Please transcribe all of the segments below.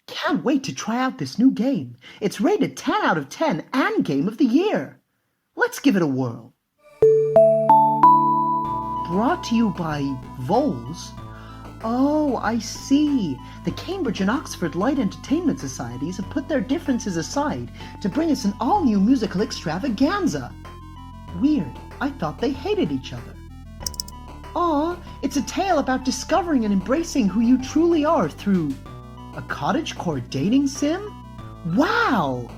Can't wait to try out this new game. It's rated 10 out of 10 and Game of the Year. Let's give it a whirl. Brought to you by Voles. Oh, I see. The Cambridge and Oxford Light Entertainment Societies have put their differences aside to bring us an all-new musical extravaganza. Weird. I thought they hated each other. Aw, it's a tale about discovering and embracing who you truly are through a cottagecore dating sim? Wow!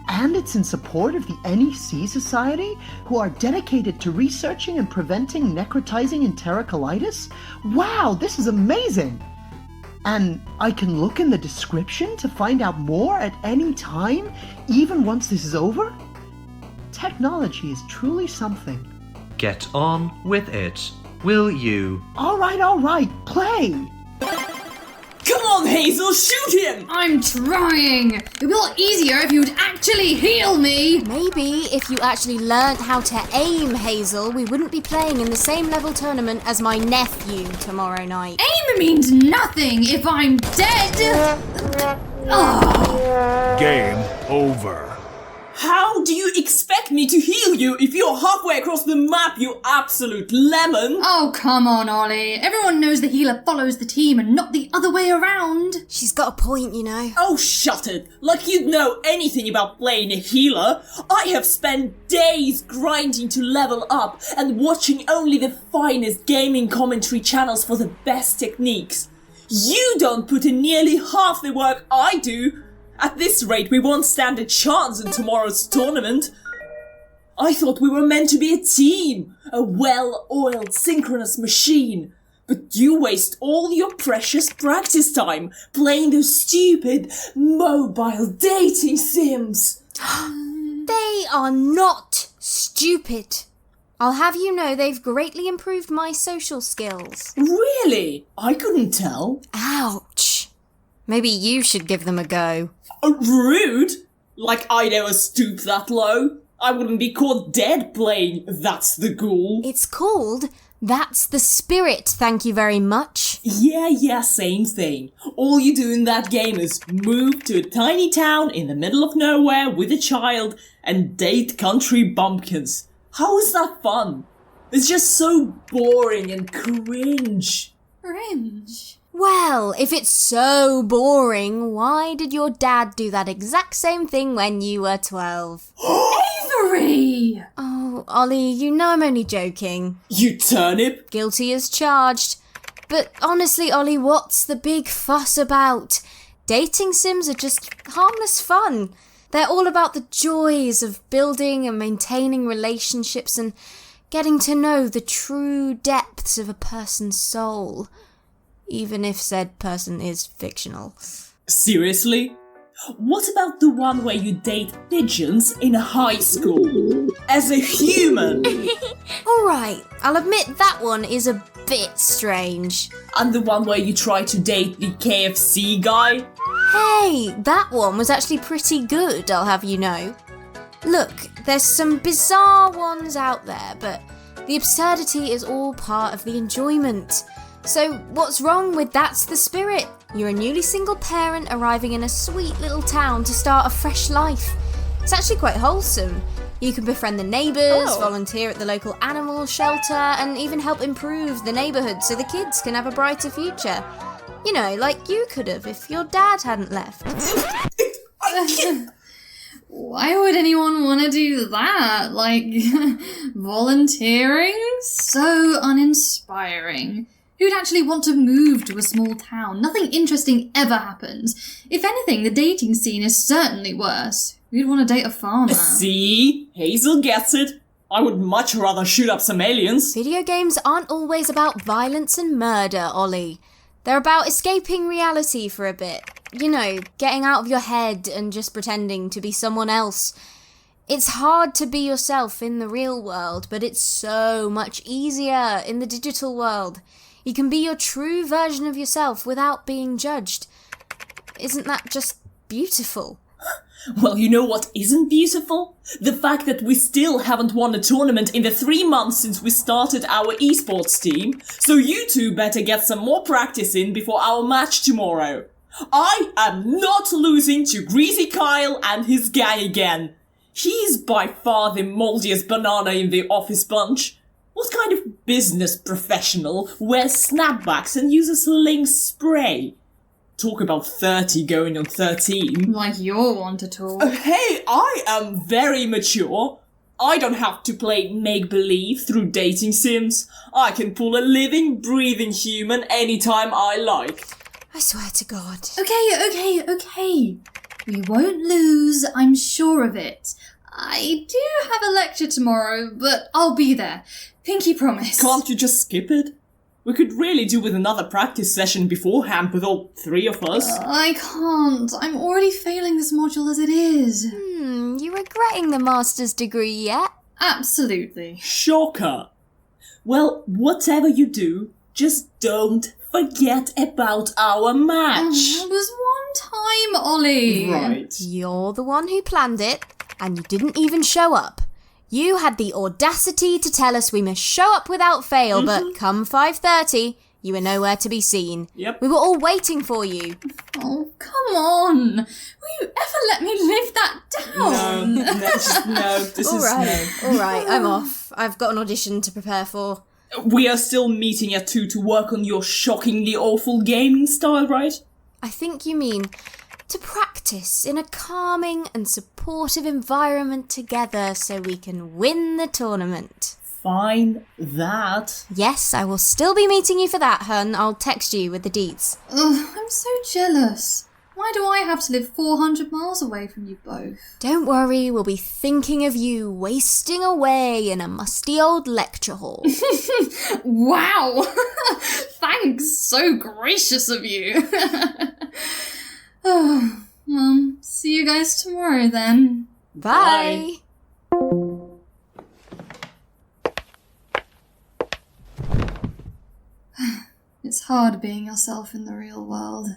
And it's in support of the NEC Society, who are dedicated to researching and preventing necrotizing enterocolitis? Wow, this is amazing! And I can look in the description to find out more at any time, even once this is over? Technology is truly something. Get on with it, will you? All right, play! Come on, Hazel, shoot him! I'm trying! It'd be a lot easier if you would actually heal me! Maybe if you actually learnt how to aim, Hazel, we wouldn't be playing in the same level tournament as my nephew tomorrow night. Aim means nothing if I'm dead! Oh. Game over. How do you expect me to heal you if you're halfway across the map, you absolute lemon? Oh, come on, Ollie. Everyone knows the healer follows the team and not the other way around. She's got a point, you know. Oh, shut it. Like you'd know anything about playing a healer. I have spent days grinding to level up and watching only the finest gaming commentary channels for the best techniques. You don't put in nearly half the work I do. At this rate, we won't stand a chance in tomorrow's tournament. I thought we were meant to be a team, a well-oiled, synchronous machine. But you waste all your precious practice time playing those stupid mobile dating sims. They are not stupid. I'll have you know they've greatly improved my social skills. Really? I couldn't tell. Ouch. Maybe you should give them a go. Rude? Like I'd ever stoop that low? I wouldn't be caught dead playing That's the Ghoul. It's called That's the Spirit, thank you very much. Yeah, same thing. All you do in that game is move to a tiny town in the middle of nowhere with a child and date country bumpkins. How is that fun? It's just so boring and cringe. Cringe. Well, if it's so boring, why did your dad do that exact same thing when you were 12? Avery! Oh, Ollie, you know I'm only joking. You turnip? Guilty as charged. But honestly, Ollie, what's the big fuss about? Dating sims are just harmless fun. They're all about the joys of building and maintaining relationships and getting to know the true depths of a person's soul. Even if said person is fictional. Seriously? What about the one where you date pigeons in high school? As a human? Alright, I'll admit that one is a bit strange. And the one where you try to date the KFC guy? Hey, that one was actually pretty good, I'll have you know. Look, there's some bizarre ones out there, but the absurdity is all part of the enjoyment. So what's wrong with That's the Spirit? You're a newly single parent arriving in a sweet little town to start a fresh life. It's actually quite wholesome. You can befriend the neighbours, volunteer at the local animal shelter, and even help improve the neighbourhood so the kids can have a brighter future. You know, like you could have if your dad hadn't left. Why would anyone want to do that? Like, volunteering? So uninspiring. Who'd actually want to move to a small town? Nothing interesting ever happens. If anything, the dating scene is certainly worse. Who'd want to date a farmer? See? Hazel gets it. I would much rather shoot up some aliens. Video games aren't always about violence and murder, Ollie. They're about escaping reality for a bit. You know, getting out of your head and just pretending to be someone else. It's hard to be yourself in the real world, but it's so much easier in the digital world. You can be your true version of yourself without being judged. Isn't that just beautiful? Well, you know what isn't beautiful? The fact that we still haven't won a tournament in the 3 months since we started our esports team. So you two better get some more practice in before our match tomorrow. I am not losing to Greasy Kyle and his gang again. He's by far the moldiest banana in the office bunch. What kind of business professional wears snapbacks and uses Lynx spray? Talk about 30 going on 13. Like you're one to talk. Hey, I am very mature. I don't have to play make-believe through dating sims. I can pull a living, breathing human anytime I like. I swear to God. Okay. We won't lose, I'm sure of it. I do have a lecture tomorrow, but I'll be there. Pinky promise. Can't you just skip it? We could really do with another practice session beforehand with all three of us. I can't. I'm already failing this module as it is. You regretting the master's degree yet? Absolutely. Shocker. Well, whatever you do, just don't forget about our match. It was one time, Ollie. Right. You're the one who planned it, and you didn't even show up. You had the audacity to tell us we must show up without fail, but come 5:30, you were nowhere to be seen. Yep. We were all waiting for you. Oh, come on. Will you ever let me live that down? No, this is no. All right, I'm off. I've got an audition to prepare for. We are still meeting at 2 to work on your shockingly awful gaming style, right? I think you mean to practice in a calming and supportive environment together so we can win the tournament. Fine, that. Yes, I will still be meeting you for that, hun. I'll text you with the deets. Ugh, I'm so jealous. Why do I have to live 400 miles away from you both? Don't worry, we'll be thinking of you wasting away in a musty old lecture hall. Wow! Thanks, so gracious of you. See you guys tomorrow then. Bye. It's hard being yourself in the real world.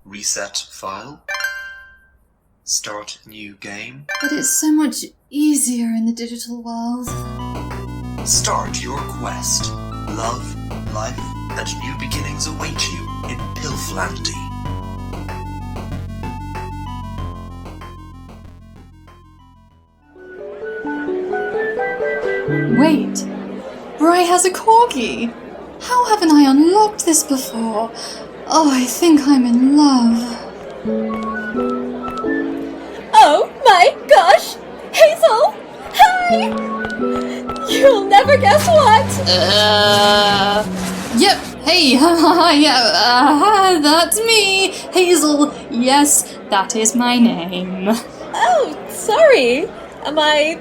Reset file. Start new game. But it's so much easier in the digital world. Start your quest. Love, life, and new beginnings await you in Pilflandy. Wait, Bri has a corgi. How haven't I unlocked this before? Oh, I think I'm in love. Oh my gosh! Hazel! Hi! You'll never guess what! Yep, hey, yeah, that's me, Hazel. Yes, that is my name. Oh, sorry. Am I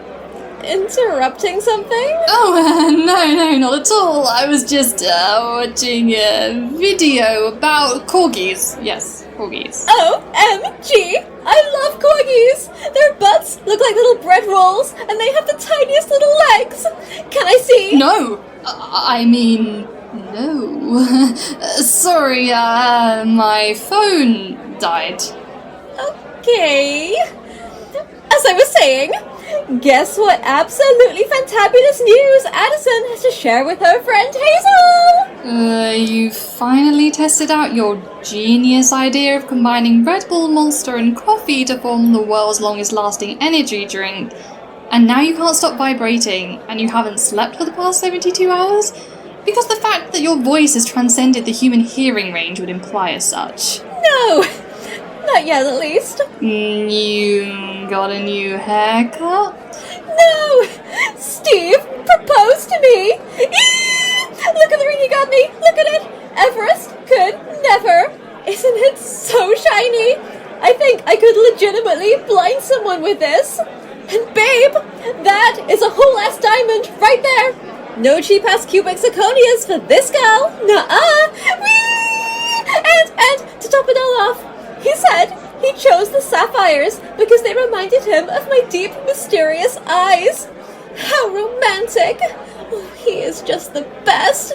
interrupting something? Oh, no, not at all. I was just watching a video about corgis. Yes, corgis. OMG! I love corgis! Their butts look like little bread rolls, and they have the tiniest little legs! Can I see? No! I mean, no. Sorry, my phone died. Okay. As I was saying, guess what absolutely fantabulous news Addison has to share with her friend Hazel! You finally tested out your genius idea of combining Red Bull, Monster and coffee to form the world's longest lasting energy drink. And now you can't stop vibrating, and you haven't slept for the past 72 hours? Because the fact that your voice has transcended the human hearing range would imply as such. No! Not yet, at least. You got a new haircut? No! Steve proposed to me! Look at the ring he got me! Look at it! Everest could never! Isn't it so shiny? I think I could legitimately blind someone with this. And babe, that is a whole ass diamond right there! No cheap-ass cubic zirconias for this gal! Nuh-uh! And to top it all off, he said he chose the sapphires because they reminded him of my deep, mysterious eyes. How romantic! Oh, he is just the best.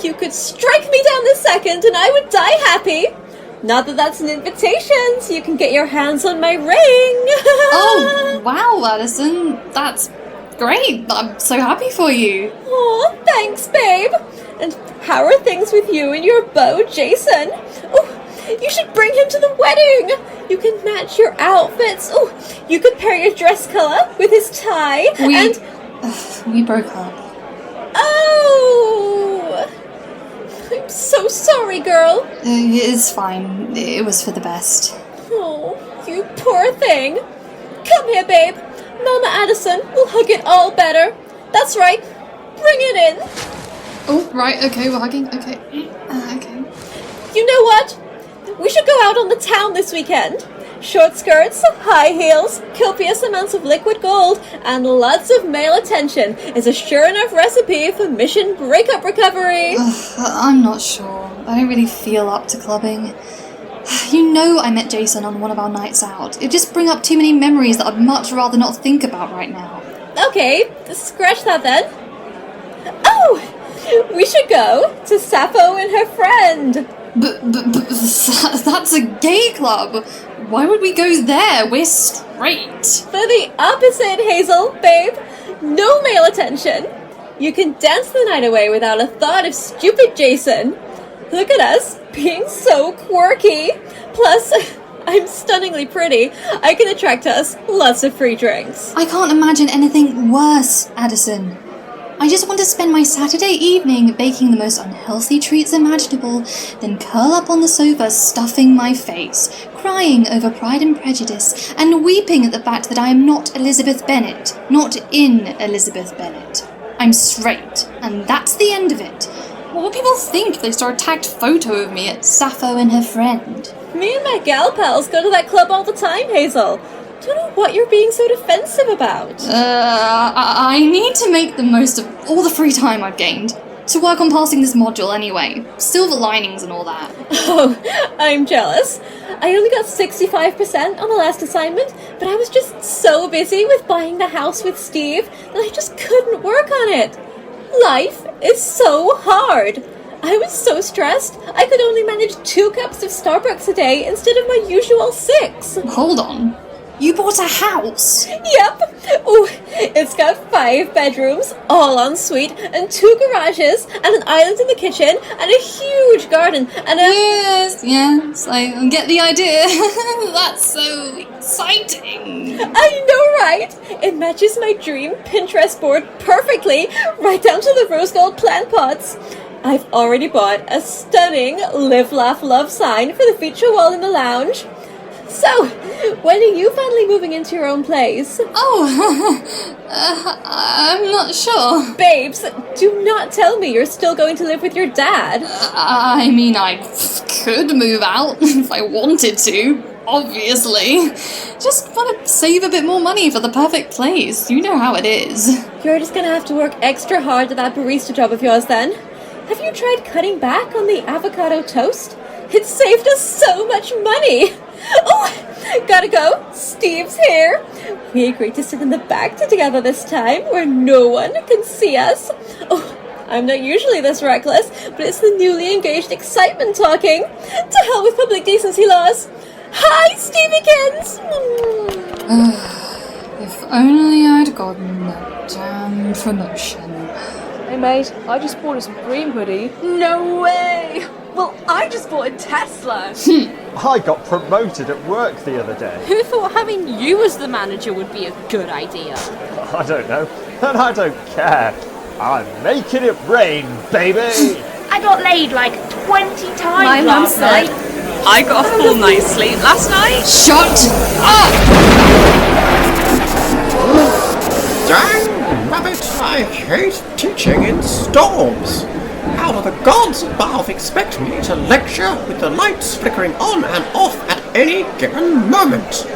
You could strike me down this second and I would die happy. Not that that's an invitation, so you can get your hands on my ring. Oh, wow, Addison. That's great. I'm so happy for you. Oh, thanks, babe. And how are things with you and your beau, Jason? Oh, You should bring him to the wedding! You can match your outfits. Oh, you could pair your dress colour with his tie We broke up. Oh! I'm so sorry, girl. It's fine. It was for the best. Oh, you poor thing. Come here, babe. Mama Addison will hug it all better. That's right. Bring it in. Oh, right, okay, we're hugging. Okay. Okay. You know what? We should go out on the town this weekend. Short skirts, high heels, copious amounts of liquid gold, and lots of male attention is a sure enough recipe for mission breakup recovery. I'm not sure. I don't really feel up to clubbing. You know I met Jason on one of our nights out. It'd just bring up too many memories that I'd much rather not think about right now. Okay, scratch that then. Oh! We should go to Sappho and her friend. But that's a gay club. Why would we go there? We're straight. For the opposite, Hazel, babe. No male attention. You can dance the night away without a thought of stupid Jason. Look at us, being so quirky. Plus, I'm stunningly pretty. I can attract us lots of free drinks. I can't imagine anything worse, Addison. I just want to spend my Saturday evening baking the most unhealthy treats imaginable, then curl up on the sofa stuffing my face, crying over Pride and Prejudice, and weeping at the fact that I am not Elizabeth Bennet, not in Elizabeth Bennet. I'm straight, and that's the end of it. What will people think if they saw a tagged photo of me at Sappho and her friend? Me and my gal pals go to that club all the time, Hazel. Don't know what you're being so defensive about. I need to make the most of all the free time I've gained. To work on passing this module anyway. Silver linings and all that. Oh, I'm jealous. I only got 65% on the last assignment, but I was just so busy with buying the house with Steve that I just couldn't work on it. Life is so hard. I was so stressed, I could only manage 2 cups of Starbucks a day instead of my usual 6. Hold on. You bought a house? Yep. Ooh, it's got 5 bedrooms, all en suite, and 2 garages, and an island in the kitchen, and a huge garden, and a... Yes, I get the idea. That's so exciting. I know, right? It matches my dream Pinterest board perfectly, right down to the rose gold plant pots. I've already bought a stunning Live, Laugh, Love sign for the feature wall in the lounge. So, when are you finally moving into your own place? Oh, I'm not sure. Babes, do not tell me you're still going to live with your dad. I mean, I could move out if I wanted to, obviously. Just want to save a bit more money for the perfect place. You know how it is. You're just gonna have to work extra hard at that barista job of yours then. Have you tried cutting back on the avocado toast? It saved us so much money. Oh, gotta go. Steve's here. We agreed to sit in the back together this time where no one can see us. Oh, I'm not usually this reckless, but it's the newly engaged excitement talking. To hell with public decency laws. Hi, Steviekins! If only I'd gotten that damn promotion. Hey mate, I just bought a Supreme hoodie. No way! Well, I just bought a Tesla. I got promoted at work the other day. Who thought having you as the manager would be a good idea? I don't know, and I don't care. I'm making it rain, baby! I got laid like 20 times My mum last night. I got a full night's sleep last night. Shut up! Dang, rabbit, I hate teaching in storms. How do the gods above expect me to lecture with the lights flickering on and off at any given moment?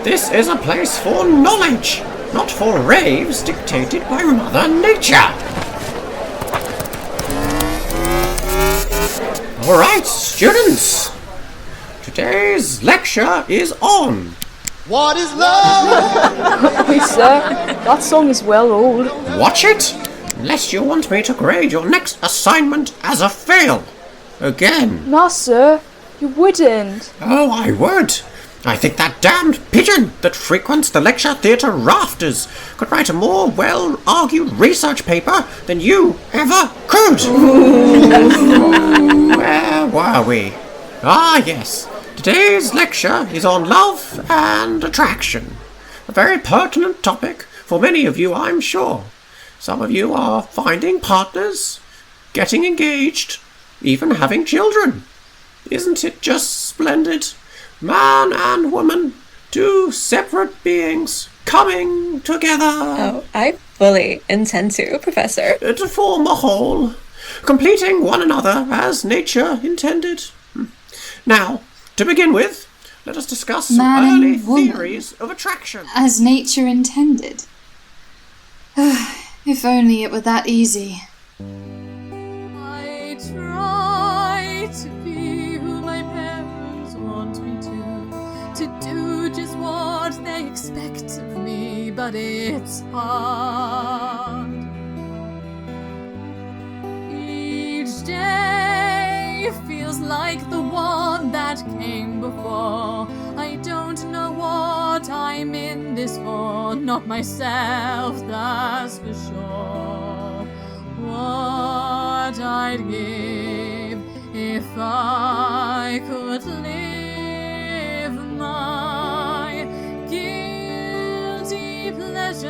This is a place for knowledge, not for raves dictated by Mother Nature. Alright, students. Today's lecture is on... What is love? Hey sir, that song is well old. Watch it, unless you want me to grade your next assignment as a fail. Again. Nah sir, you wouldn't. Oh, I would. I think that damned pigeon that frequents the lecture theatre rafters could write a more well-argued research paper than you ever could. Where were we? Ah, yes. Today's lecture is on love and attraction. A very pertinent topic for many of you, I'm sure. Some of you are finding partners, getting engaged, even having children. Isn't it just splendid? Man and woman, two separate beings coming together. Oh, I fully intend to, Professor. To form a whole, completing one another as nature intended. Now, to begin with, let us discuss some Man early and woman. theories of attraction. As nature intended. If only it were that easy. I try to be who my parents want me to do just what they expect of me, but it's hard. Each day feels like the one that came before. I don't know what I'm in this for, not myself, that's for sure. What I'd give if I could live my guilty pleasures.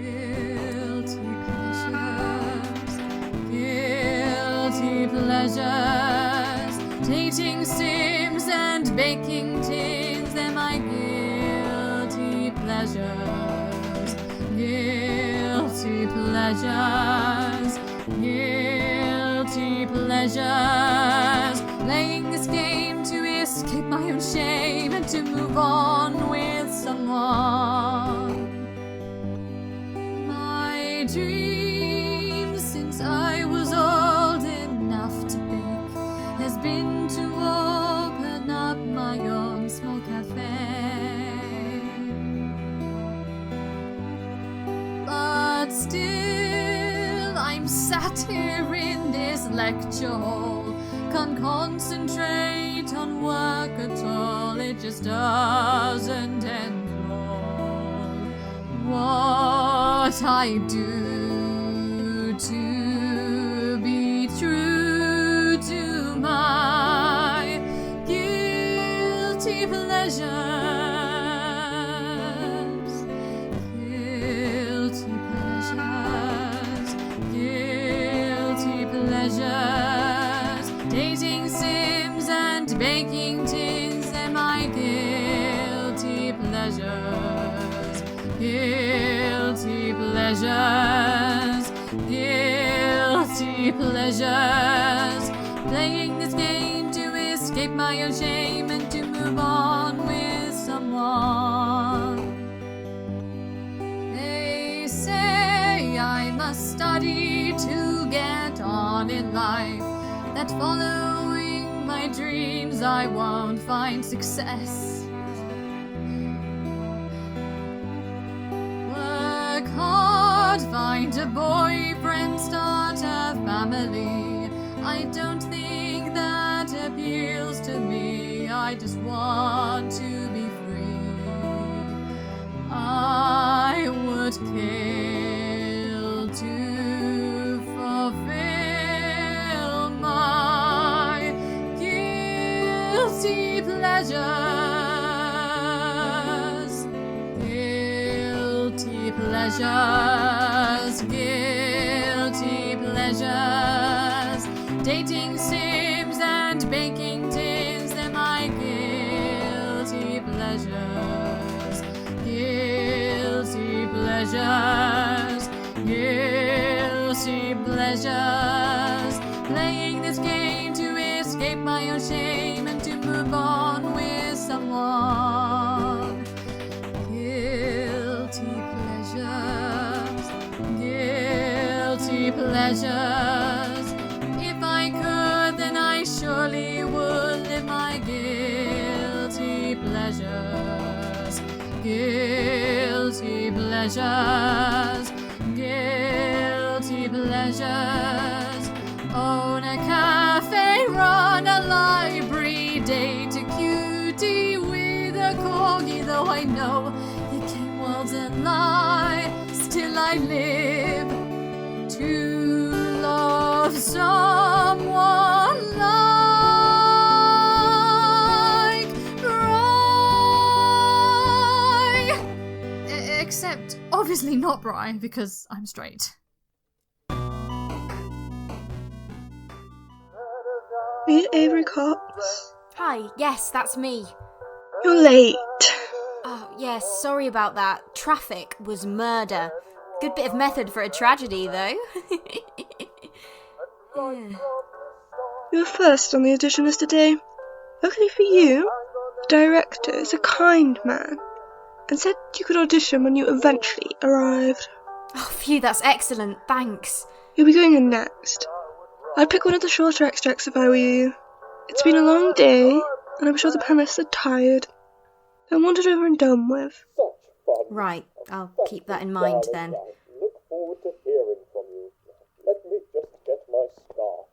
Guilty pleasures. Guilty pleasures. Dating sims and baking tins, they're my guilty pleasures. Guilty pleasures. Guilty pleasures. Playing this game to escape my own shame and to move on with someone. My dream since I was old enough to bake has been to open up my own small cafe. But still, I'm sat here in this lecture hall, can't concentrate on work at all, it just doesn't enroll. What I do to be true to my guilty pleasures. Guilty pleasures. Guilty pleasures. Dating sims and baking tins, they're my guilty pleasures. Guilty pleasures. Guilty pleasures. Playing this game to escape my own shame and to move on with someone. They say I must study to get on in life, that following my dreams I won't find success. Work hard, find a boyfriend, start a family. I don't think that appeals to me, I just want to be free. I would kill to fulfill my guilty pleasures. Guilty pleasures. Guilty pleasures. Dating sims and baking tins, they're my guilty pleasures. Guilty pleasures. Guilty pleasures. Playing this game to escape my own shame and to move on with someone. Guilty pleasures. Guilty pleasures. If I could, then I surely would live my guilty pleasures. Guilty pleasures. Guilty pleasures. Own a cafe, run a library, date a cutie with a corgi. Though I know the game world's a lie, still I live to love someone. Obviously not Brian, because I'm straight. Are you Avery Cox? Hi, yes, that's me. You're late. Oh, yes, sorry about that. Traffic was murder. Good bit of method for a tragedy, though. Yeah. You were first on the audition list today. Luckily for you, the director is a kind man and said you could audition when you eventually arrived. Oh, phew, that's excellent. Thanks. You'll be going in next. I'd pick one of the shorter extracts if I were you. It's been a long day, and I'm sure the panelists are tired. I want it over and done with. Right, I'll keep that in mind then. Look forward to hearing from you. Let me just get my scarf.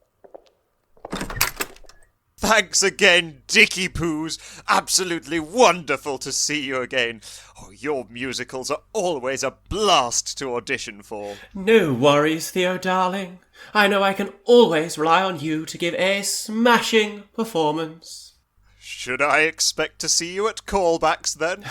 Thanks again, Dicky Poos. Absolutely wonderful to see you again. Oh, your musicals are always a blast to audition for. No worries, Theo darling. I know I can always rely on you to give a smashing performance. Should I expect to see you at callbacks then?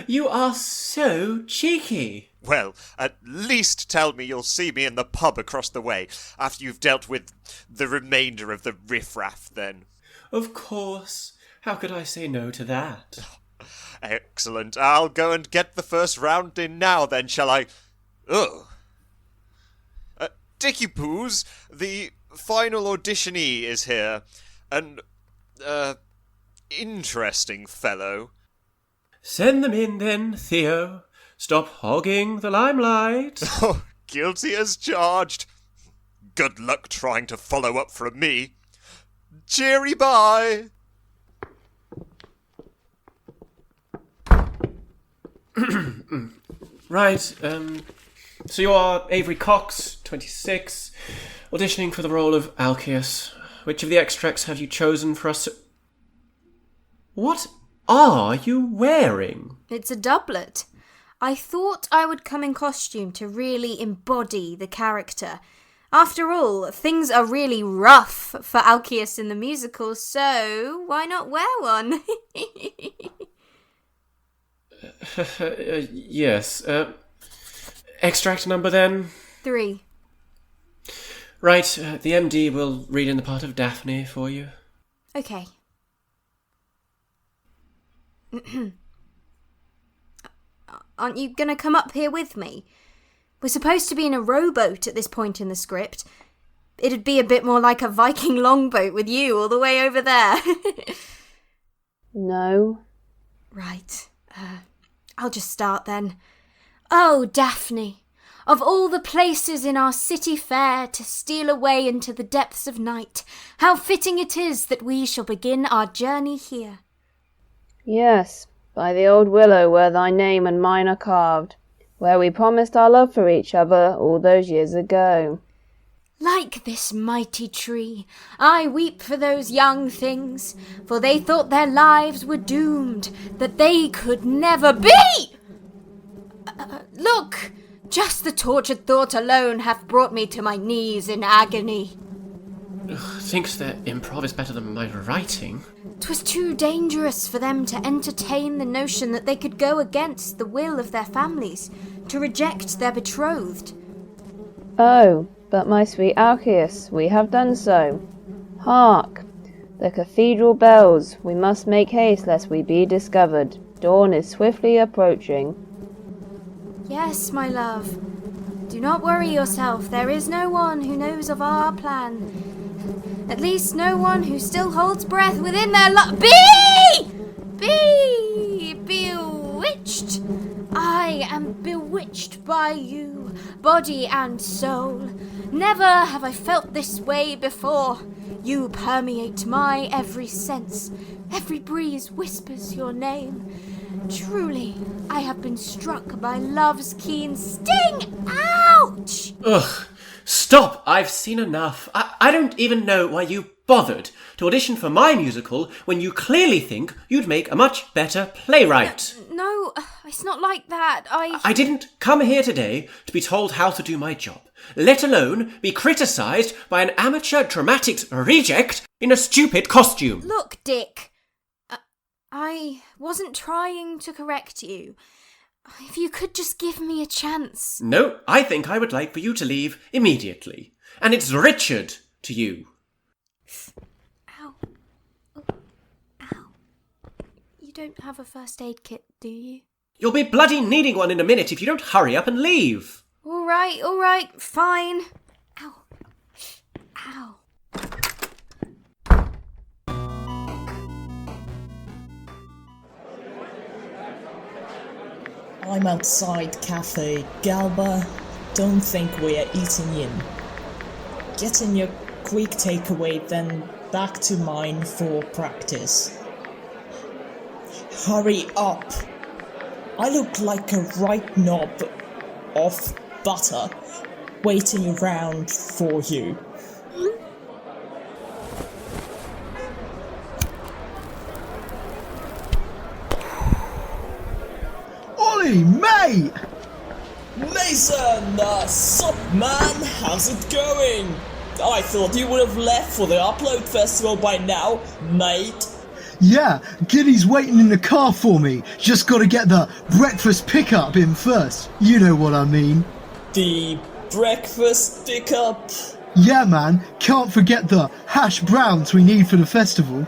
You are so cheeky. Well, at least tell me you'll see me in the pub across the way, after you've dealt with the remainder of the riffraff then. Of course. How could I say no to that? Excellent. I'll go and get the first round in now then, shall I? Ugh. Dicky Poos, the final auditionee is here. An, interesting fellow. Send them in then, Theo. Stop hogging the limelight. Oh, guilty as charged. Good luck trying to follow up from me. Cheery bye. Right, so you are Avery Cox, 26, auditioning for the role of Alcaeus. Which of the extracts have you chosen for us to... What are you wearing? It's a doublet. I thought I would come in costume to really embody the character. After all, things are really rough for Alcaeus in the musical, so why not wear one? Yes. Extract number then? 3. Right, the MD will read in the part of Daphne for you. Okay. Aren't you gonna come up here with me? We're supposed to be in a rowboat at this point in the script. It'd be a bit more like a Viking longboat with you all the way over there. No. Right. I'll just start then. Oh, Daphne, of all the places in our city fair to steal away into the depths of night, how fitting it is that we shall begin our journey here. Yes, by the old willow where thy name and mine are carved, where we promised our love for each other all those years ago. Like this mighty tree, I weep for those young things, for they thought their lives were doomed, that they could never be! Look! Just the tortured thought alone hath brought me to my knees in agony. Thinks that improv is better than my writing? 'Twas too dangerous for them to entertain the notion that they could go against the will of their families, to reject their betrothed. Oh, but my sweet Alcaeus, we have done so. Hark! The cathedral bells. We must make haste lest we be discovered. Dawn is swiftly approaching. Yes, my love. Do not worry yourself. There is no one who knows of our plan. At least no one who still holds breath within their Be bewitched. I am bewitched by you, body and soul. Never have I felt this way before. You permeate my every sense. Every breeze whispers your name. Truly, I have been struck by love's keen sting. Ouch! Ugh, stop! I've seen enough. I don't even know why you bothered to audition for my musical when you clearly think you'd make a much better playwright. No, it's not like that. I didn't come here today to be told how to do my job, let alone be criticised by an amateur dramatics reject in a stupid costume. Look, Dick. I wasn't trying to correct you. If you could just give me a chance. No, I think I would like for you to leave immediately. And it's Richard to you. Ow. Oh. Ow. You don't have a first aid kit, do you? You'll be bloody needing one in a minute if you don't hurry up and leave. All right, fine. Ow. Ow. I'm outside Cafe Galba. Don't think we're eating in. Getting your quick takeaway, then back to mine for practice. Hurry up! I look like a right knob of butter waiting around for you. Ollie, mate! Mason, sup man, how's it going? I thought you would have left for the Upload Festival by now, mate. Yeah, Giddy's waiting in the car for me. Just gotta get the breakfast pickup in first. You know what I mean. The breakfast pickup? Yeah, man. Can't forget the hash browns we need for the festival.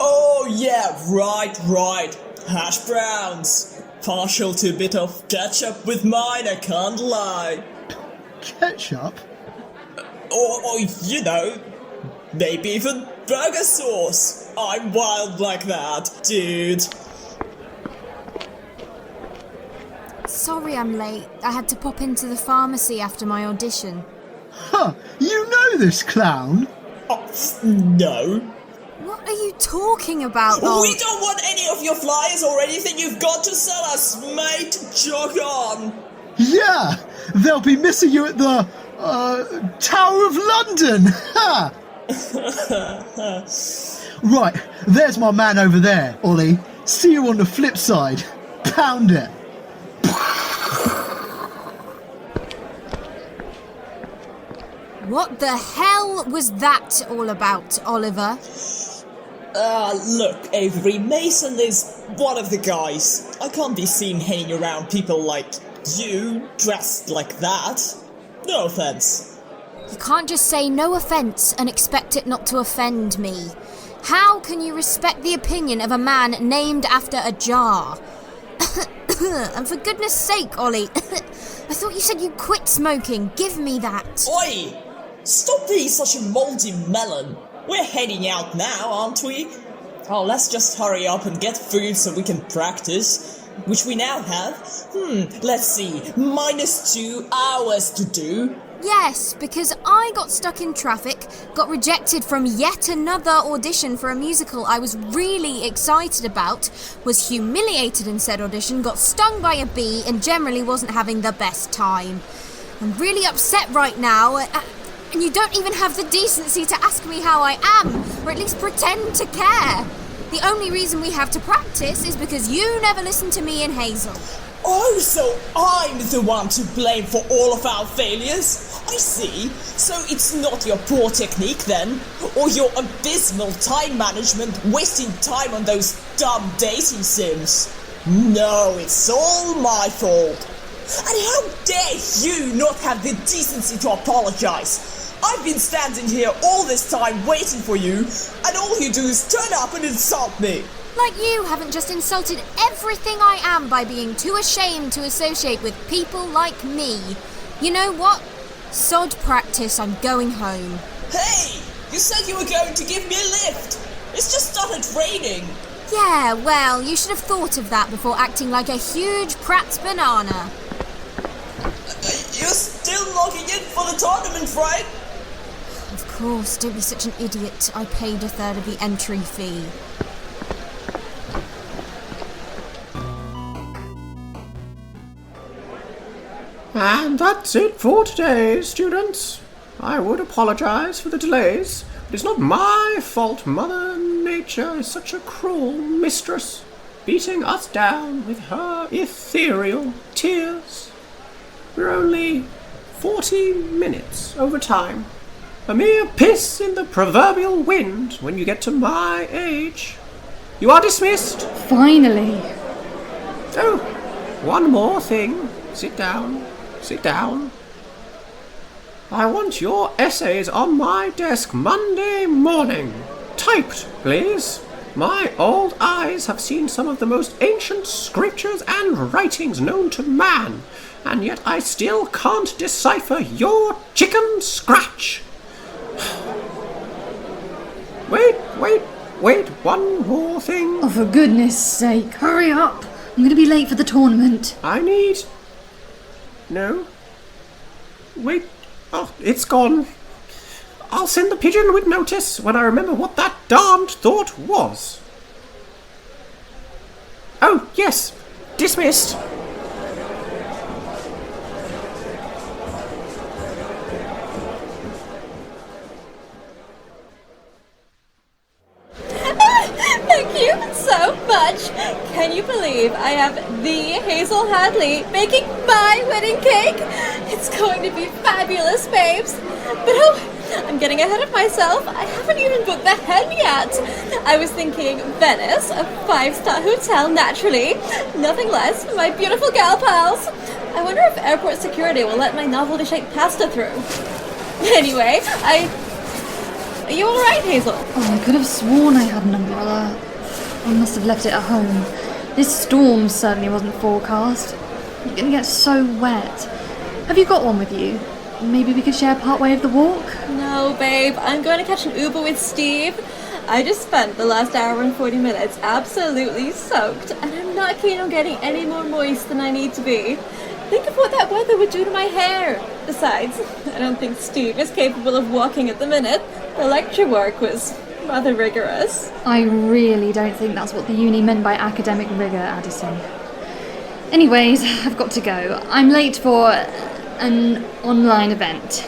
Oh, yeah, right. Hash browns. Partial to a bit of ketchup with mine, I can't lie. Ketchup? Or, you know, maybe even burger sauce. I'm wild like that, dude. Sorry I'm late. I had to pop into the pharmacy after my audition. Huh, you know this clown? Oh, no. What are you talking about, We don't want any of your flyers or anything you've got to sell us, mate. Jog on. Yeah, they'll be missing you at the, Tower of London. Ha! Right, there's my man over there, Ollie. See you on the flip side. Pound it. What the hell was that all about, Oliver? Look, Avery, Mason is one of the guys. I can't be seen hanging around people like you, dressed like that. No offense. You can't just say no offence and expect it not to offend me. How can you respect the opinion of a man named after a jar? And for goodness sake, Ollie, I thought you said you quit smoking. Give me that. Oi! Stop being such a moldy melon. We're heading out now, aren't we? Oh, let's just hurry up and get food so we can practice, which we now have. Let's see, -2 hours to do. Yes, because I got stuck in traffic, got rejected from yet another audition for a musical I was really excited about, was humiliated in said audition, got stung by a bee, and generally wasn't having the best time. I'm really upset right now, and you don't even have the decency to ask me how I am, or at least pretend to care. The only reason we have to practice is because you never listen to me and Hazel. Oh, so I'm the one to blame for all of our failures? I see. So it's not your poor technique then? Or your abysmal time management, wasting time on those dumb dating sims? No, it's all my fault. And how dare you not have the decency to apologize? I've been standing here all this time waiting for you, and all you do is turn up and insult me. Like you haven't just insulted everything I am by being too ashamed to associate with people like me. You know what? Sod practice, I'm going home. Hey! You said you were going to give me a lift! It's just started raining! Yeah, well, you should have thought of that before acting like a huge Pratt's banana. You're still logging in for the tournament, right? Of course, don't be such an idiot. I paid 1/3 of the entry fee. And that's it for today, students. I would apologize for the delays, but it's not my fault Mother Nature is such a cruel mistress, beating us down with her ethereal tears. We're only 40 minutes over time. A mere piss in the proverbial wind when you get to my age. You are dismissed. Finally. Oh, one more thing. Sit down. Sit down. I want your essays on my desk Monday morning. Typed, please. My old eyes have seen some of the most ancient scriptures and writings known to man, and yet I still can't decipher your chicken scratch. Wait, one more thing. Oh, for goodness sake, hurry up. I'm going to be late for the tournament. No. Wait. Oh, it's gone. I'll send the pigeon with notice when I remember what that darned thought was. Oh, yes. Dismissed. Thank you so much. Can you believe I have the Hazel Hadley baking my wedding cake? It's going to be fabulous, babes. But oh, I'm getting ahead of myself. I haven't even booked the hen yet. I was thinking Venice, a 5-star hotel, naturally. Nothing less for my beautiful gal pals. I wonder if airport security will let my novelty-shaped pasta through. Anyway, Are you alright, Hazel? Oh, I could have sworn I had an umbrella. I must have left it at home. This storm certainly wasn't forecast. You're gonna get so wet. Have you got one with you? Maybe we could share part way of the walk? No, babe. I'm going to catch an Uber with Steve. I just spent the last hour and 40 minutes absolutely soaked, and I'm not keen on getting any more moist than I need to be. Think of what that weather would do to my hair. Besides, I don't think Steve is capable of walking at the minute. The lecture work was rather rigorous. I really don't think that's what the uni meant by academic rigour, Addison. Anyways, I've got to go. I'm late for an online event.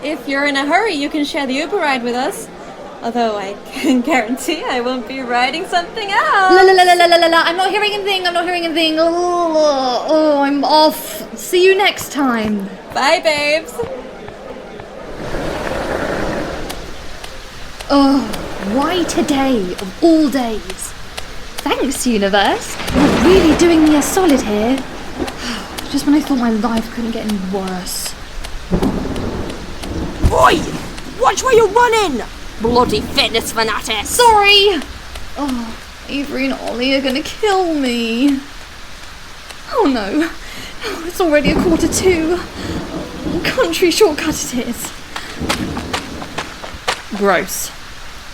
If you're in a hurry, you can share the Uber ride with us. Although I can guarantee I won't be riding something else. La la la la la la la. I'm not hearing anything. Oh, I'm off. See you next time. Bye, babes. Oh, why today of all days? Thanks, universe. You're really doing me a solid here. Just when I thought my life couldn't get any worse. Boy! Watch where you're running! Bloody fitness fanatic! Sorry! Oh, Avery and Ollie are gonna kill me. Oh no. Oh, it's already 1:45. Country shortcut it is. Gross.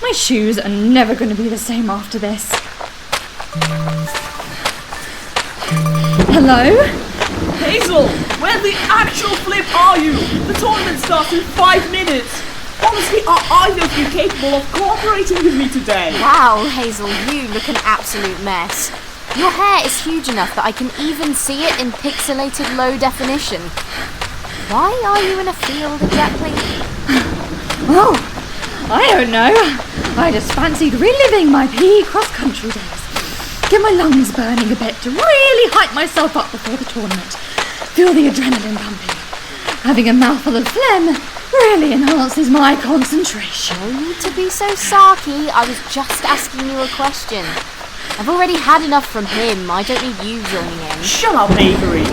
My shoes are never going to be the same after this. Hello? Hazel, where the actual flip are you? The tournament starts in 5 minutes. Honestly, are either of you capable of cooperating with me today? Wow, Hazel, you look an absolute mess. Your hair is huge enough that I can even see it in pixelated low definition. Why are you in a field exactly? Oh, I don't know. I just fancied reliving my PE cross-country days. Get my lungs burning a bit to really hype myself up before the tournament. Feel the adrenaline pumping. Having a mouthful of phlegm really enhances my concentration. No need to be so sarky. I was just asking you a question. I've already had enough from him. I don't need you joining in. Shut up, Avery.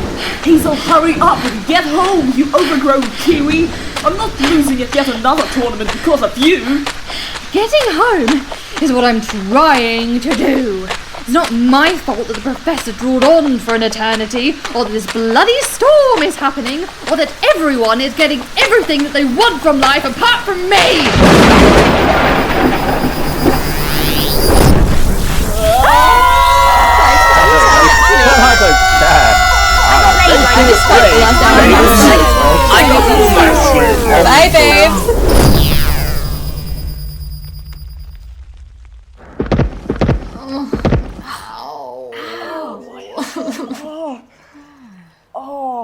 Hazel, hurry up and get home, you overgrown kiwi. I'm not losing yet another tournament because of you. Getting home is what I'm trying to do. It's not my fault that the professor drawed on for an eternity, or that this bloody storm is happening, or that everyone is getting everything that they want from life apart from me! I don't care. Bye, babes.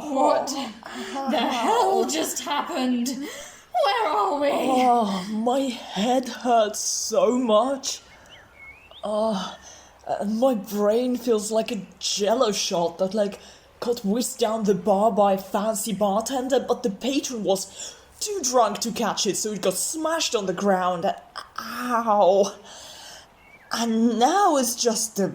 What the hell just happened? Where are we? Oh, my head hurts so much. And my brain feels like a jello shot that got whisked down the bar by a fancy bartender, but the patron was too drunk to catch it, so it got smashed on the ground. Ow. And now it's just the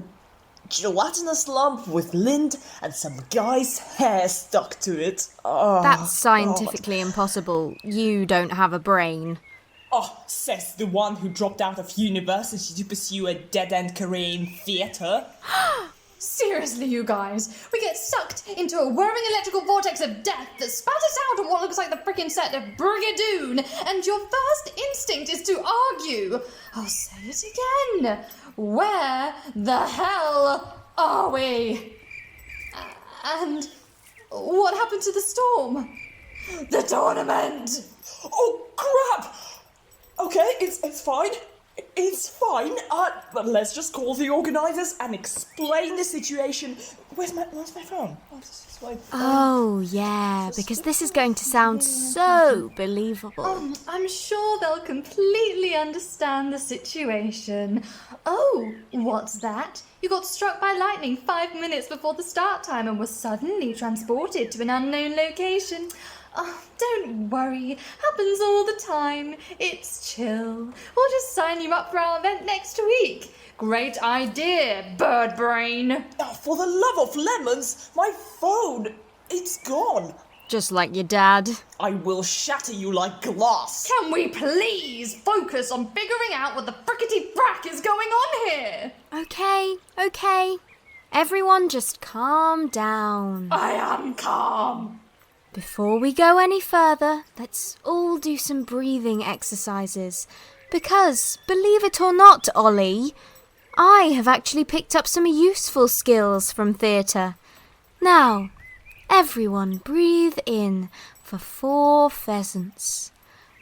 gelatinous lump with lint and some guy's hair stuck to it. Oh, That's scientifically impossible. You don't have a brain. Oh, says the one who dropped out of university to pursue a dead-end career in theatre. Seriously, you guys, we get sucked into a whirring electrical vortex of death that spatters out on what looks like the frickin' set of Brigadoon, and your first instinct is to argue. I'll say it again. Where the hell are we? And what happened to the storm? The tournament! Oh, crap! Okay, it's fine. It's fine. But let's just call the organisers and explain the situation. Where's my phone? Oh, this is my phone. Oh, yeah, because this is going to sound so believable. I'm sure they'll completely understand the situation. Oh, what's that? You got struck by lightning 5 minutes before the start time and were suddenly transported to an unknown location. Oh, don't worry. Happens all the time. It's chill. We'll just sign you up for our event next week. Great idea, bird brain. Oh, for the love of lemons, my phone, it's gone. Just like your dad. I will shatter you like glass. Can we please focus on figuring out what the frickety-frack is going on here? Okay. Everyone just calm down. I am calm. Before we go any further, let's all do some breathing exercises. Because, believe it or not, Ollie, I have actually picked up some useful skills from theatre. Now, everyone breathe in for 4 pheasants.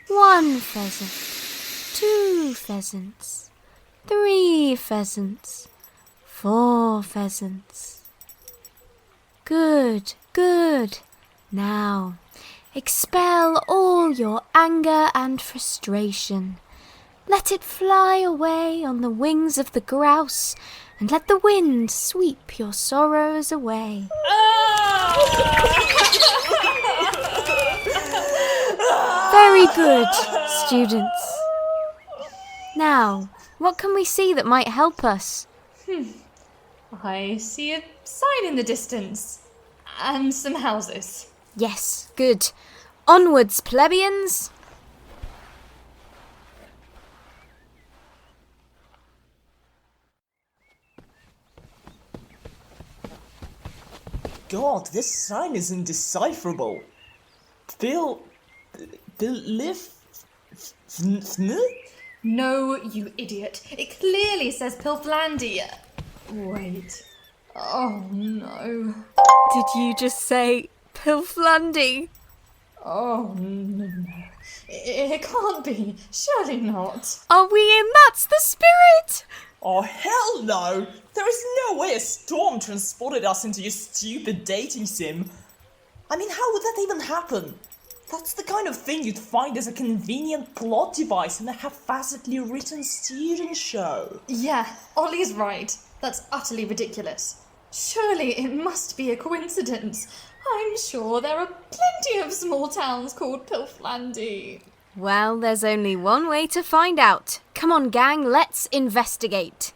1 pheasant, 2 pheasants, 3 pheasants, 4 pheasants. Good. Now, expel all your anger and frustration. Let it fly away on the wings of the grouse, and let the wind sweep your sorrows away. Very good, students. Now, what can we see that might help us? I see a sign in the distance. And some houses. Yes, good. Onwards, plebeians! God, this sign is indecipherable. No, you idiot. It clearly says Pilflandia. Wait. Oh, no. Did you just say Pilflandy? Oh, no. It can't be. Surely not. Are we in That's the Spirit? Oh, hell no! There is no way a storm transported us into your stupid dating sim. I mean, how would that even happen? That's the kind of thing you'd find as a convenient plot device in a haphazardly written student show. Yeah, Ollie's right. That's utterly ridiculous. Surely it must be a coincidence. I'm sure there are plenty of small towns called Pilflandy. Well, there's only one way to find out. Come on, gang, let's investigate.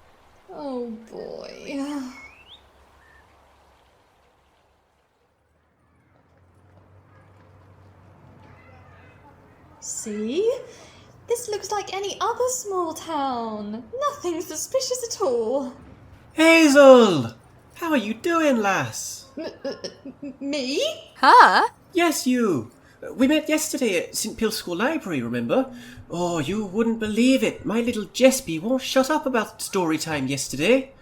Oh, boy. See? This looks like any other small town. Nothing suspicious at all. Hazel! How are you doing, lass? Me? Her? Yes, you. We met yesterday at St. Pil's School Library, remember? Oh, you wouldn't believe it. My little Jespy won't shut up about story time yesterday.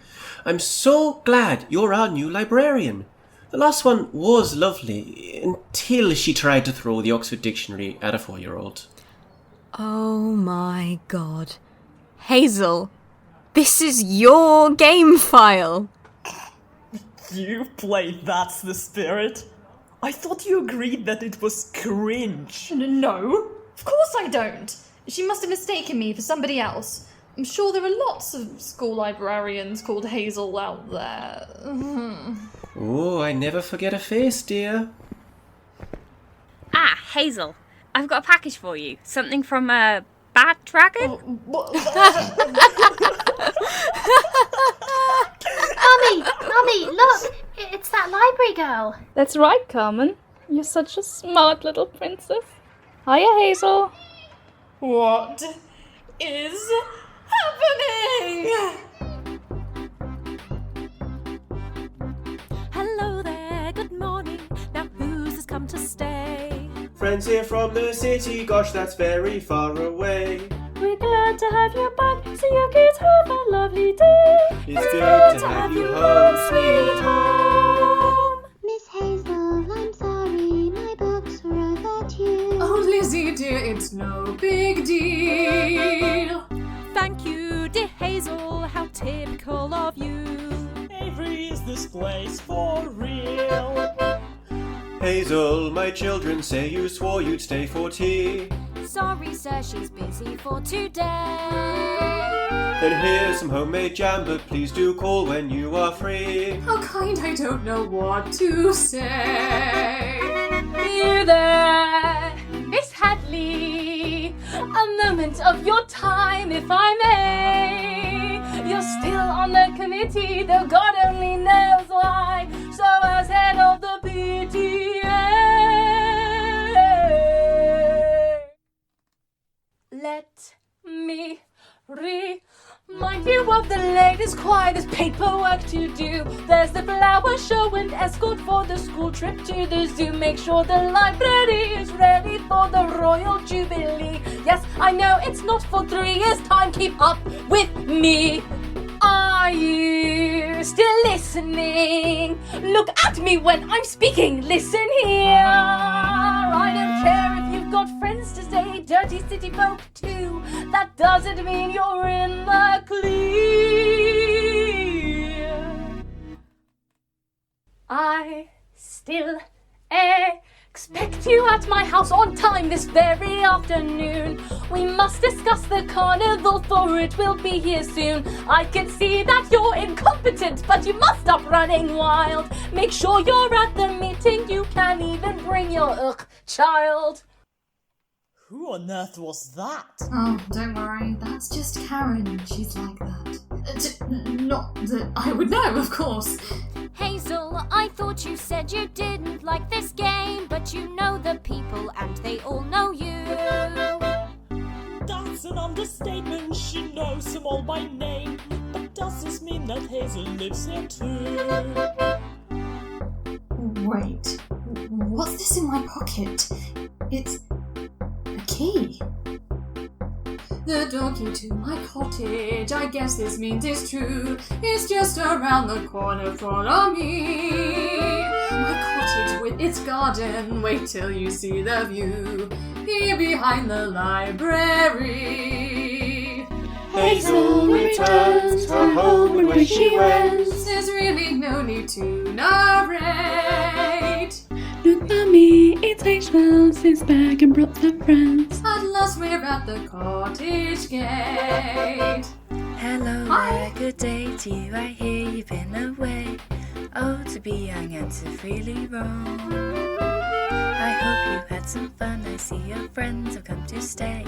I'm so glad you're our new librarian. The last one was lovely, until she tried to throw the Oxford Dictionary at a 4-year-old. Oh my god. Hazel, this is your game file. You played That's the Spirit? I thought you agreed that it was cringe. No, of course I don't. She must have mistaken me for somebody else. I'm sure there are lots of school librarians called Hazel out there. Oh, I never forget a face, dear. Ah, Hazel, I've got a package for you. Something from a bad dragon? Mummy, well. That's right, Carmen. You're such a smart little princess. Hiya, Hazel. What is happening? Hello there, good morning. Now who's this come to stay? Friends here from the city, gosh, that's very far away. We're glad to have you back, so your kids have a lovely day. It's good to have you home, sweet home. Miss Hazel, I'm sorry, my books were over you. Oh, Lizzie dear, it's no big deal. Thank you, dear Hazel, how typical of you. Avery, is this place for real? Hazel, my children say you swore you'd stay for tea. Sorry, sir, she's busy for today. Then here's some homemade jam, but please do call when you are free. How kind, I don't know what to say. Here there, Miss Hadley, a moment of your time, if I may. You're still on the committee, though God only knows why. So as head of the PTA, let me remind you of the latest quietest paperwork to do. There's the flower show and escort for the school trip to the zoo. Make sure the library is ready for the Royal Jubilee. Yes, I know it's not for 3 years' time. Keep up with me. Are you still listening? Look at me when I'm speaking. Listen here. I don't care if you've got friends to say dirty city folk too. That doesn't mean you're in the clear. I still expect you at my house on time this very afternoon. We must discuss the carnival, for it will be here soon. I can see that you're incompetent, but you must stop running wild. Make sure you're at the meeting. You can even bring your child. Who on earth was that? Oh, don't worry, that's just Karen. She's like that. Not that I would know, of course. Hazel, I thought you said you didn't like this game, but you know the people and they all know you. That's an understatement. She knows them all by name. But does this mean that Hazel lives here too? Wait, what's this in my pocket? It's a key. The door key to my cottage, I guess this means it's true. It's just around the corner, follow me. My cottage with its garden, wait till you see the view. Here behind the library. Hazel returns her home and where she went. There's really no need to narrate. Look, Mummy, it's Hazel, she's back and brought some friends. At last we're at the cottage gate. Hello Hi. there, good day to you, I hear you've been away. Oh, to be young and to freely roam. I hope you had some fun, I see your friends have come to stay.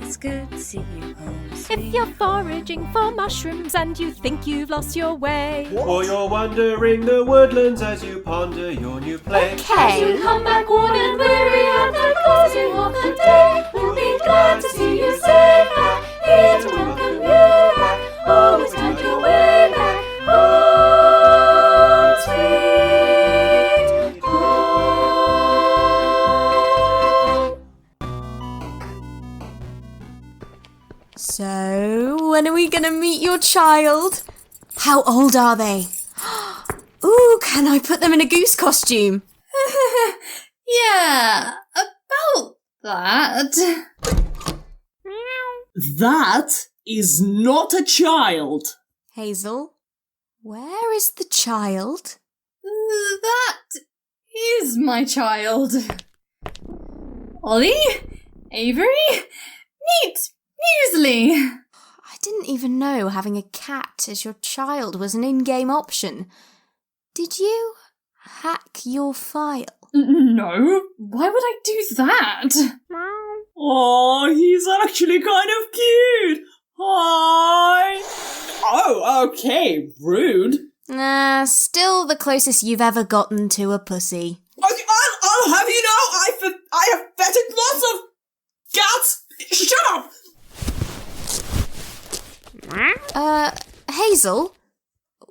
It's good to see you home, sweet If you're foraging for mushrooms and you think you've lost your way, Or you're wandering the woodlands as you ponder your new place. As you come back worn and weary at the closing of the day, we'll be glad to see you safe back, here to welcome you back. Always find your way back home, sweet home. So, when are we gonna meet your child? How old are they? Ooh, can I put them in a goose costume? Yeah, about that. That is not a child. Hazel, where is the child? That is my child. Ollie? Avery? Meet Muesli! I didn't even know having a cat as your child was an in-game option. Did you hack your file? No, why would I do that? Oh, he's actually kind of cute. Hi. Oh, okay, rude. Still the closest you've ever gotten to a pussy. I'll have you know, I have petted lots of cats. Shut up. Hazel?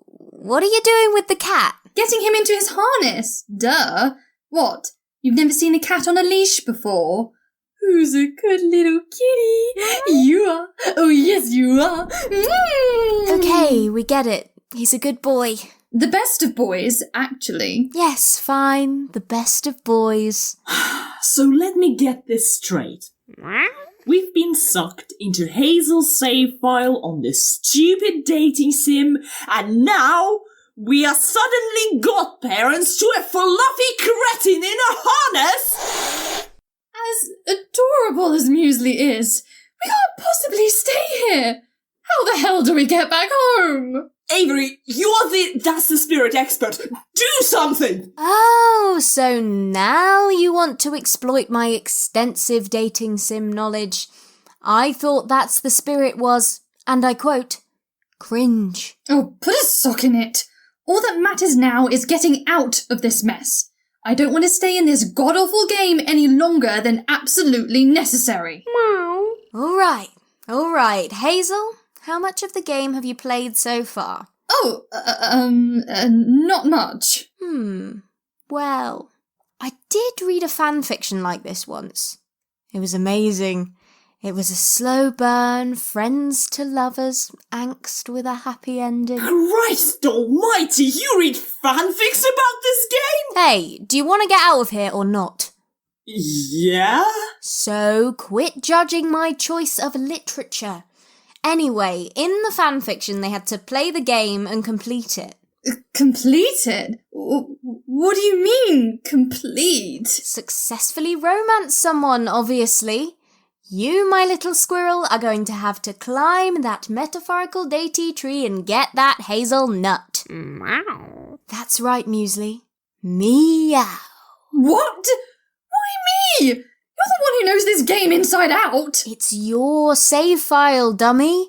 What are you doing with the cat? Getting him into his harness. Duh. What? You've never seen a cat on a leash before? Who's a good little kitty? You are. Oh, yes, you are. Okay, we get it. He's a good boy. The best of boys, actually. Yes, fine. The best of boys. So let me get this straight. We've been sucked into Hazel's save file on this stupid dating sim, and now we are suddenly godparents to a fluffy cretin in a harness? As adorable as Muesli is, we can't possibly stay here. How the hell do we get back home? Avery, that's the spirit expert. Do something! Oh, so now you want to exploit my extensive dating sim knowledge. I thought that's the spirit was, and I quote, cringe. Oh, put a sock in it. All that matters now is getting out of this mess. I don't want to stay in this god-awful game any longer than absolutely necessary. Meow. All right. Hazel, how much of the game have you played so far? Oh, not much. Well, I did read a fan fiction like this once. It was amazing. It was a slow burn, friends to lovers, angst with a happy ending. Christ almighty, you read fanfics about this game? Hey, do you want to get out of here or not? Yeah? So quit judging my choice of literature. Anyway, in the fanfiction they had to play the game and complete it. Complete it? What do you mean, complete? Successfully romance someone, obviously. You, my little squirrel, are going to have to climb that metaphorical dainty tree and get that hazel nut. Meow. That's right, Muesli. Meow. What? Why me? You're the one who knows this game inside out. It's your save file, dummy.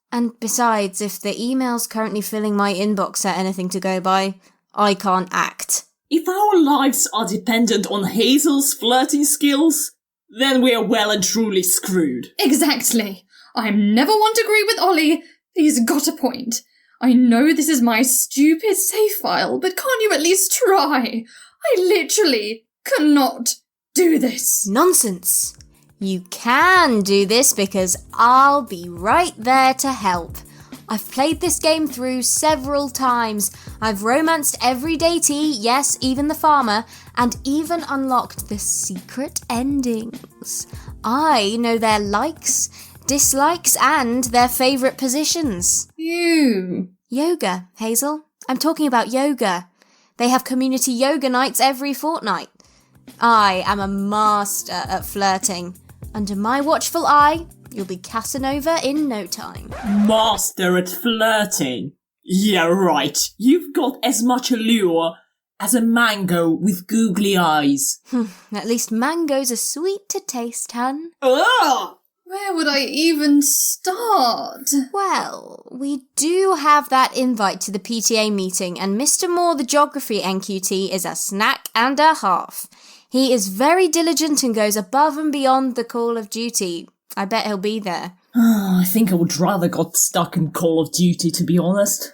And besides, if the email's currently filling my inbox are anything to go by, I can't act. If our lives are dependent on Hazel's flirting skills, then we're well and truly screwed. Exactly. I'm never one to agree with Ollie. He's got a point. I know this is my stupid save file, but can't you at least try? I literally cannot do this. Nonsense. You can do this because I'll be right there to help. I've played this game through several times. I've romanced every deity, yes, even the farmer, and even unlocked the secret endings. I know their likes, dislikes, and their favourite positions. Ew. Yoga, Hazel. I'm talking about yoga. They have community yoga nights every fortnight. I am a master at flirting. Under my watchful eye, you'll be Casanova in no time. Master at flirting? Yeah, right. You've got as much allure as a mango with googly eyes. At least mangoes are sweet to taste, hun. Ugh! Where would I even start? Well, we do have that invite to the PTA meeting, and Mr. Moore, the geography NQT, is a snack and a half. He is very diligent and goes above and beyond the call of duty. I bet he'll be there. I think I would rather got stuck in Call of Duty, to be honest.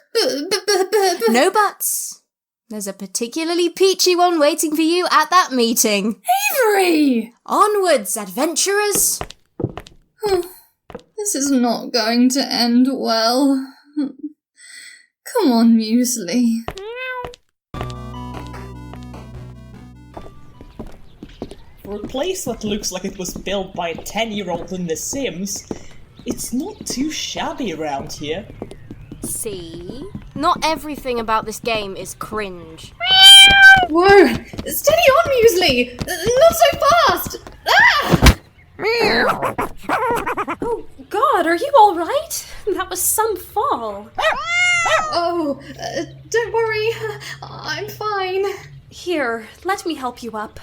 No buts. There's a particularly peachy one waiting for you at that meeting. Avery! Onwards, adventurers! This is not going to end well. Come on, Muesli. For a place that looks like it was built by a 10-year-old in The Sims, it's not too shabby around here. See? Not everything about this game is cringe. Whoa! Steady on, Muesli! Not so fast! Ah! Oh, God, are you all right? That was some fall. Oh, don't worry. I'm fine. Here, let me help you up.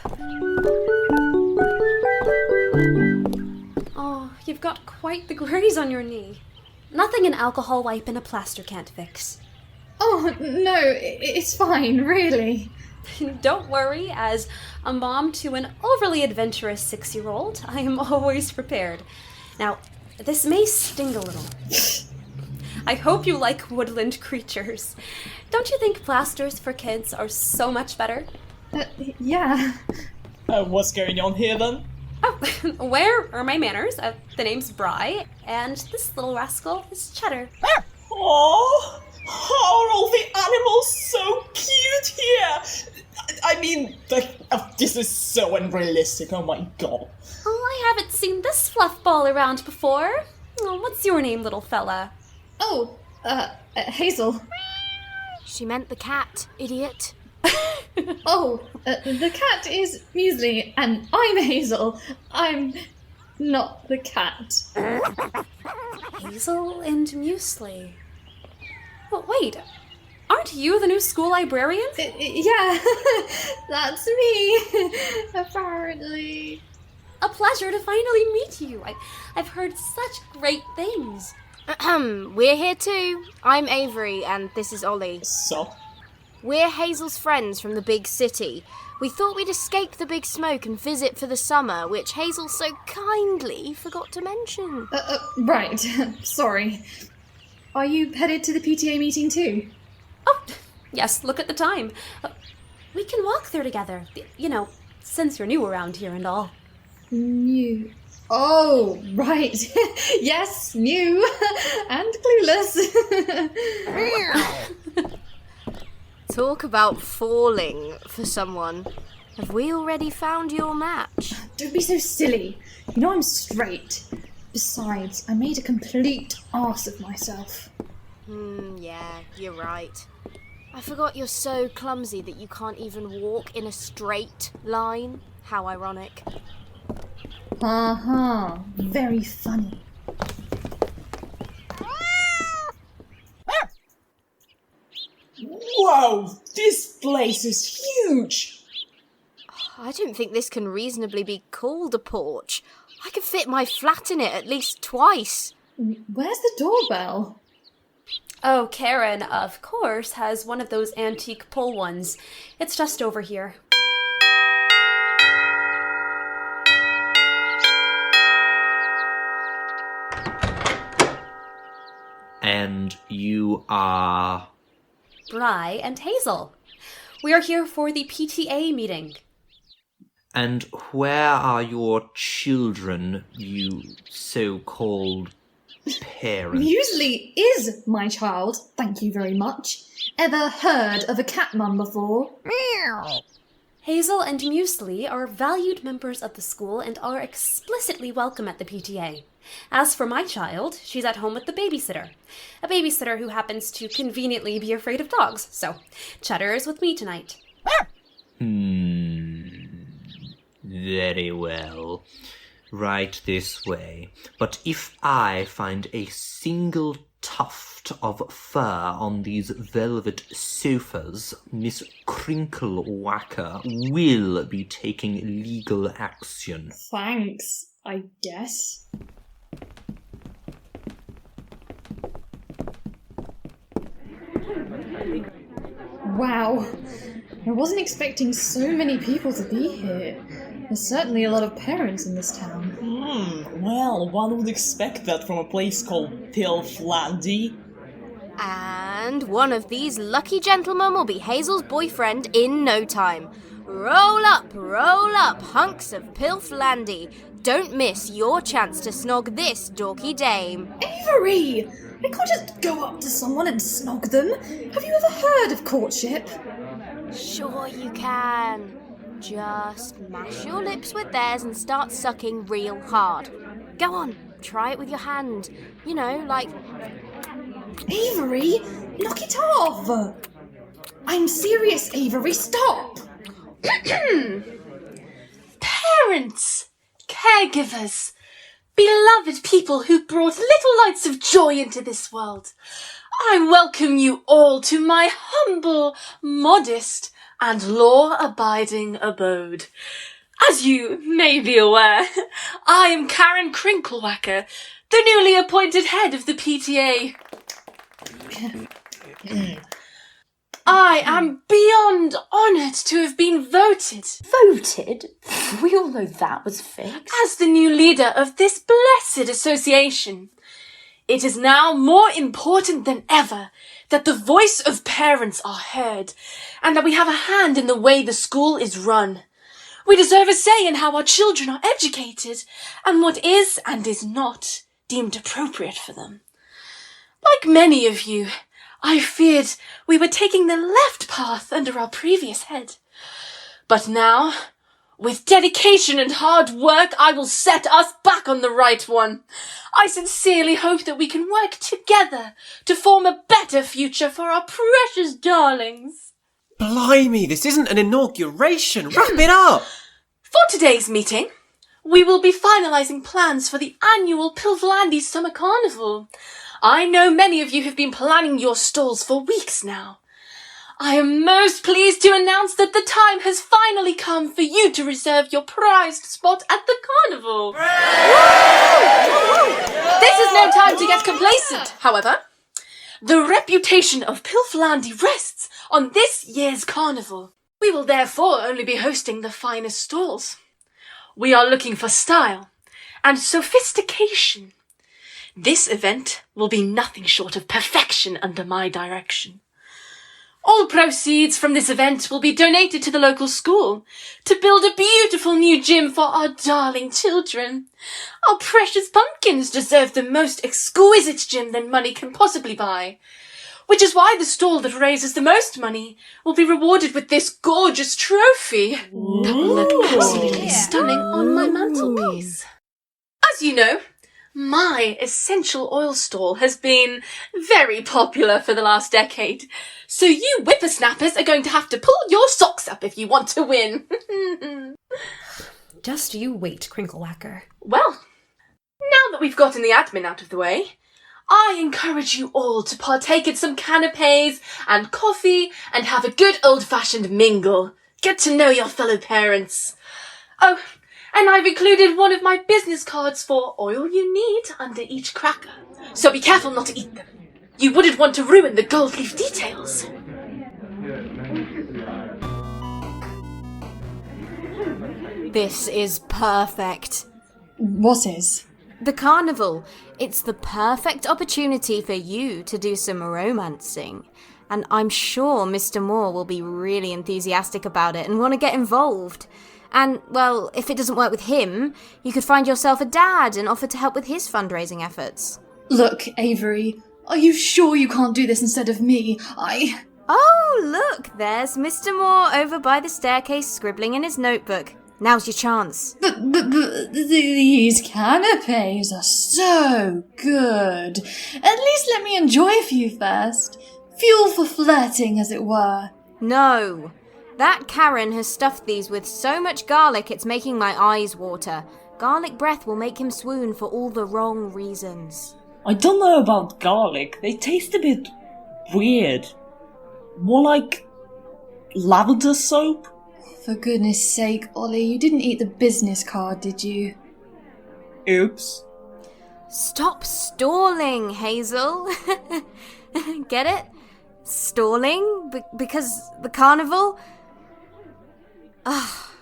Oh, you've got quite the graze on your knee. Nothing an alcohol wipe and a plaster can't fix. Oh, no, it's fine, really. Don't worry, as a mom to an overly adventurous 6-year-old, I am always prepared. Now, this may sting a little. I hope you like woodland creatures. Don't you think plasters for kids are so much better? Yeah. What's going on here then? Oh, where are my manners? The name's Bry, and this little rascal is Cheddar. Oh, how are all the animals so cute here? I mean, this is so unrealistic, oh my god. Oh, I haven't seen this fluff ball around before. Oh, what's your name, little fella? Oh, Hazel. She meant the cat, idiot. Oh, the cat is Muesli, and I'm Hazel. I'm not the cat. Hazel and Muesli. But wait, aren't you the new school librarian? Yeah, that's me, apparently. A pleasure to finally meet you. I've heard such great things. We're here too. I'm Avery, and this is Ollie. So? We're Hazel's friends from the big city. We thought we'd escape the big smoke and visit for the summer, which Hazel so kindly forgot to mention. Right. Sorry. Are you headed to the PTA meeting too? Oh, yes, look at the time. We can walk there together, you know, since you're new around here and all. New. Oh, right. Yes, new and clueless. Talk about falling for someone. Have we already found your match? Don't be so silly. You know I'm straight. Besides, I made a complete arse of myself. Yeah, you're right. I forgot you're so clumsy that you can't even walk in a straight line. How ironic. Very funny. Whoa, this place is huge! I don't think this can reasonably be called a porch. I could fit my flat in it at least twice. Where's the doorbell? Oh, Karen, of course, has one of those antique pull ones. It's just over here. And you are... Bry and Hazel. We are here for the PTA meeting. And where are your children, you so-called parents? Muesli is my child, thank you very much. Ever heard of a cat mum before? Meow. Hazel and Muesli are valued members of the school and are explicitly welcome at the PTA. As for my child, she's at home with the babysitter. A babysitter who happens to conveniently be afraid of dogs, so Cheddar is with me tonight. Very well. Right this way. But if I find a single tuft of fur on these velvet sofas, Miss Crinklewhacker will be taking legal action. Thanks, I guess. Wow, I wasn't expecting so many people to be here. There's certainly a lot of parents in this town. Well, one would expect that from a place called Pilflandy. And one of these lucky gentlemen will be Hazel's boyfriend in no time. Roll up, hunks of Pilflandy. Don't miss your chance to snog this dorky dame. Avery! I can't just go up to someone and snog them. Have you ever heard of courtship? Sure you can. Just mash your lips with theirs and start sucking real hard. Go on, try it with your hand. You know, like... Avery, knock it off! I'm serious, Avery, stop! Parents, caregivers, beloved people who brought little lights of joy into this world, I welcome you all to my humble, modest, and law-abiding abode. As you may be aware, I am Karen Crinklewhacker, the newly appointed head of the PTA. I am beyond honoured to have been voted. Voted? We all know that was fixed. As the new leader of this blessed association. It is now more important than ever that the voice of parents are heard and that we have a hand in the way the school is run. We deserve a say in how our children are educated and what is and is not deemed appropriate for them. Like many of you, I feared we were taking the left path under our previous head. But now, with dedication and hard work, I will set us back on the right one. I sincerely hope that we can work together to form a better future for our precious darlings. Blimey, this isn't an inauguration. Wrap it up! For today's meeting, we will be finalising plans for the annual Pilvlandy Summer Carnival. I know many of you have been planning your stalls for weeks now. I am most pleased to announce that the time has finally come for you to reserve your prized spot at the carnival. This is no time to get complacent, however. The reputation of Pilvlandy rests on this year's carnival. We will therefore only be hosting the finest stalls. We are looking for style and sophistication. This event will be nothing short of perfection under my direction. All proceeds from this event will be donated to the local school to build a beautiful new gym for our darling children. Our precious pumpkins deserve the most exquisite gym that money can possibly buy, which is why the stall that raises the most money will be rewarded with this gorgeous trophy that will look absolutely stunning on my mantelpiece. As you know, my essential oil stall has been very popular for the last decade, so you whippersnappers are going to have to pull your socks up if you want to win. Just you wait, Crinklewhacker. Well, now that we've gotten the admin out of the way, I encourage you all to partake in some canapes and coffee and have a good old-fashioned mingle. Get to know your fellow parents. Oh, and I've included one of my business cards for oil you need under each cracker, so be careful not to eat them. You wouldn't want to ruin the gold leaf details. This is perfect. What is? The carnival. It's the perfect opportunity for you to do some romancing. And I'm sure Mr. Moore will be really enthusiastic about it and want to get involved. And, well, if it doesn't work with him, you could find yourself a dad and offer to help with his fundraising efforts. Look, Avery, are you sure you can't do this instead of me? Oh, look, there's Mr. Moore over by the staircase scribbling in his notebook. Now's your chance. But these canapes are so good. At least let me enjoy a few first. Fuel for flirting, as it were. No. That Karen has stuffed these with so much garlic it's making my eyes water. Garlic breath will make him swoon for all the wrong reasons. I don't know about garlic. They taste a bit weird. More like lavender soap? For goodness sake, Ollie, you didn't eat the business card, did you? Oops. Stop stalling, Hazel. Get it? Stalling? Because the carnival?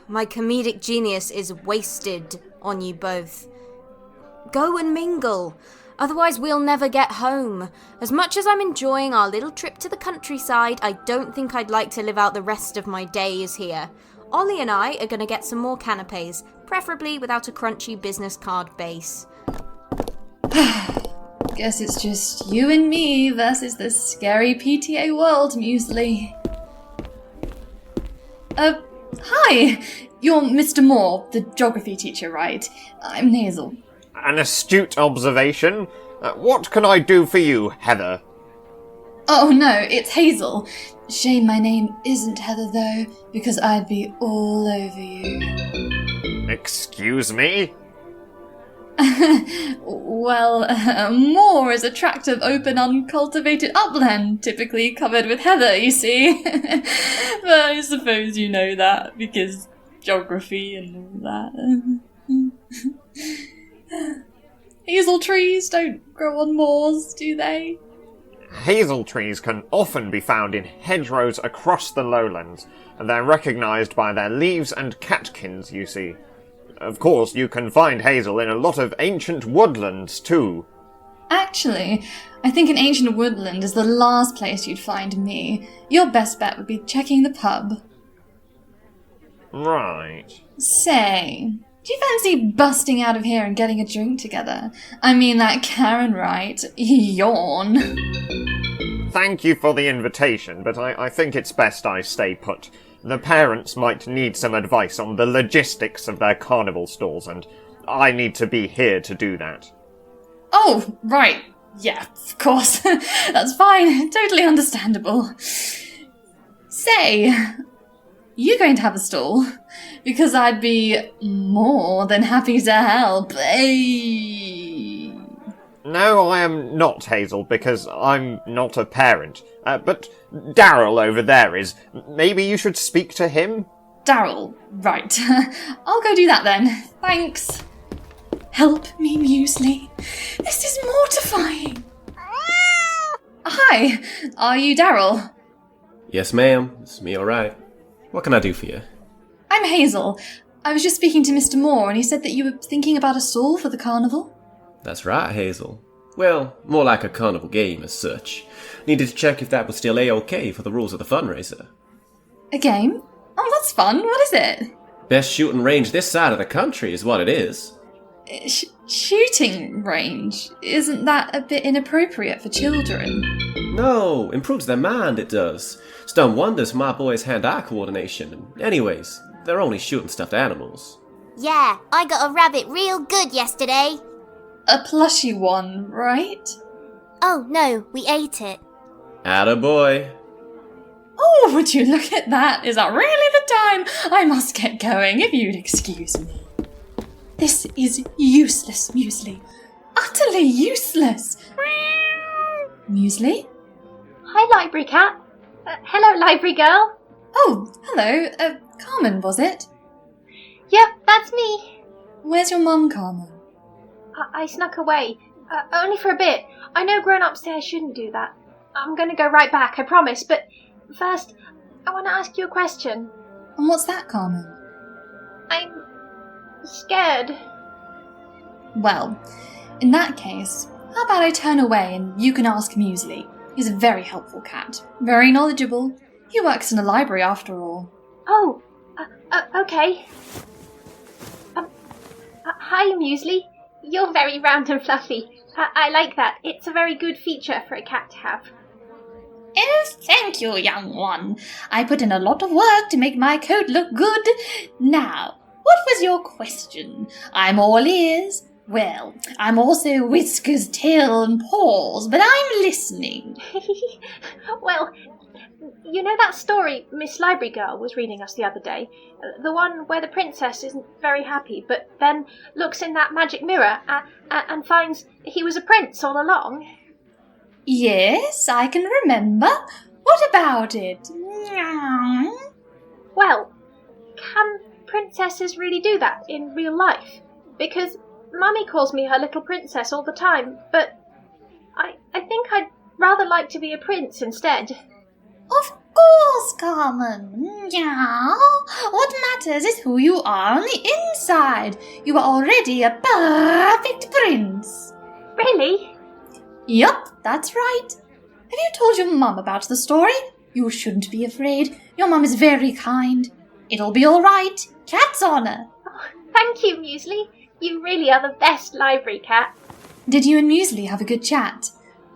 My comedic genius is wasted on you both. Go and mingle. Otherwise we'll never get home. As much as I'm enjoying our little trip to the countryside, I don't think I'd like to live out the rest of my days here. Ollie and I are going to get some more canapes, preferably without a crunchy business card base. Guess it's just you and me versus the scary PTA world muesli. Hi! You're Mr. Moore, the geography teacher, right? I'm Hazel. An astute observation. What can I do for you, Heather? Oh no, it's Hazel. Shame my name isn't Heather though, because I'd be all over you. Excuse me? Well, Moore is a tract of open, uncultivated upland, typically covered with heather, you see. But I suppose you know that, because geography and all that. Hazel trees don't grow on moors, do they? Hazel trees can often be found in hedgerows across the lowlands, and they're recognised by their leaves and catkins, you see. Of course, you can find hazel in a lot of ancient woodlands, too. Actually, I think an ancient woodland is the last place you'd find me. Your best bet would be checking the pub. Right. Say, do you fancy busting out of here and getting a drink together? I mean that Karen, right? Yawn. Thank you for the invitation, but I think it's best I stay put. The parents might need some advice on the logistics of their carnival stalls, and I need to be here to do that. Oh, right. Yeah, of course. That's fine. Totally understandable. Say, you going to have a stall? Because I'd be more than happy to help. Hey. No, I am not, Hazel, because I'm not a parent. But Daryl over there is. Maybe you should speak to him? Daryl, right. I'll go do that then. Thanks. Help me, Muesli. This is mortifying. Hi, are you Daryl? Yes, ma'am. It's me, alright. What can I do for you? I'm Hazel. I was just speaking to Mr. Moore, and he said that you were thinking about a stall for the carnival. That's right, Hazel. Well, more like a carnival game as such. Needed to check if that was still A-OK for the rules of the fundraiser. A game? Oh, that's fun. What is it? Best shooting range this side of the country is what it is. Shooting range? Isn't that a bit inappropriate for children? No, improves their mind, it does. It's done wonders for my boys' hand-eye coordination. And anyways, they're only shooting stuffed animals. Yeah, I got a rabbit real good yesterday. A plushy one, right? Oh, no, we ate it. Attaboy. Oh, would you look at that? Is that really the time? I must get going, if you'd excuse me. This is useless, Muesli. Utterly useless. Muesli? Hi, library cat. Hello, library girl. Oh, hello. Carmen, was it? Yep, that's me. Where's your mum, Carmen? I snuck away. Only for a bit. I know grown-ups say I shouldn't do that. I'm going to go right back, I promise. But first, I want to ask you a question. And what's that, Carmen? I'm scared. Well, in that case, how about I turn away and you can ask Muesli? He's a very helpful cat. Very knowledgeable. He works in a library after all. Oh, okay. Hi, Muesli. You're very round and fluffy. I like that. It's a very good feature for a cat to have. Oh, thank you, young one. I put in a lot of work to make my coat look good. Now, what was your question? I'm all ears. Well, I'm also whiskers, tail, and paws, but I'm listening. Well, you know that story Miss Library Girl was reading us the other day? The one where the princess isn't very happy, but then looks in that magic mirror and finds he was a prince all along? Yes, I can remember. What about it? Well, can princesses really do that in real life? Because Mummy calls me her little princess all the time, but I think I'd rather like to be a prince instead. Of course, Carmen. Yeah. What matters is who you are on the inside. You are already a perfect prince. Really? Yup, that's right. Have you told your mum about the story? You shouldn't be afraid. Your mum is very kind. It'll be all right. Cat's honour. Oh, thank you, Muesli. You really are the best library cat. Did you and Muesli have a good chat?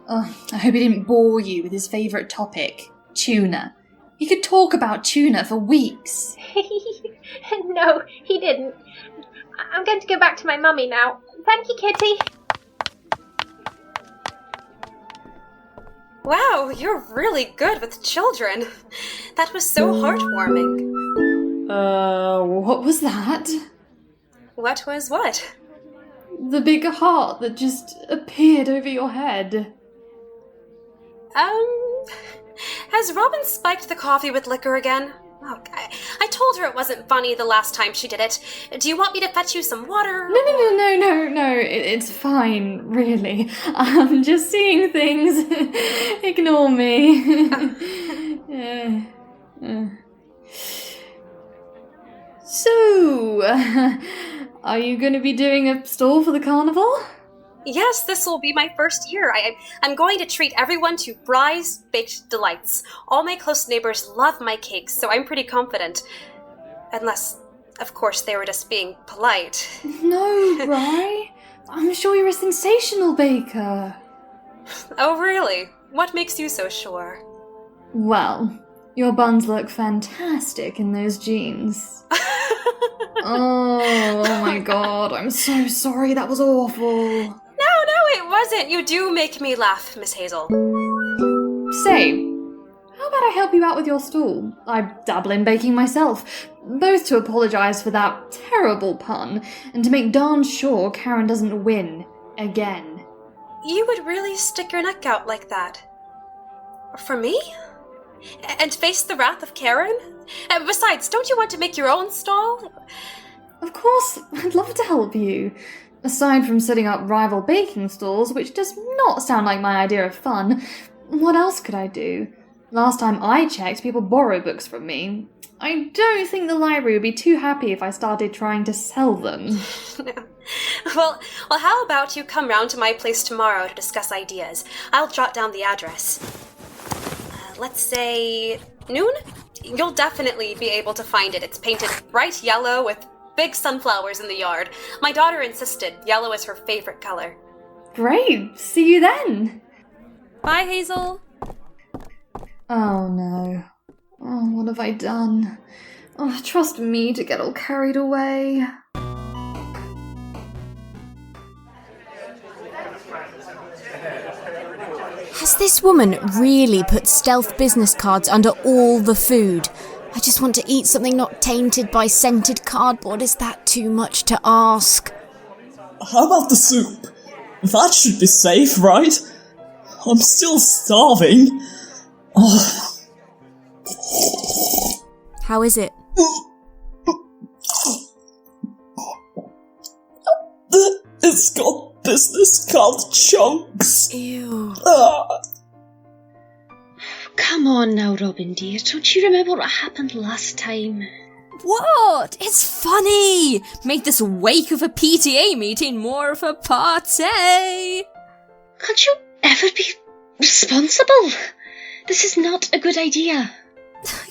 Oh, I hope he didn't bore you with his favourite topic, tuna. He could talk about tuna for weeks. No, he didn't. I'm going to go back to my mummy now. Thank you, Kitty. Wow, you're really good with children. That was so heartwarming. What was that? What was what? The big heart that just appeared over your head. Has Robin spiked the coffee with liquor again? Oh, I told her it wasn't funny the last time she did it. Do you want me to fetch you some water? No. It's fine, really. I'm just seeing things. Ignore me. So, are you going to be doing a stall for the carnival? Yes, this will be my first year. I'm going to treat everyone to Bry's Baked Delights. All my close neighbors love my cakes, so I'm pretty confident. Unless, of course, they were just being polite. No, Bry. I'm sure you're a sensational baker. Oh, really? What makes you so sure? Well, your buns look fantastic in those jeans. Oh my god, I'm so sorry, that was awful. No, it wasn't. You do make me laugh, Miss Hazel. Say, how about I help you out with your stall? I dabble in baking myself, both to apologise for that terrible pun, and to make darn sure Karen doesn't win again. You would really stick your neck out like that? For me? And face the wrath of Karen? Besides, don't you want to make your own stall? Of course, I'd love to help you. Aside from setting up rival baking stalls, which does not sound like my idea of fun, what else could I do? Last time I checked, people borrow books from me. I don't think the library would be too happy if I started trying to sell them. Well, how about you come round to my place tomorrow to discuss ideas? I'll jot down the address. Let's say noon? You'll definitely be able to find it. It's painted bright yellow with big sunflowers in the yard. My daughter insisted yellow is her favorite color. Great, see you then. Bye, Hazel. Oh no. Oh, what have I done? Oh, trust me to get all carried away. Has this woman really put stealth business cards under all the food? I just want to eat something not tainted by scented cardboard. Is that too much to ask? How about the soup? That should be safe, right? I'm still starving. Oh. How is it? It's got business card chunks. Ew. Come on now, Robin dear. Don't you remember what happened last time? What? It's funny! Make this wake of a PTA meeting more of a party! Can't you ever be responsible? This is not a good idea.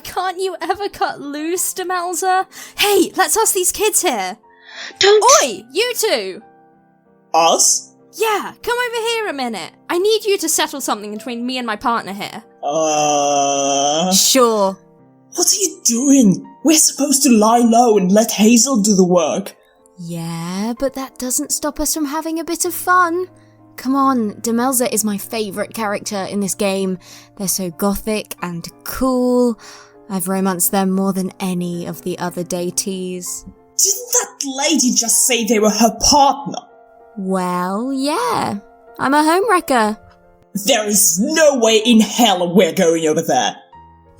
Can't you ever cut loose, Demelza? Hey, let's ask these kids here. Don't... Oi, you two! Us? Yeah, come over here a minute. I need you to settle something between me and my partner here. Sure. What are you doing? We're supposed to lie low and let Hazel do the work. Yeah, but that doesn't stop us from having a bit of fun. Come on, Demelza is my favourite character in this game. They're so gothic and cool. I've romanced them more than any of the other deities. Didn't that lady just say they were her partner? Well, yeah. I'm a homewrecker. There is no way in hell we're going over there.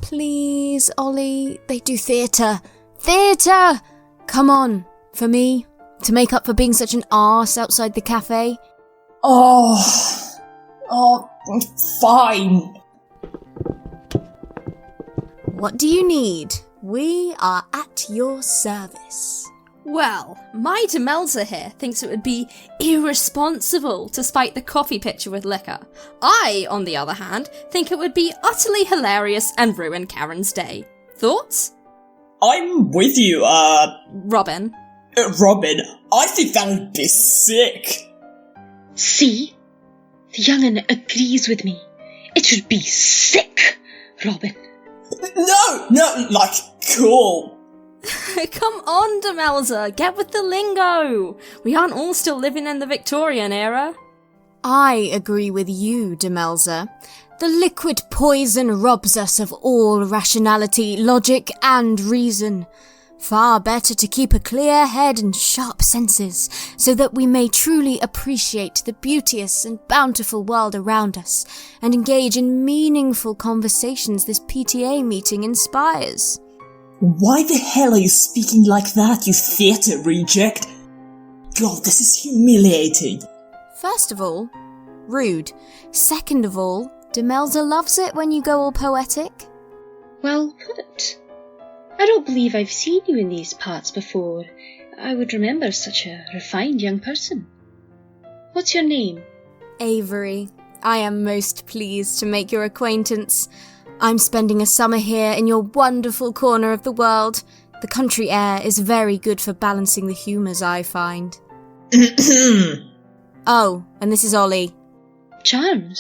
Please, Ollie, they do theatre. Theatre! Come on, for me, to make up for being such an arse outside the cafe. Oh, fine. What do you need? We are at your service. Well, my Demelza here thinks it would be irresponsible to spike the coffee pitcher with liquor. I, on the other hand, think it would be utterly hilarious and ruin Karen's day. Thoughts? I'm with you, Robin. Robin, I think that would be sick. See? The young'un agrees with me. It should be sick, Robin. No, like, cool. Come on, Demelza, get with the lingo. We aren't all still living in the Victorian era. I agree with you, Demelza. The liquid poison robs us of all rationality, logic, and reason. Far better to keep a clear head and sharp senses, so that we may truly appreciate the beauteous and bountiful world around us, and engage in meaningful conversations this PTA meeting inspires. Why the hell are you speaking like that, you theatre reject? God, this is humiliating. First of all, rude. Second of all, Demelza loves it when you go all poetic. Well put. I don't believe I've seen you in these parts before. I would remember such a refined young person. What's your name? Avery. I am most pleased to make your acquaintance. I'm spending a summer here in your wonderful corner of the world. The country air is very good for balancing the humours, I find. Oh, and this is Ollie. Charmed.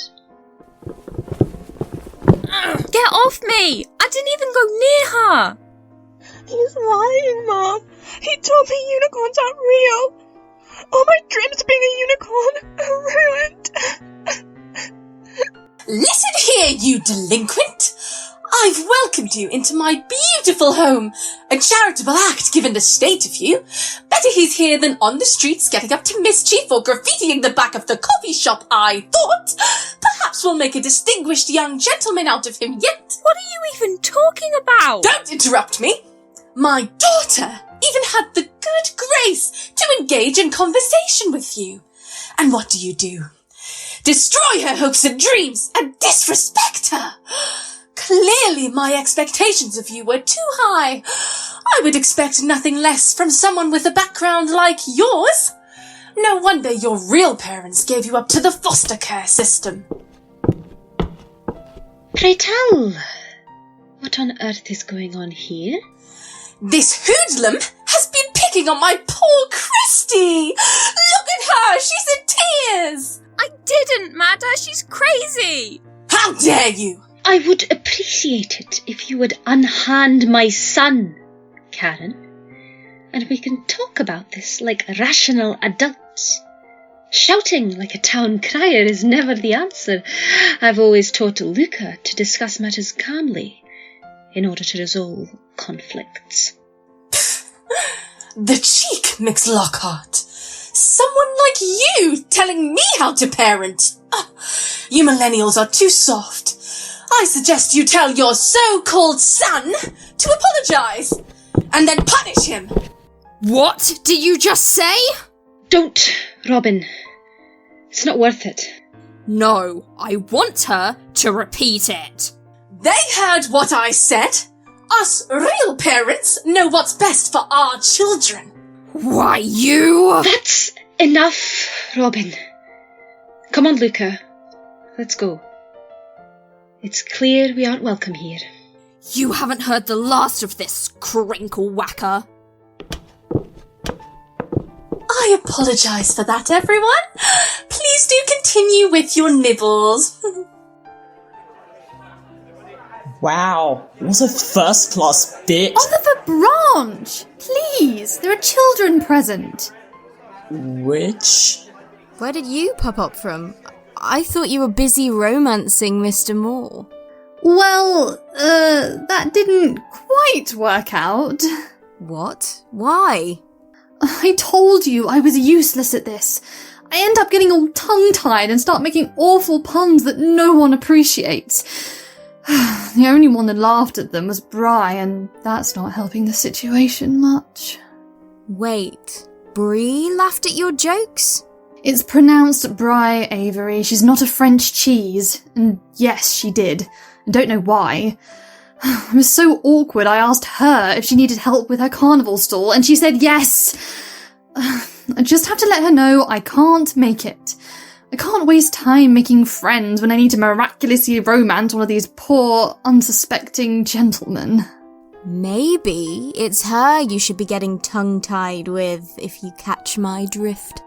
Get off me! I didn't even go near her! He's lying, Mom. He told me unicorns aren't real. All my dreams of being a unicorn are ruined. Listen here, you delinquent! I've welcomed you into my beautiful home. A charitable act, given the state of you. Better he's here than on the streets getting up to mischief or graffitiing the back of the coffee shop, I thought. Perhaps we'll make a distinguished young gentleman out of him yet. What are you even talking about? Don't interrupt me. My daughter even had the good grace to engage in conversation with you. And what do? Destroy her hopes and dreams and disrespect her. Clearly my expectations of you were too high. I would expect nothing less from someone with a background like yours. No wonder your real parents gave you up to the foster care system. Pray tell, what on earth is going on here? This hoodlum has been picking on my poor Christy. Look at her, she's in tears. I didn't, Madda, she's crazy. How dare you? I would appreciate it if you would unhand my son, Karen, and we can talk about this like rational adults. Shouting like a town crier is never the answer. I've always taught Luca to discuss matters calmly in order to resolve conflicts. The cheek, Mix Lockhart. Someone like you telling me how to parent. You millennials are too soft. I suggest you tell your so-called son to apologise, and then punish him. What did you just say? Don't, Robin. It's not worth it. No, I want her to repeat it. They heard what I said. Us real parents know what's best for our children. Why, you... That's enough, Robin. Come on, Luca. Let's go. It's clear we aren't welcome here. You haven't heard the last of this, crinkle whacker. I apologise for that, everyone. Please do continue with your nibbles. Wow, what a first-class bit. Oliver Branch! Please, there are children present. Which? Where did you pop up from? I thought you were busy romancing Mr. Moore. Well, that didn't quite work out. What? Why? I told you I was useless at this. I end up getting all tongue-tied and start making awful puns that no one appreciates. The only one that laughed at them was Bri, and that's not helping the situation much. Wait, Bri laughed at your jokes? It's pronounced Bri, Avery. She's not a French cheese. And yes, she did. I don't know why. It was so awkward I asked her if she needed help with her carnival stall, and she said yes. I just have to let her know I can't make it. I can't waste time making friends when I need to miraculously romance one of these poor, unsuspecting gentlemen. Maybe it's her you should be getting tongue-tied with, if you catch my drift.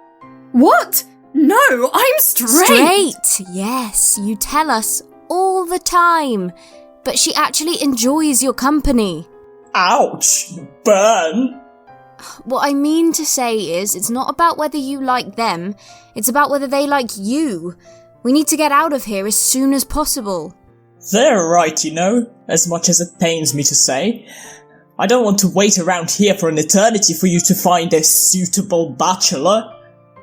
What? No, I'm straight! Straight, yes, you tell us all the time. But she actually enjoys your company. Ouch! Burn! What I mean to say is, it's not about whether you like them, it's about whether they like you. We need to get out of here as soon as possible. They're right, you know, as much as it pains me to say. I don't want to wait around here for an eternity for you to find a suitable bachelor.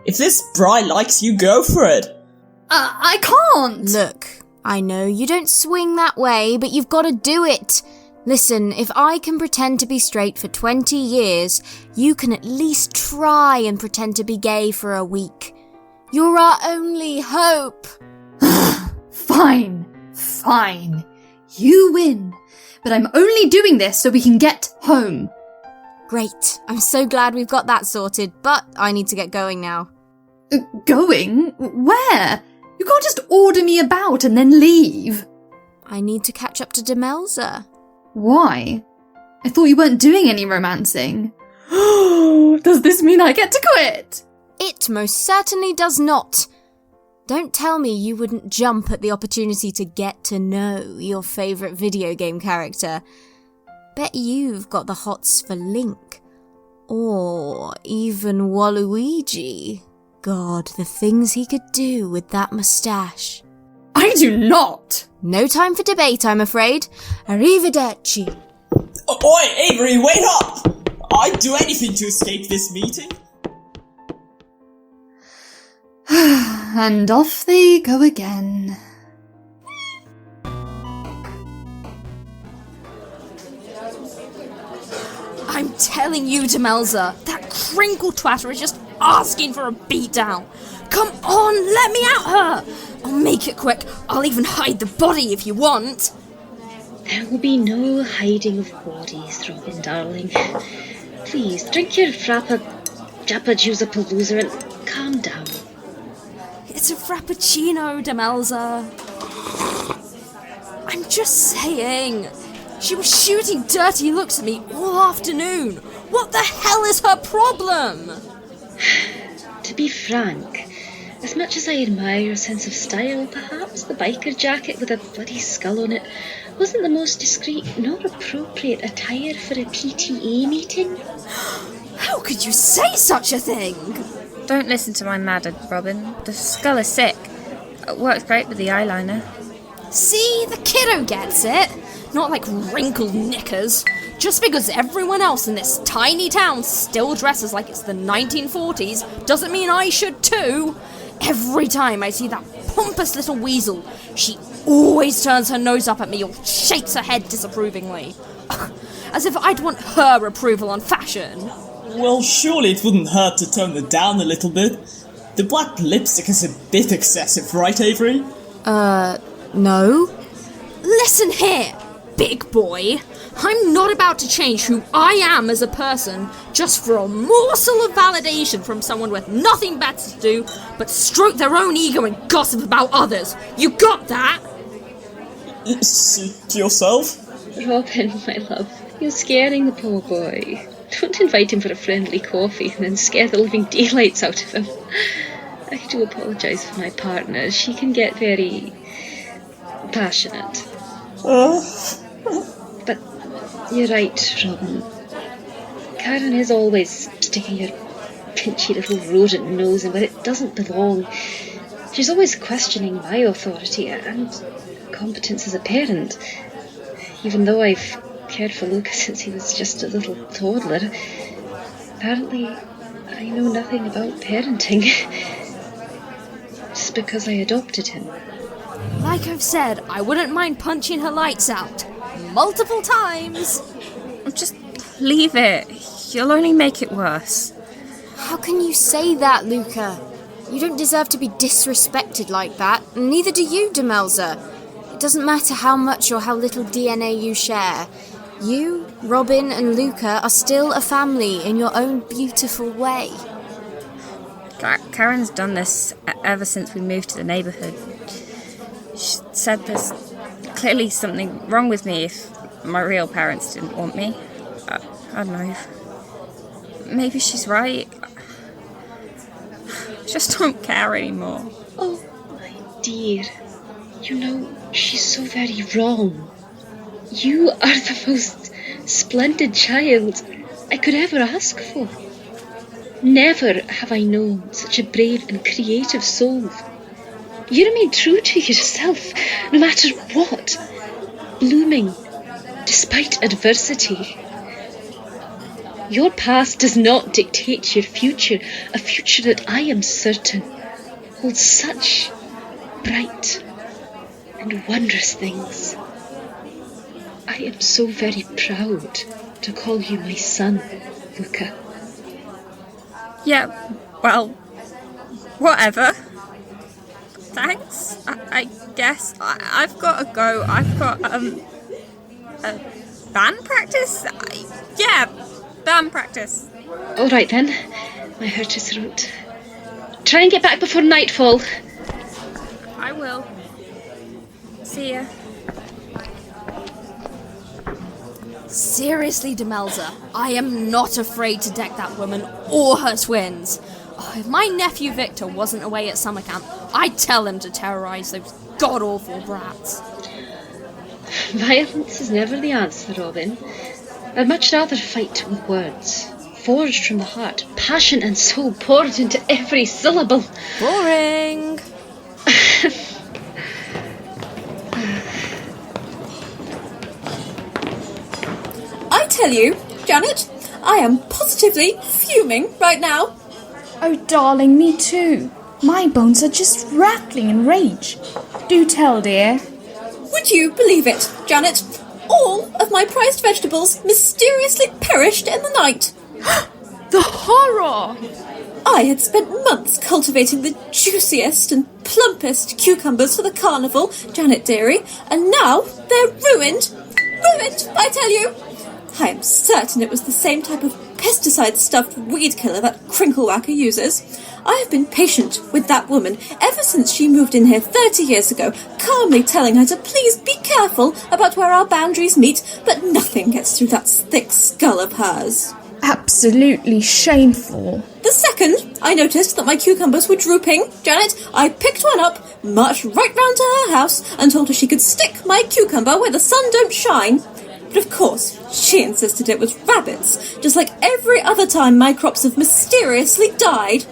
If this Bri likes you, go for it. I can't! Look, I know you don't swing that way, but you've got to do it. Listen, if I can pretend to be straight for 20 years, you can at least try and pretend to be gay for a week. You're our only hope. Fine. You win. But I'm only doing this so we can get home. Great. I'm so glad we've got that sorted, but I need to get going now. Going? Where? You can't just order me about and then leave. I need to catch up to Demelza. Why? I thought you weren't doing any romancing. Does this mean I get to quit? It most certainly does not. Don't tell me you wouldn't jump at the opportunity to get to know your favourite video game character. Bet you've got the hots for Link. Or even Waluigi. God, the things he could do with that moustache. I do not! No time for debate, I'm afraid. Arrivederci. Oi, Avery, wait up! I'd do anything to escape this meeting. And off they go again. I'm telling you, Demelza, that crinkle twatter is just asking for a beatdown. Come on, let me at her. I'll make it quick. I'll even hide the body if you want. There will be no hiding of bodies, Robin, darling. Please, drink your frappa, jappa juice palooza and calm down. It's a frappuccino, Demelza. I'm just saying. She was shooting dirty looks at me all afternoon. What the hell is her problem? To be frank, as much as I admire your sense of style, perhaps the biker jacket with a bloody skull on it wasn't the most discreet nor appropriate attire for a PTA meeting. How could you say such a thing? Don't listen to my mad, Robin. The skull is sick. It works great with the eyeliner. See, the kiddo gets it. Not like wrinkled knickers. Just because everyone else in this tiny town still dresses like it's the 1940s doesn't mean I should too. Every time I see that pompous little weasel, she always turns her nose up at me or shakes her head disapprovingly. As if I'd want her approval on fashion. Well, surely it wouldn't hurt to tone it down a little bit. The black lipstick is a bit excessive, right, Avery? No. Listen here, big boy. I'm not about to change who I am as a person just for a morsel of validation from someone with nothing better to do but stroke their own ego and gossip about others. You got that? Suit yourself? Robin, my love, you're scaring the poor boy. Don't invite him for a friendly coffee and then scare the living daylights out of him. I do apologise for my partner. She can get very passionate. But you're right, Robin. Karen is always sticking her pinchy little rodent nose in where it doesn't belong. She's always questioning my authority and competence as a parent. Even though I've cared for Luca since he was just a little toddler, apparently I know nothing about parenting. Just because I adopted him. Like I've said, I wouldn't mind punching her lights out. Multiple times. Just leave it. You'll only make it worse. How can you say that, Luca? You don't deserve to be disrespected like that, and neither do you, Demelza. It doesn't matter how much or how little DNA you share. You, Robin, and Luca are still a family in your own beautiful way. Karen's done this ever since we moved to the neighbourhood. She said there's clearly something wrong with me if my real parents didn't want me. I don't know. Maybe she's right. I just don't care anymore. Oh, my dear. You know, she's so very wrong. You are the most splendid child I could ever ask for. Never have I known such a brave and creative soul. You remain true to yourself, no matter what. Blooming, despite adversity. Your past does not dictate your future, a future that I am certain holds such bright and wondrous things. I am so very proud to call you my son, Luca. Yeah, well, whatever. Thanks, I guess. I've got to go. I've got, band practice? Yeah, band practice. All right then. My hurt his throat. Try and get back before nightfall. I will. See ya. Seriously, Demelza, I am not afraid to deck that woman or her twins. Oh, if my nephew Victor wasn't away at summer camp, I'd tell him to terrorise those god-awful brats. Violence is never the answer, Robin. I'd much rather fight with words. Forged from the heart, passion and soul poured into every syllable. Boring. I tell you, Janet, I am positively fuming right now. Oh, darling, me too. My bones are just rattling in rage. Do tell, dear. Would you believe it, Janet? All of my prized vegetables mysteriously perished in the night. The horror! I had spent months cultivating the juiciest and plumpest cucumbers for the carnival, Janet dearie, and now they're ruined. Ruined, I tell you. I am certain it was the same type of pesticide-stuffed weed killer that Crinklewhacker uses. I have been patient with that woman ever since she moved in here 30 years ago, calmly telling her to please be careful about where our boundaries meet, but nothing gets through that thick skull of hers. Absolutely shameful. The second I noticed that my cucumbers were drooping, Janet, I picked one up, marched right round to her house, and told her she could stick my cucumber where the sun don't shine. But of course, she insisted it was rabbits, just like every other time my crops have mysteriously died.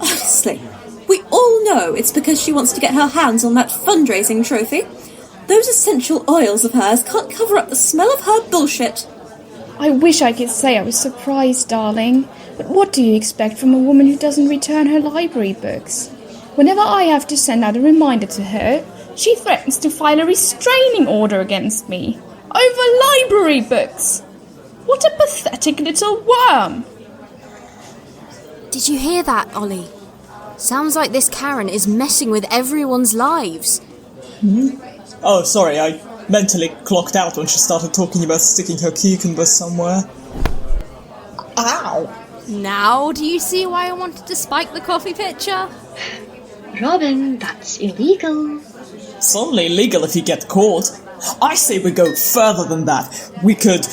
Honestly, we all know it's because she wants to get her hands on that fundraising trophy. Those essential oils of hers can't cover up the smell of her bullshit. I wish I could say I was surprised, darling, but what do you expect from a woman who doesn't return her library books? Whenever I have to send out a reminder to her, she threatens to file a restraining order against me. Over library books! What a pathetic little worm! Did you hear that, Ollie? Sounds like this Karen is messing with everyone's lives. Oh, sorry, I mentally clocked out when she started talking about sticking her cucumbers somewhere. Ow! Now do you see why I wanted to spike the coffee pitcher? Robin, that's illegal. It's only illegal if you get caught. I say we go further than that. We could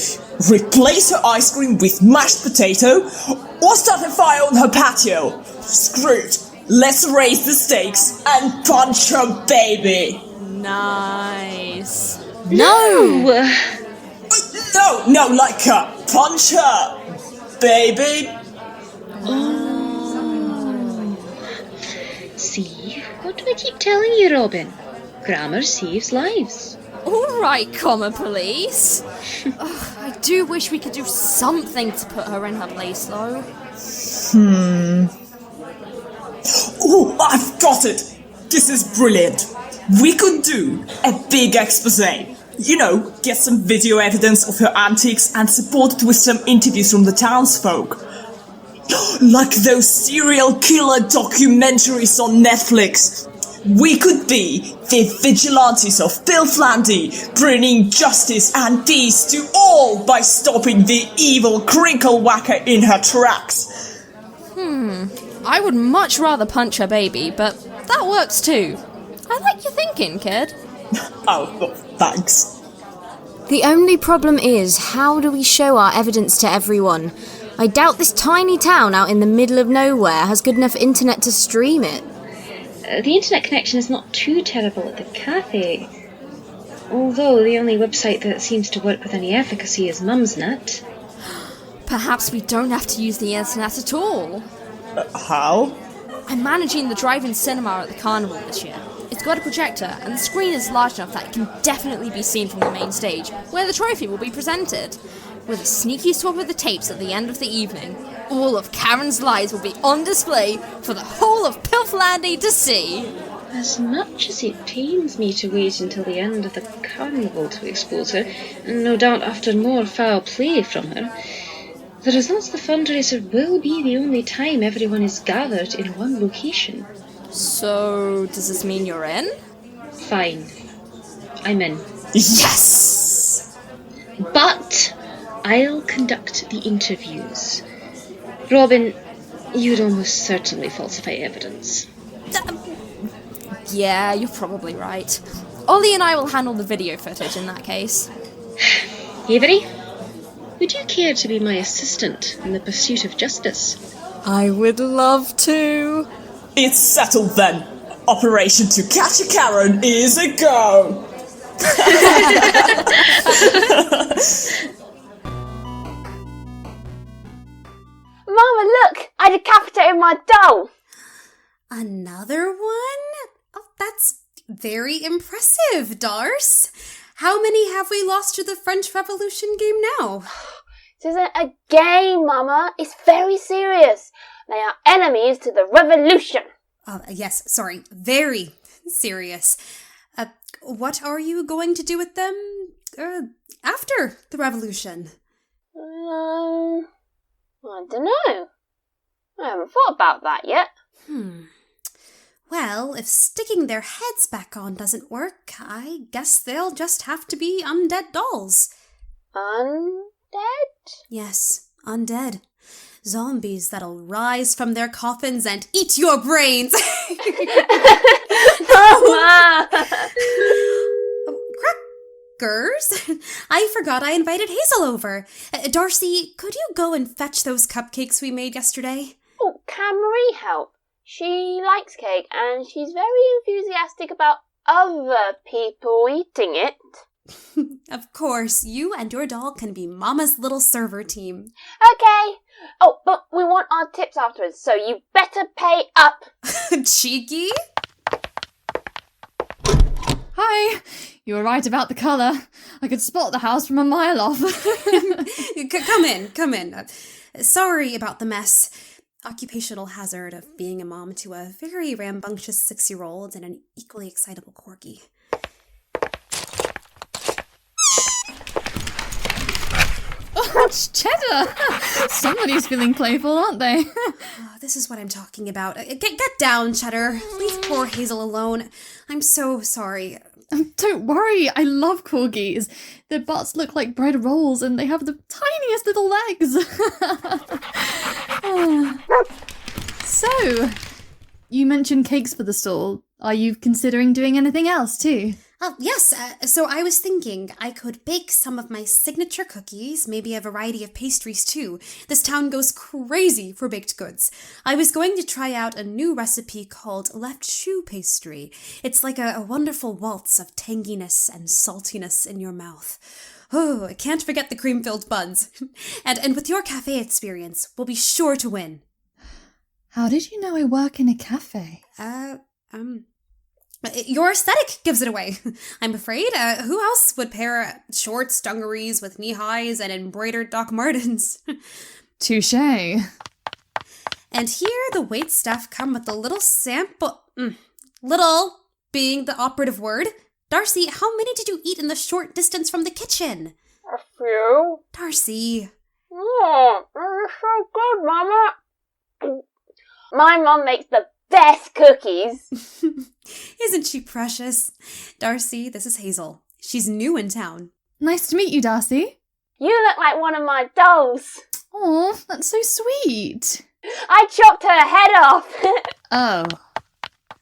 replace her ice cream with mashed potato, or start a fire on her patio. Screw it. Let's raise the stakes and punch her baby. Nice. No, like her. Punch her, baby. See, what do I keep telling you, Robin? Grammar saves lives. All right, comma police. I do wish we could do something to put her in her place, though. Oh, I've got it! This is brilliant. We could do a big expose. You know, get some video evidence of her antics and support it with some interviews from the townsfolk. Like those serial killer documentaries on Netflix. We could be the vigilantes of Pilflandy, bringing justice and peace to all by stopping the evil Crinklewhacker in her tracks. I would much rather punch her baby, but that works too. I like your thinking, kid. Oh, thanks. The only problem is, how do we show our evidence to everyone? I doubt this tiny town out in the middle of nowhere has good enough internet to stream it. The internet connection is not too terrible at the cafe. Although the only website that seems to work with any efficacy is Mumsnet. Perhaps we don't have to use the internet at all. How? I'm managing the drive-in cinema at the Carnival this year. It's got a projector, and the screen is large enough that it can definitely be seen from the main stage, where the trophy will be presented. With a sneaky swap of the tapes at the end of the evening, all of Karen's lies will be on display for the whole of Pilflandy to see. As much as it pains me to wait until the end of the carnival to expose her, no doubt after more foul play from her, the results of the fundraiser will be the only time everyone is gathered in one location. So, does this mean you're in? Fine. I'm in. Yes! But I'll conduct the interviews. Robin, you'd almost certainly falsify evidence. Yeah, you're probably right. Ollie and I will handle the video footage in that case. Avery, would you care to be my assistant in the pursuit of justice? I would love to. It's settled then. Operation To Catch a Karen is a go! Mama, look! I decapitated my doll! Another one? Oh, that's very impressive, Darce. How many have we lost to the French Revolution game now? This isn't a game, Mama. It's very serious. They are enemies to the revolution. Yes, sorry. Very serious. What are you going to do with them after the revolution? I don't know. I haven't thought about that yet. Well, if sticking their heads back on doesn't work, I guess they'll just have to be undead dolls. Undead? Yes, undead. Zombies that'll rise from their coffins and eat your brains. Crackers? I forgot I invited Hazel over. Darcy, could you go and fetch those cupcakes we made yesterday? Oh, can Marie help? She likes cake and she's very enthusiastic about other people eating it. Of course, you and your doll can be Mama's little server team. Okay. Oh, but we want our tips afterwards, so you better pay up. Cheeky? Hi! You were right about the colour. I could spot the house from a mile off. Come in. Sorry about the mess. Occupational hazard of being a mom to a very rambunctious 6-year-old and an equally excitable corgi. Oh, Cheddar! Somebody's feeling playful, aren't they? This is what I'm talking about. Get down, Cheddar. Leave poor Hazel alone. I'm so sorry. Don't worry, I love corgis. Their butts look like bread rolls and they have the tiniest little legs. So, you mentioned cakes for the stall. Are you considering doing anything else too? Oh, yes. So I was thinking I could bake some of my signature cookies, maybe a variety of pastries too. This town goes crazy for baked goods. I was going to try out a new recipe called left shoe pastry. It's like a wonderful waltz of tanginess and saltiness in your mouth. Oh, I can't forget the cream-filled buns. and with your cafe experience, we'll be sure to win. How did you know I work in a cafe? Your aesthetic gives it away, I'm afraid. Who else would pair shorts, dungarees with knee-highs and embroidered Doc Martens? Touché. And here the waitstaff come with a little sample... Little being the operative word. Darcy, how many did you eat in the short distance from the kitchen? A few. Darcy. Oh, they're so good, Mama. My mum makes the best cookies. Isn't she precious? Darcy, this is Hazel. She's new in town. Nice to meet you, Darcy. You look like one of my dolls. Oh, that's so sweet. I chopped her head off. Oh.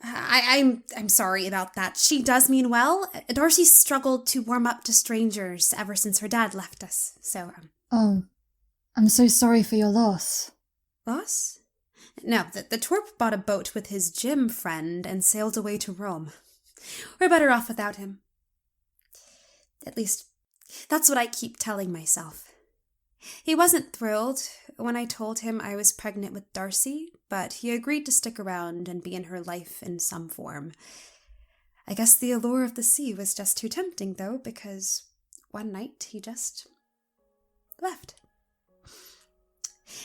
I'm sorry about that. She does mean well. Darcy struggled to warm up to strangers ever since her dad left us, so... Oh, I'm so sorry for your loss. Loss? No, the twerp bought a boat with his gym friend and sailed away to Rome. We're better off without him. At least, that's what I keep telling myself. He wasn't thrilled when I told him I was pregnant with Darcy, but he agreed to stick around and be in her life in some form. I guess the allure of the sea was just too tempting, though, because one night he just left.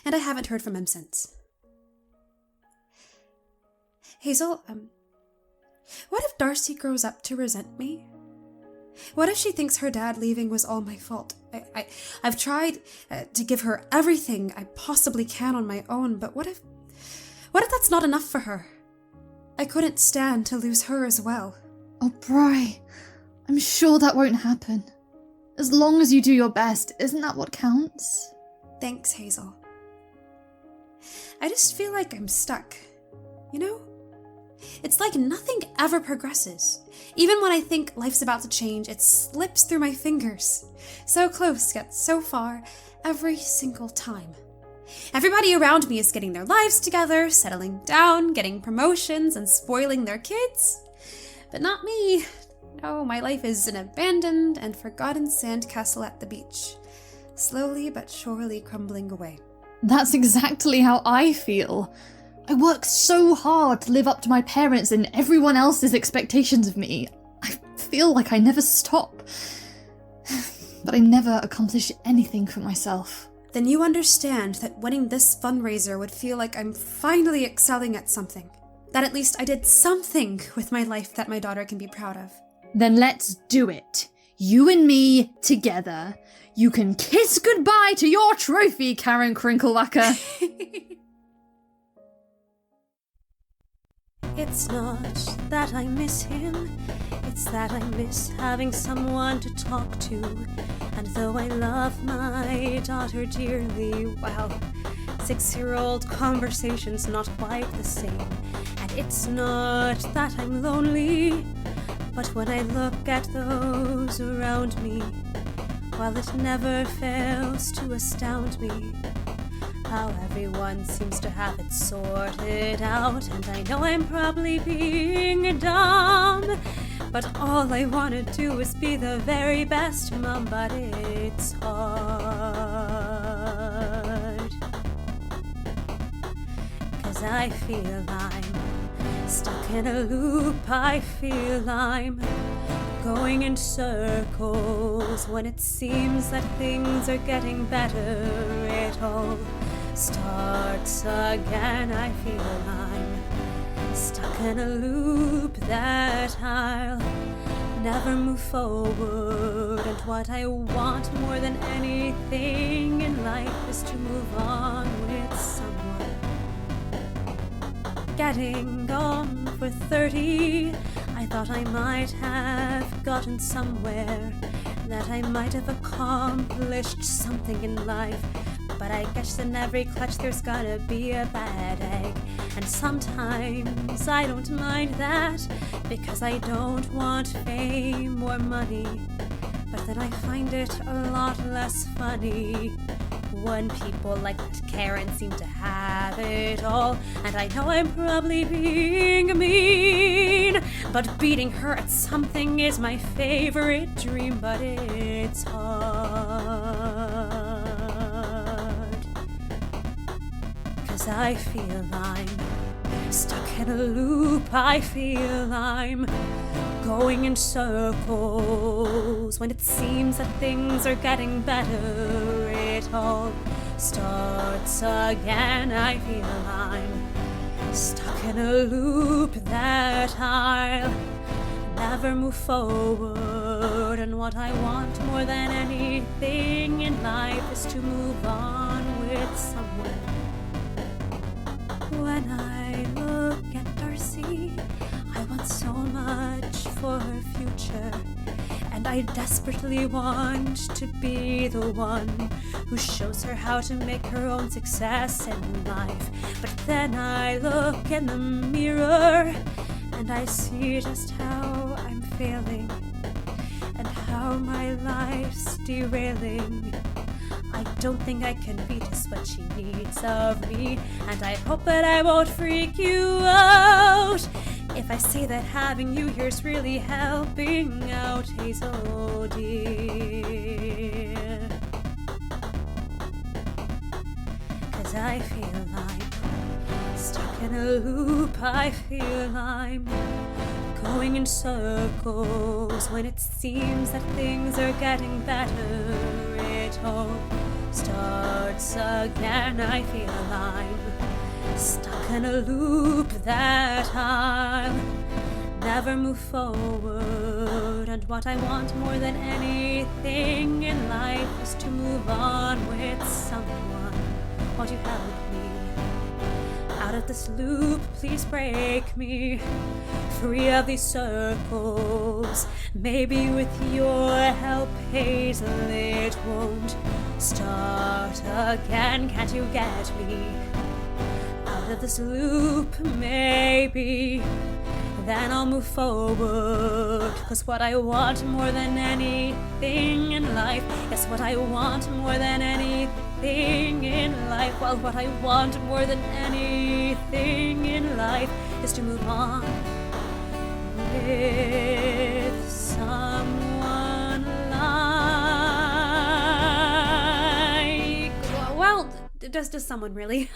And I haven't heard from him since. Hazel, What if Darcy grows up to resent me? What if she thinks her dad leaving was all my fault? I've tried to give her everything I possibly can on my own, but what if that's not enough for her? I couldn't stand to lose her as well. Oh, Bri, I'm sure that won't happen. As long as you do your best, isn't that what counts? Thanks, Hazel. I just feel like I'm stuck, you know? It's like nothing ever progresses. Even when I think life's about to change, it slips through my fingers. So close, yet so far, every single time. Everybody around me is getting their lives together, settling down, getting promotions, and spoiling their kids. But not me. No, my life is an abandoned and forgotten sandcastle at the beach, slowly but surely crumbling away. That's exactly how I feel. I work so hard to live up to my parents' and everyone else's expectations of me. I feel like I never stop. But I never accomplish anything for myself. Then you understand that winning this fundraiser would feel like I'm finally excelling at something. That at least I did something with my life that my daughter can be proud of. Then let's do it. You and me together. You can kiss goodbye to your trophy, Karen Crinklewacker. It's not that I miss him, it's that I miss having someone to talk to. And though I love my daughter dearly, well, 6-year-old conversation's not quite the same. And it's not that I'm lonely, but when I look at those around me, while it never fails to astound me, how everyone seems to have it sorted out. And I know I'm probably being dumb, but all I want to do is be the very best mom, but it's hard. 'Cause I feel I'm stuck in a loop, I feel I'm going in circles. When it seems that things are getting better, it all starts again. I feel I'm stuck in a loop that I'll never move forward. And what I want more than anything in life is to move on with someone. Getting on for 30, I thought I might have gotten somewhere, that I might have accomplished something in life. But I guess in every clutch there's gotta be a bad egg. And sometimes I don't mind that, because I don't want fame or money. But then I find it a lot less funny when people like that Karen seem to have it all. And I know I'm probably being mean, but beating her at something is my favorite dream. But it's hard, 'cause I feel I'm stuck in a loop. I feel I'm going in circles. When it seems that things are getting better, it all starts again. I feel I'm stuck in a loop that I'll never move forward. And what I want more than anything in life is to move on with someone. When I look at Darcy, I want so much for her future, and I desperately want to be the one who shows her how to make her own success in life. But then I look in the mirror and I see just how I'm failing and how my life's derailing. I don't think I can be just what she needs of me, and I hope that I won't freak you out if I say that having you here's really helping out, Hazel dear. 'Cause I feel I'm stuck in a loop, I feel I'm going in circles. When it seems that things are getting better, it all starts again. I feel I'm stuck in a loop that I'll never move forward. And what I want more than anything in life is to move on with someone. Won't you help me out of this loop? Please break me free of these circles. Maybe with your help, Hazel, it won't start again. Can't you get me out of this loop? Maybe then I'll move forward. 'Cause what I want more than anything in life, yes, what I want more than anything in life, well, what I want more than anything in life is to move on with someone like, well, does someone really?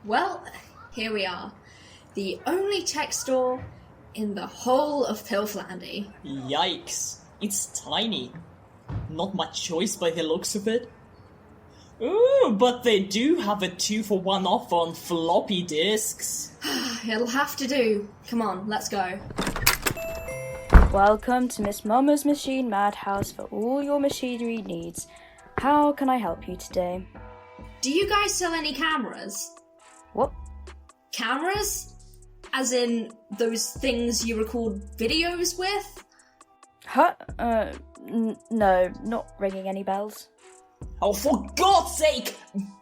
Well, here we are. The only tech store in the whole of Pilflandy. Yikes. It's tiny. Not much choice by the looks of it. Ooh, but they do have a 2-for-1 offer on floppy disks. It'll have to do. Come on, let's go. Welcome to Miss Mama's Machine Madhouse for all your machinery needs. How can I help you today? Do you guys sell any cameras? What? Cameras? As in those things you record videos with? Huh? No, not ringing any bells. Oh, for God's sake!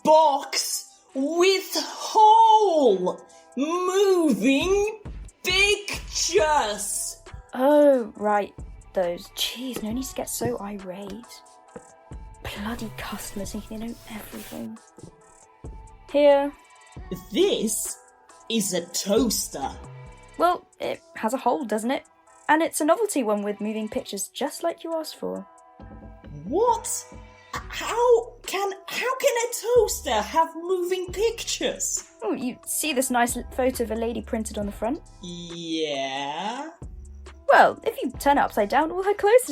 Box with hole! Moving pictures! Oh, right. Those. Jeez, no need to get so irate. Bloody customers thinking they know everything. Here. This is a toaster. Well, it has a hole, doesn't it? And it's a novelty one with moving pictures just like you asked for. What? How can a toaster have moving pictures? Oh, you see this nice photo of a lady printed on the front? Yeah? Well, if you turn it upside down, all her clothes...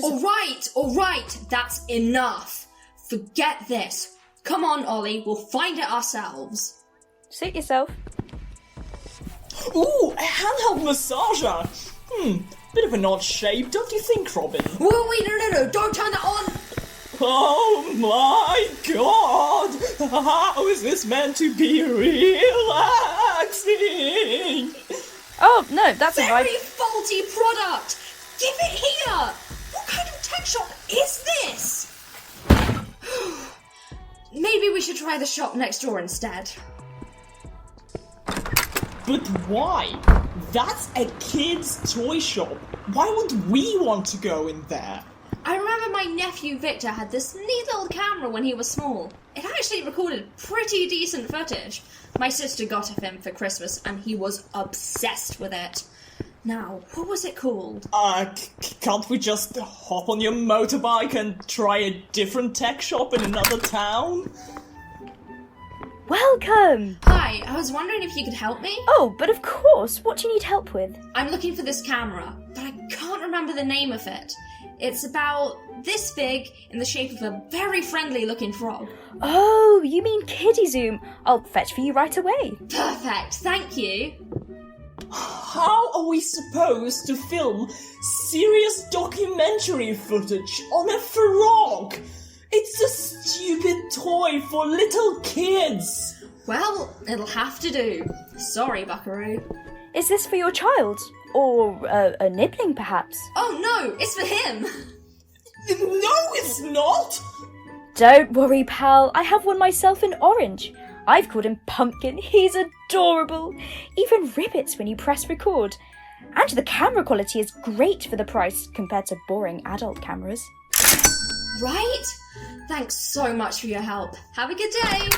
Alright, that's enough. Forget this. Come on, Ollie, we'll find it ourselves. Suit yourself. Ooh, a handheld massager! Bit of an odd shape, don't you think, Robin? Wait, no, don't turn that on! Oh my God! How is this meant to be relaxing? Oh, no, that's a very faulty product! Give it here! What kind of tech shop is this? Maybe we should try the shop next door instead. But why? That's a kid's toy shop. Why would we want to go in there? I remember my nephew Victor had this neat little camera when he was small. It actually recorded pretty decent footage. My sister got it for him for Christmas and he was obsessed with it. Now, what was it called? Can't we just hop on your motorbike and try a different tech shop in another town? Welcome! Hi, I was wondering if you could help me? Oh, but of course. What do you need help with? I'm looking for this camera, but I can't remember the name of it. It's about this big, in the shape of a very friendly-looking frog. Oh, you mean Kiddie Zoom. I'll fetch for you right away. Perfect, thank you. How are we supposed to film serious documentary footage on a frog? It's a stupid toy for little kids. Well, it'll have to do. Sorry, Buckaroo. Is this for your child? Or a nibbling, perhaps? Oh, no, it's for him. No, it's not. Don't worry, pal. I have one myself in orange. I've called him Pumpkin. He's adorable. Even ribbits when you press record. And the camera quality is great for the price compared to boring adult cameras. Right? Thanks so much for your help. Have a good day.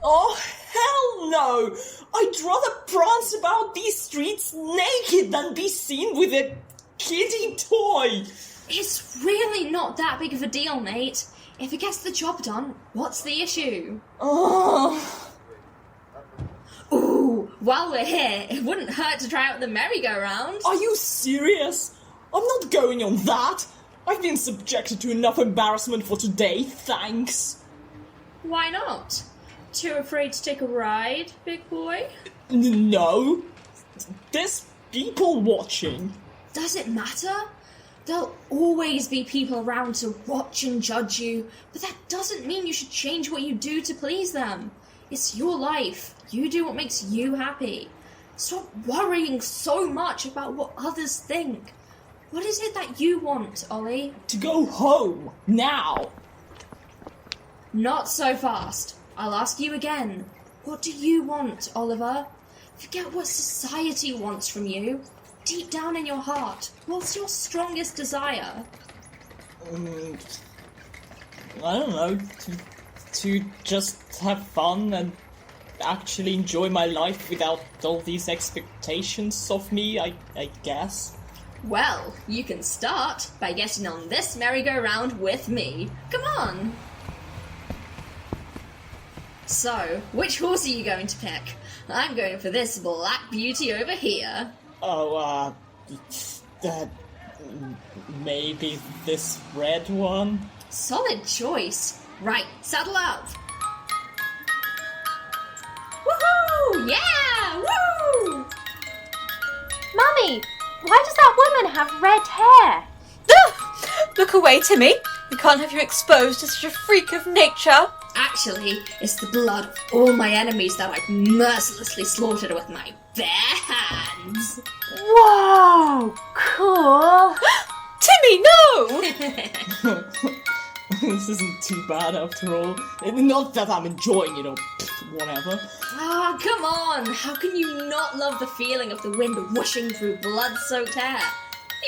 Oh, hell no! I'd rather prance about these streets naked than be seen with a kiddie toy. It's really not that big of a deal, Nate. If it gets the job done, what's the issue? Oh. Ooh, while we're here, it wouldn't hurt to try out the merry-go-round. Are you serious? I'm not going on that. I've been subjected to enough embarrassment for today, thanks. Why not? Too afraid to take a ride, big boy? No. There's people watching. Does it matter? There'll always be people around to watch and judge you, but that doesn't mean you should change what you do to please them. It's your life. You do what makes you happy. Stop worrying so much about what others think. What is it that you want, Ollie? To go home, now. Not so fast. I'll ask you again. What do you want, Oliver? Forget what society wants from you. Deep down in your heart, what's your strongest desire? I don't know. To just have fun and actually enjoy my life without all these expectations of me, I guess. Well, you can start by getting on this merry-go-round with me. Come on! So, which horse are you going to pick? I'm going for this black beauty over here. Oh, maybe this red one? Solid choice. Right, saddle up. Woohoo! Yeah! Woo! Mummy, why does that woman have red hair? Look away, Timmy. We can't have you exposed to such a freak of nature. Actually, it's the blood of all my enemies that I've mercilessly slaughtered with my bare hands. Wow, cool. Timmy, no! This isn't too bad after all. Not that I'm enjoying it or whatever. Ah, come on! How can you not love the feeling of the wind whooshing through blood-soaked hair?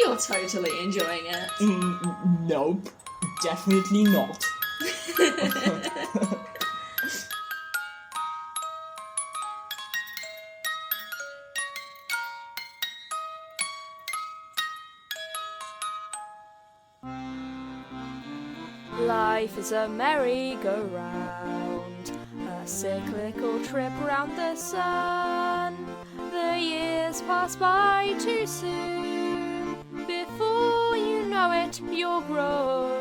You're totally enjoying it. Nope, definitely not. Life is a merry-go-round, a cyclical trip round the sun. The years pass by too soon. Before you know it, you're grown.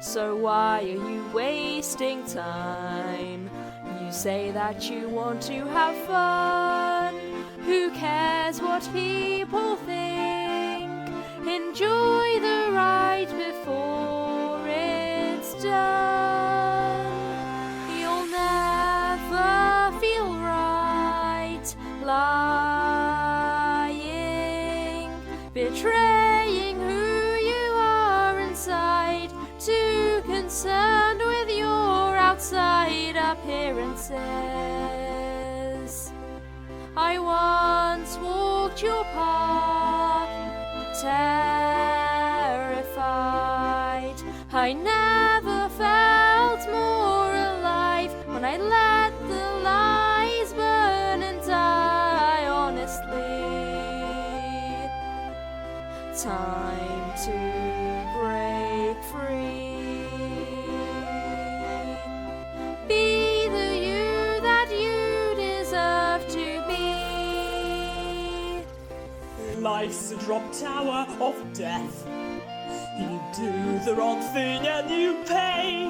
So why are you wasting time? You say that you want to have fun. Who cares what people think? Enjoy the ride before it's done. You'll never feel right lying, betraying who you are inside, too concerned with your outside appearances. I once walked your path, terrified. I never felt more alive when I let the lies burn and die honestly. Time to break free. Be the you that you deserve to be. Life's a drop tower of death. You do the wrong thing and you pay.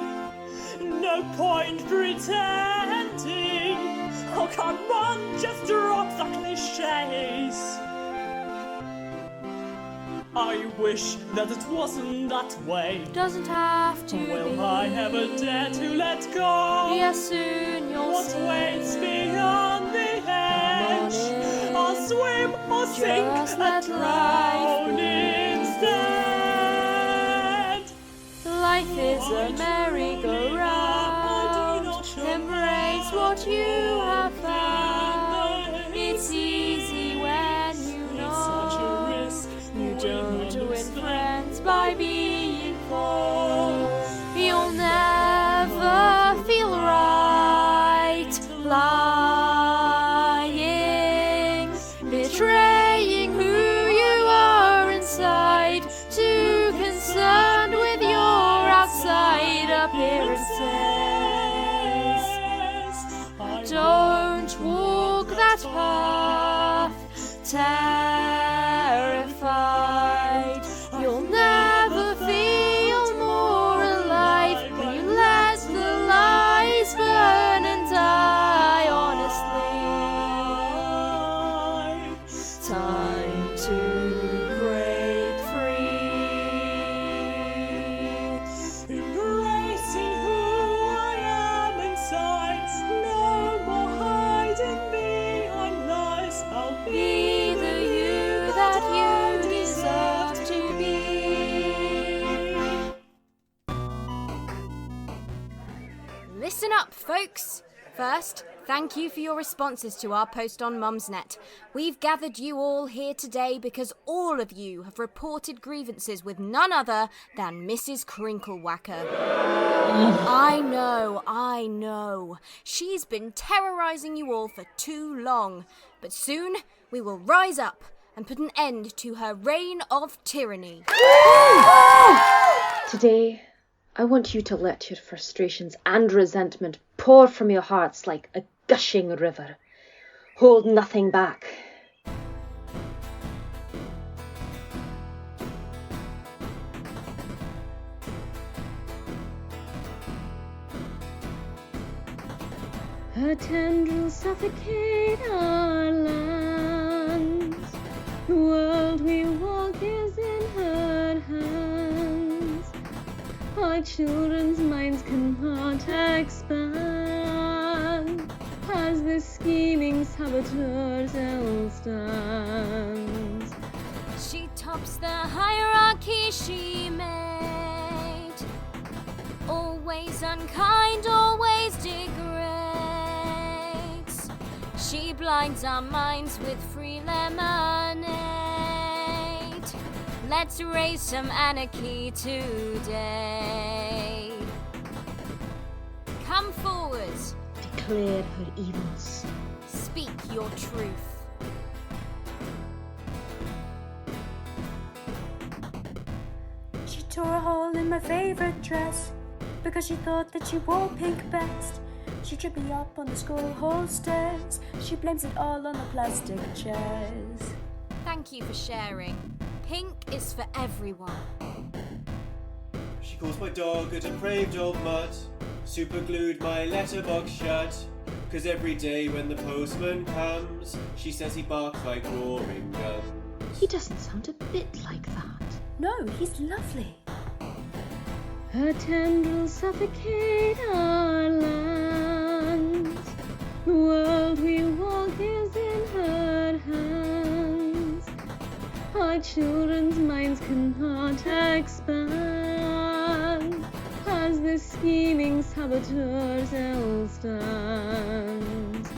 No point pretending. Oh, come on, just drop the cliches. I wish that it wasn't that way. Doesn't have to Will be. I ever dare to let go? Yes, soon you'll What see. waits beyond the edge? I'll swim or sink and drown instead. Life is a merry-go-round. Embrace what you have found. It's easy when you know you don't win friends by being false. You'll never feel right lying, betraying who you are inside, too concerned with your outside appearances. Don't walk that path, terrified. You'll never feel more alive when you let the lies burn and die honestly. Time to break free. Embracing who I am inside. No more hiding behind lies. I'll Be the you that you deserve to be. Listen up, folks! First, thank you for your responses to our post on Mumsnet. We've gathered you all here today because all of you have reported grievances with none other than Mrs. Crinklewhacker. I know. She's been terrorising you all for too long. But soon, we will rise up and put an end to her reign of tyranny. Today, I want you to let your frustrations and resentment pour from your hearts like a gushing river. Hold nothing back. Her tendrils suffocate our lands. The world we walk is in her hands. I Our children's minds cannot expand as the scheming saboteur still stands. She tops the hierarchy she made. Always unkind, always degrades. She blinds our minds with free lemonade. Let's raise some anarchy today. Come forward. Declare her evils. Speak your truth. She tore a hole in my favorite dress because she thought that she wore pink best. She tripped me up on the school hall stairs. She blames it all on the plastic chairs. Thank you for sharing. Pink is for everyone. She calls my dog a depraved old mutt. Superglued my letterbox shut. 'Cause every day when the postman comes, she says he barks like roaring guns. He doesn't sound a bit like that. No, he's lovely. Her tendrils suffocate our land. The world we walk is in her hands. Our children's minds cannot expand as the scheming saboteur still stands.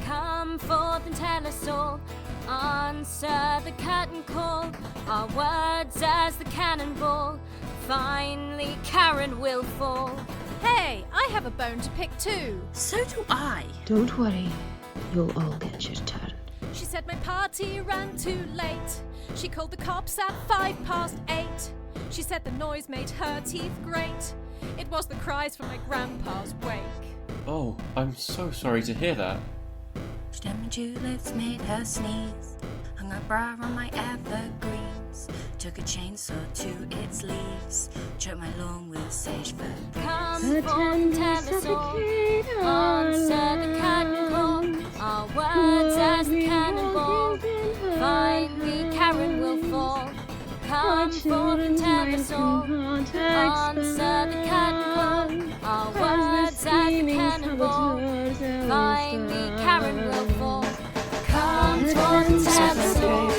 Come forth and tell us all. Answer the curtain call. Our words as the cannonball. Finally, Karen will fall. Hey, I have a bone to pick too. So do I. Don't worry, you'll all get your turn. She said my party ran too late. She called the cops at 8:05. She said the noise made her teeth grate. It was the cries from my grandpa's wake. Oh, I'm so sorry to hear that. Stem tulips made her sneeze. Hung her bra on my evergreens. Took a chainsaw to its leaves. Choked my lawn with sage fir. Come forth and tell us all. Answer the curtain call. Our words as the cannonball. Finally, Karen will fall. Come forth and tell us all. Answer the curtain call. Our words as the cannonball. Finally, Karen will fall. Come forth and tell us all.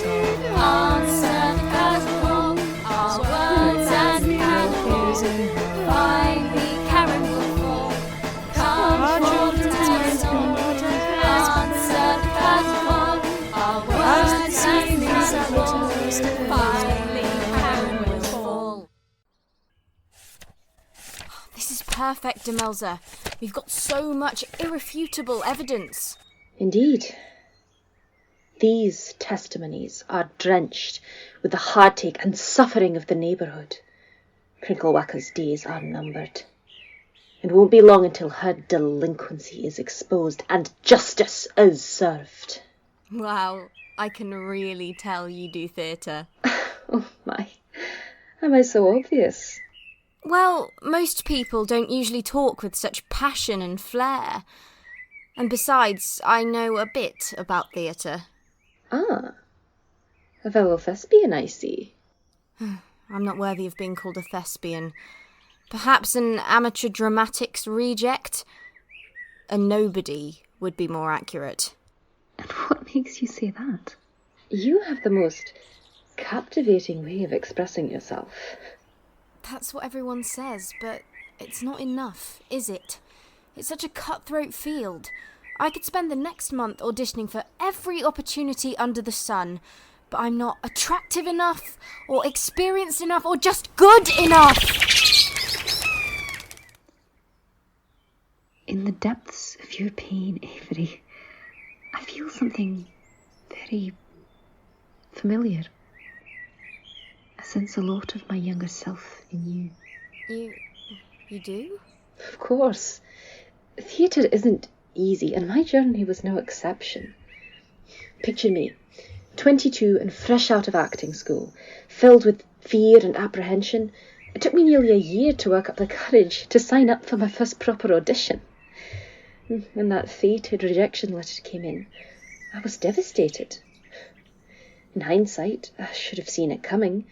Answer the curtain call. Our words as the cannonball. Finally, Karen will fall. Come forth and tell us all. Answer the curtain call. Our words as the cannonball. Finally, Karen will fall. This is perfect, Demelza. We've got so much irrefutable evidence. Indeed. These testimonies are drenched with the heartache and suffering of the neighbourhood. Crinklewacker's days are numbered. It won't be long until her delinquency is exposed and justice is served. Wow, I can really tell you do theatre. Oh my, am I so obvious? Well, most people don't usually talk with such passion and flair. And besides, I know a bit about theatre. Ah, a fellow thespian, I see. I'm not worthy of being called a thespian. Perhaps an amateur dramatics reject? A nobody would be more accurate. And what makes you say that? You have the most captivating way of expressing yourself. That's what everyone says, but it's not enough, is it? It's such a cutthroat field. I could spend the next month auditioning for every opportunity under the sun, but I'm not attractive enough, or experienced enough, or just good enough! In the depths of your pain, Avery, I feel something very familiar. I sense a lot of my younger self in you. You do? Of course. Theatre isn't easy, and my journey was no exception. Picture me, 22 and fresh out of acting school, filled with fear and apprehension. It took me nearly a year to work up the courage to sign up for my first proper audition. When that fated rejection letter came in, I was devastated. In hindsight, I should have seen it coming,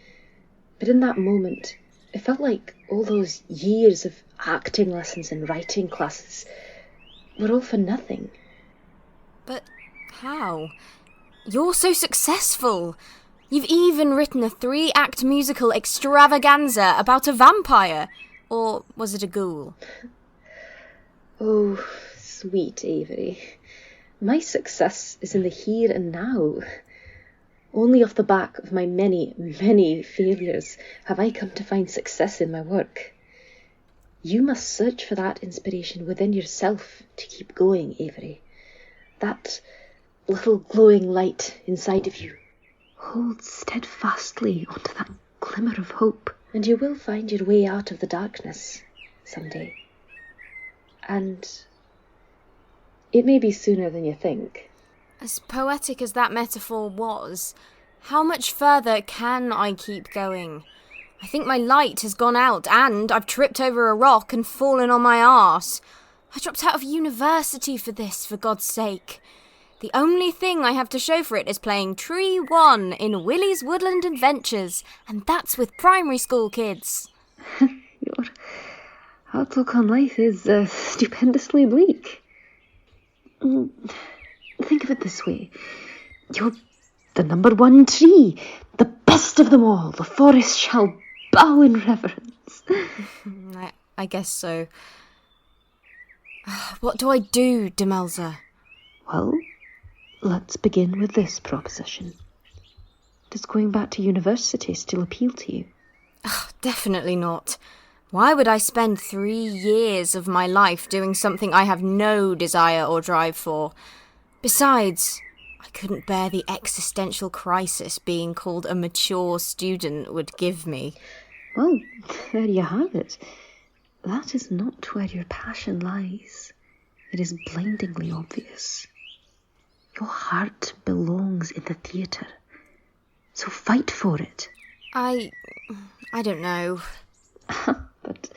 but in that moment, It felt like all those years of acting lessons and writing classes were all for nothing. But how? You're so successful. You've even written a 3-act musical extravaganza about a vampire. Or was it a ghoul? Oh, sweet Avery. My success is in the here and now. Only off the back of my many, many failures have I come to find success in my work. You must search for that inspiration within yourself to keep going, Avery. That little glowing light inside of you. Hold steadfastly onto that glimmer of hope, and you will find your way out of the darkness someday. And it may be sooner than you think. As poetic as that metaphor was, how much further can I keep going? I think my light has gone out and I've tripped over a rock and fallen on my arse. I dropped out of university for this, for God's sake. The only thing I have to show for it is playing Tree 1 in Willy's Woodland Adventures, and that's with primary school kids. Your outlook on life is stupendously bleak. Think of it this way. You're the number 1 tree, the best of them all. The forest shall bow in reverence. I guess so. What do I do, Demelza? Well, let's begin with this proposition. Does going back to university still appeal to you? Definitely not. Why would I spend 3 years of my life doing something I have no desire or drive for? Besides, I couldn't bear the existential crisis being called a mature student would give me. Well, there you have it. That is not where your passion lies. It is blindingly obvious. Your heart belongs in the theatre. So fight for it. I don't know. But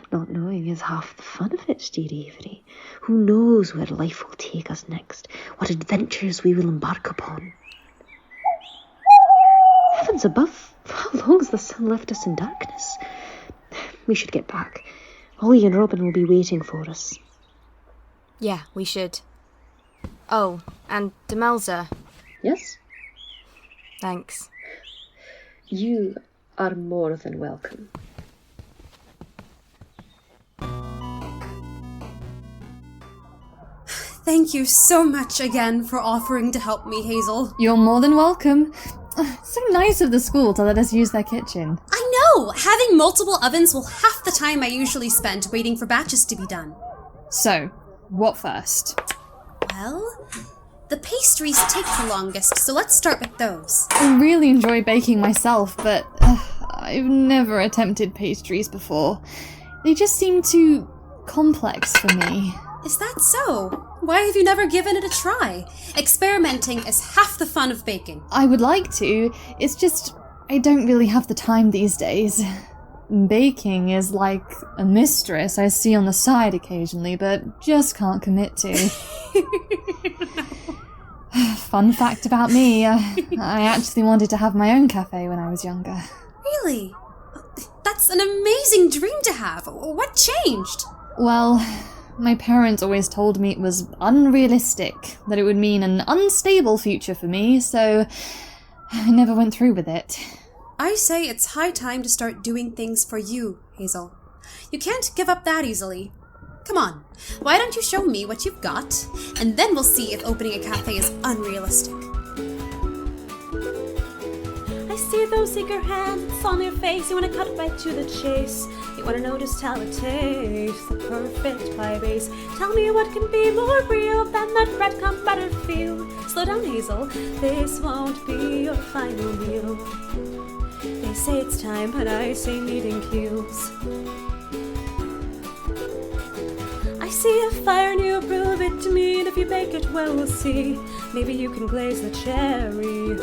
not knowing is half the fun of it, dear Avery. Who knows where life will take us next, what adventures we will embark upon. Heavens above, how long has the sun left us in darkness? We should get back. Ollie and Robin will be waiting for us. Yeah, we should. Oh, and Demelza. Yes? Thanks. You are more than welcome. Thank you so much again for offering to help me, Hazel. You're more than welcome. So nice of the school to let us use their kitchen. I know! Having multiple ovens will half the time I usually spend waiting for batches to be done. So, what first? Well, the pastries take the longest, so let's start with those. I really enjoy baking myself, but I've never attempted pastries before. They just seem too complex for me. Is that so? Why have you never given it a try? Experimenting is half the fun of baking. I would like to, it's just I don't really have the time these days. Baking is like a mistress I see on the side occasionally, but just can't commit to. Fun fact about me, I actually wanted to have my own cafe when I was younger. Really? That's an amazing dream to have. What changed? Well, my parents always told me it was unrealistic, that it would mean an unstable future for me, so I never went through with it. I say it's high time to start doing things for you, Hazel. You can't give up that easily. Come on, why don't you show me what you've got, and then we'll see if opening a cafe is unrealistic. I see those eager hands on your face. You wanna cut right to the chase. You wanna know just how it tastes. The perfect pie base. Tell me what can be more real than that breadcrumb butter feel. Slow down, Hazel. This won't be your final meal. They say it's time, but I say kneading cues. I see a fire and you prove it to me, and if you bake it well, we'll see. Maybe you can glaze the cherry.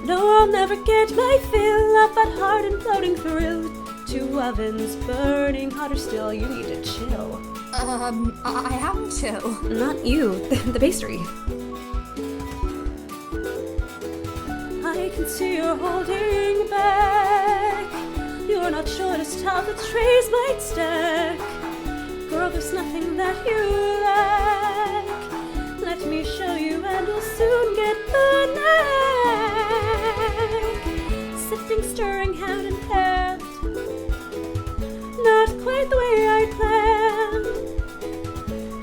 No, I'll never get my fill of that hard and floating thrill. 2 ovens burning hotter still, you need to chill. I am chill. Not you, the pastry. I can see you're holding back. You're you're not sure just how the trays might stack. Girl, there's nothing that you lack. Let me show you and you'll soon get the knack. Sifting, stirring, hand in hand. Not quite the way I planned.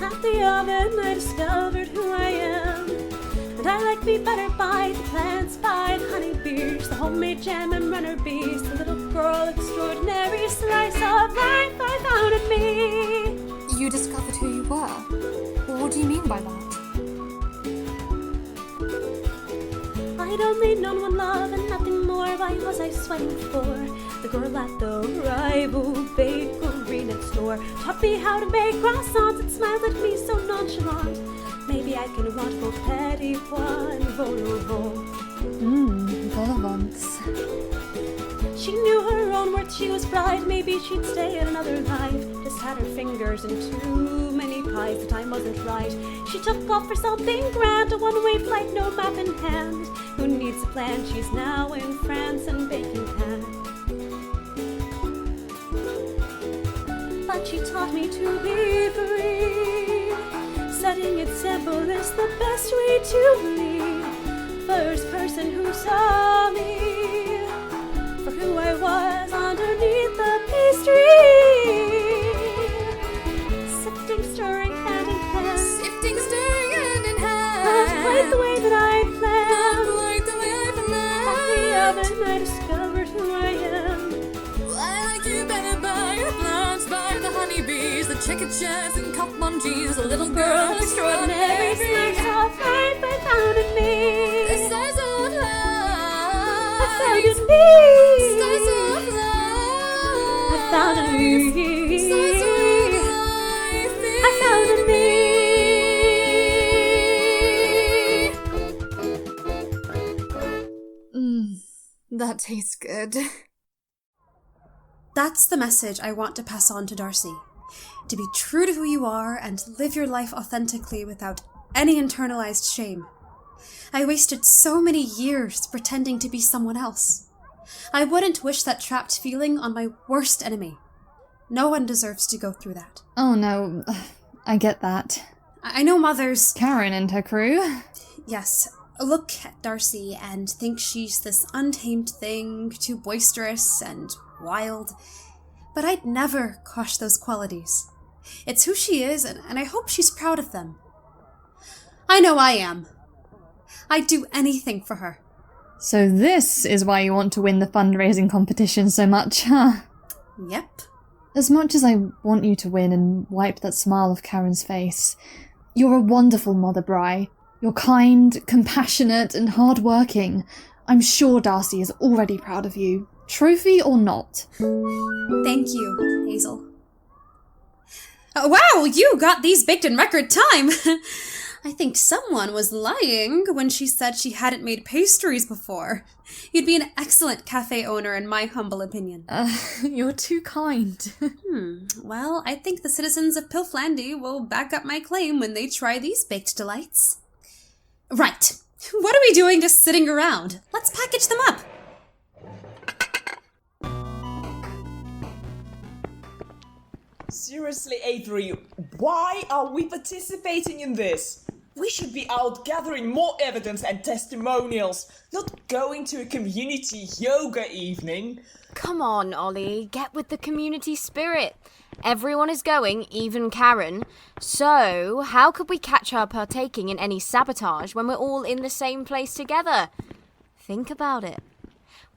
At the oven I discovered who I am. And I like me better by the plants, by the honeybees, the homemade jam and runner bees, the little girl extraordinary slice of life I found in me. You discovered who you were? What do you mean by that? I'd only known one love and nothing more. Why was I sweating for? The girl at the rival bakery next door taught me how to make croissants and smiled at me so nonchalant. Maybe I can want both petit pois and vol au vent. Vol au vents. She knew her own worth, she was bride. Maybe she'd stay in another life. Just had her fingers in too many pies, the time wasn't right. She took off for something grand, a one-way flight, no map in hand. Who needs a plan? She's now in France and baking pan. But she taught me to be free. Setting it simple is the best way to be. First person who saw me for who I was underneath the pastry. Sifting, stirring, hand in hand. Sifting, stirring, hand in hand. Not quite the way that I planned. Not quite the way I planned. At the oven I discovered who I am. I like you better by your plants, by the honeybees, the chicken chefs and cup munchies, the little girl extraordinary slice of life I found in me. The size of life I found in me. Size of life I found in me. Size of life I found in me. That tastes good. That's the message I want to pass on to Darcy. To be true to who you are and to live your life authentically without any internalized shame. I wasted so many years pretending to be someone else. I wouldn't wish that trapped feeling on my worst enemy. No one deserves to go through that. Oh no, I get that. I know mothers... Karen and her crew. Yes, look at Darcy and think she's this untamed thing, too boisterous and wild. But I'd never quash those qualities. It's who she is, and I hope she's proud of them. I know I am. I'd do anything for her. So this is why you want to win the fundraising competition so much, huh? Yep. As much as I want you to win and wipe that smile off Karen's face, you're a wonderful mother, Bri. You're kind, compassionate, and hard-working. I'm sure Darcy is already proud of you, trophy or not. Thank you, Hazel. Wow, you got these baked in record time! I think someone was lying when she said she hadn't made pastries before. You'd be an excellent cafe owner in my humble opinion. You're too kind. Well, I think the citizens of Pilflandy will back up my claim when they try these baked delights. Right. What are we doing just sitting around? Let's package them up. Seriously, Avery, why are we participating in this? We should be out gathering more evidence and testimonials, not going to a community yoga evening. Come on, Ollie, get with the community spirit. Everyone is going, even Karen. So, how could we catch her partaking in any sabotage when we're all in the same place together? Think about it.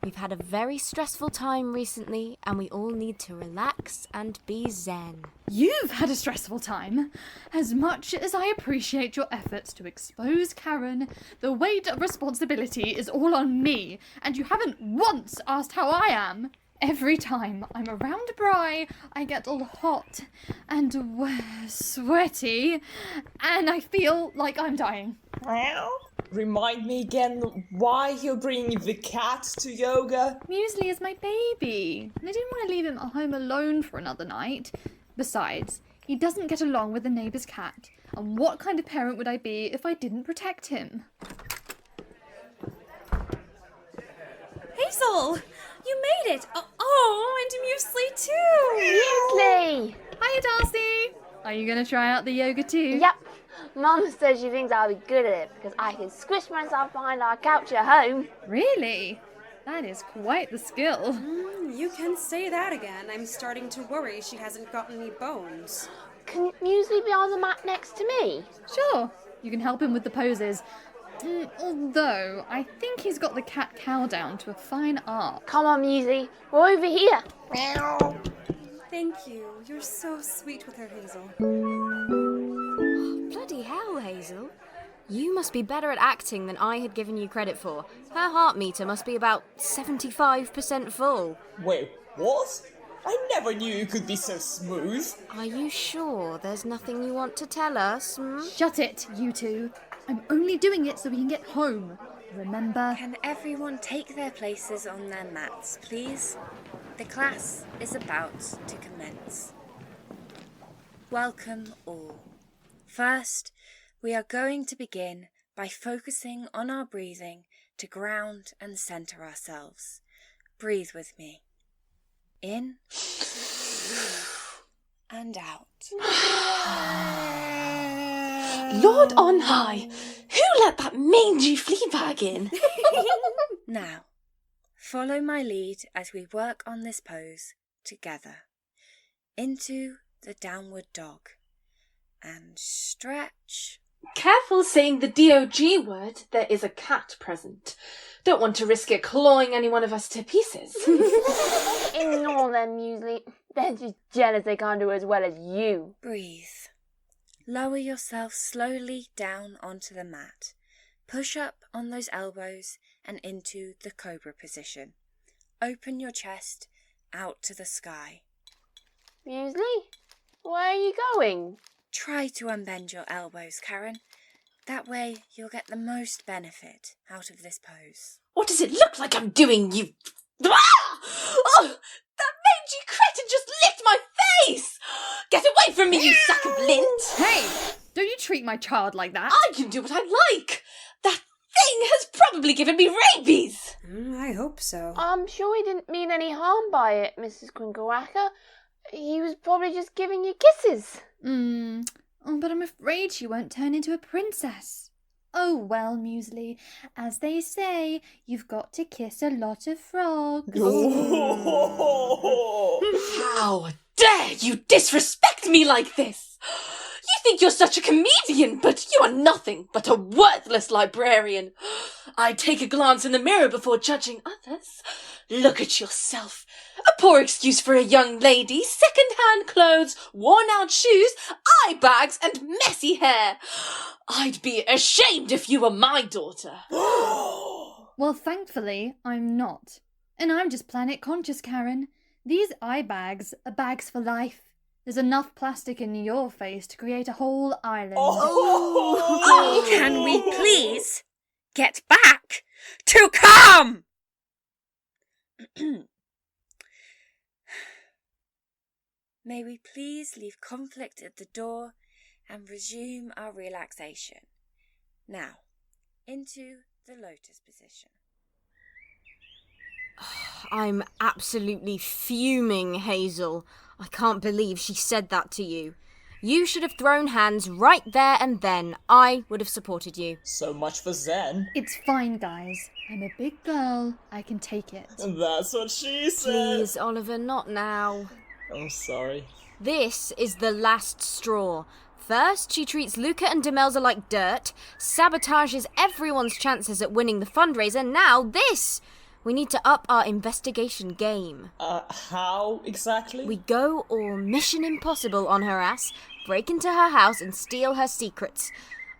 We've had a very stressful time recently, and we all need to relax and be zen. You've had a stressful time. As much as I appreciate your efforts to expose Karen, the weight of responsibility is all on me, and you haven't once asked how I am. Every time I'm around Bri, I get all hot and sweaty, and I feel like I'm dying. Well, remind me again why you're bringing the cat to yoga. Muesli is my baby, and I didn't want to leave him at home alone for another night. Besides, he doesn't get along with the neighbour's cat, and what kind of parent would I be if I didn't protect him? Hazel! You made it! Oh, and Muesli too! Muesli! Hiya, Darcy! Are you going to try out the yoga too? Yep. Mum says she thinks I'll be good at it because I can squish myself behind our couch at home. Really? That is quite the skill. You can say that again. I'm starting to worry she hasn't got any bones. Can Muesli be on the mat next to me? Sure. You can help him with the poses. Although, I think he's got the cat-cow down to a fine art. Come on, Muesli. We're over here. Thank you. You're so sweet with her, Hazel. Bloody hell, Hazel. You must be better at acting than I had given you credit for. Her heart meter must be about 75% full. Wait, what? I never knew you could be so smooth. Are you sure there's nothing you want to tell us? Shut it, you two. I'm only doing it so we can get home. Remember? Can everyone take their places on their mats, please? The class is about to commence. Welcome all. First, we are going to begin by focusing on our breathing to ground and center ourselves. Breathe with me. In and out. Lord on high, who let that mangy flea bag in? Now, follow my lead as we work on this pose together. Into the downward dog. And stretch. Careful saying the DOG word, there is a cat present. Don't want to risk it clawing any one of us to pieces. Ignore them, Muesli. They're just jealous they can't do as well as you. Breathe. Lower yourself slowly down onto the mat. Push up on those elbows and into the cobra position. Open your chest out to the sky. Muesli, where are you going? Try to unbend your elbows, Karen. That way you'll get the most benefit out of this pose. What does it look like I'm doing, you... Ah! Oh, that mangy cretin just licked my face! Get away from me, you sack of lint! Hey, don't you treat my child like that. I can do what I like. That thing has probably given me rabies. I hope so. I'm sure he didn't mean any harm by it, Mrs. Crinklewacker. He was probably just giving you kisses. But I'm afraid she won't turn into a princess. Oh well, Muesli, as they say, you've got to kiss a lot of frogs. How dare you disrespect me like this? You think you're such a comedian, but you are nothing but a worthless librarian. I take a glance in the mirror before judging others. Look at yourself. A poor excuse for a young lady, second-hand clothes, worn-out shoes, eye bags, and messy hair. I'd be ashamed if you were my daughter. Well, thankfully, I'm not. And I'm just planet conscious, Karen. These eye bags are bags for life. There's enough plastic in your face to create a whole island. Can we please get back to calm? May we please leave conflict at the door and resume our relaxation. Now, into the lotus position. I'm absolutely fuming, Hazel. I can't believe she said that to you. You should have thrown hands right there and then. I would have supported you. So much for Zen. It's fine, guys. I'm a big girl. I can take it. That's what she said. Please, Oliver, not now. I'm sorry. This is the last straw. First, she treats Luca and Demelza like dirt, sabotages everyone's chances at winning the fundraiser. Now this! We need to up our investigation game. How exactly? We go all Mission Impossible on her ass, break into her house and steal her secrets.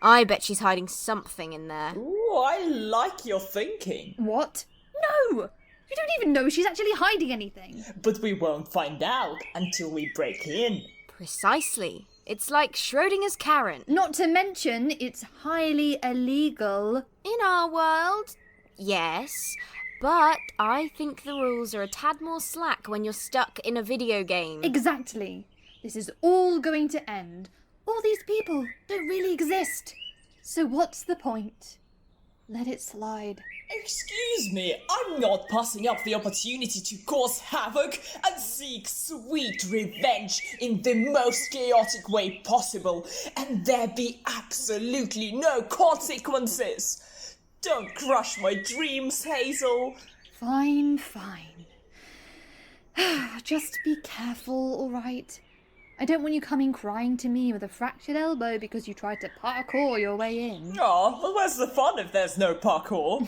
I bet she's hiding something in there. Ooh, I like your thinking. What? No! You don't even know she's actually hiding anything. But we won't find out until we break in. Precisely. It's like Schrodinger's Karen. Not to mention, it's highly illegal. In our world, yes. But I think the rules are a tad more slack when you're stuck in a video game. Exactly. This is all going to end. All these people don't really exist. So what's the point? Let it slide. Excuse me, I'm not passing up the opportunity to cause havoc and seek sweet revenge in the most chaotic way possible, and there be absolutely no consequences. Don't crush my dreams, Hazel. Fine. Just be careful, alright? I don't want you coming crying to me with a fractured elbow because you tried to parkour your way in. Oh, well, where's the fun if there's no parkour?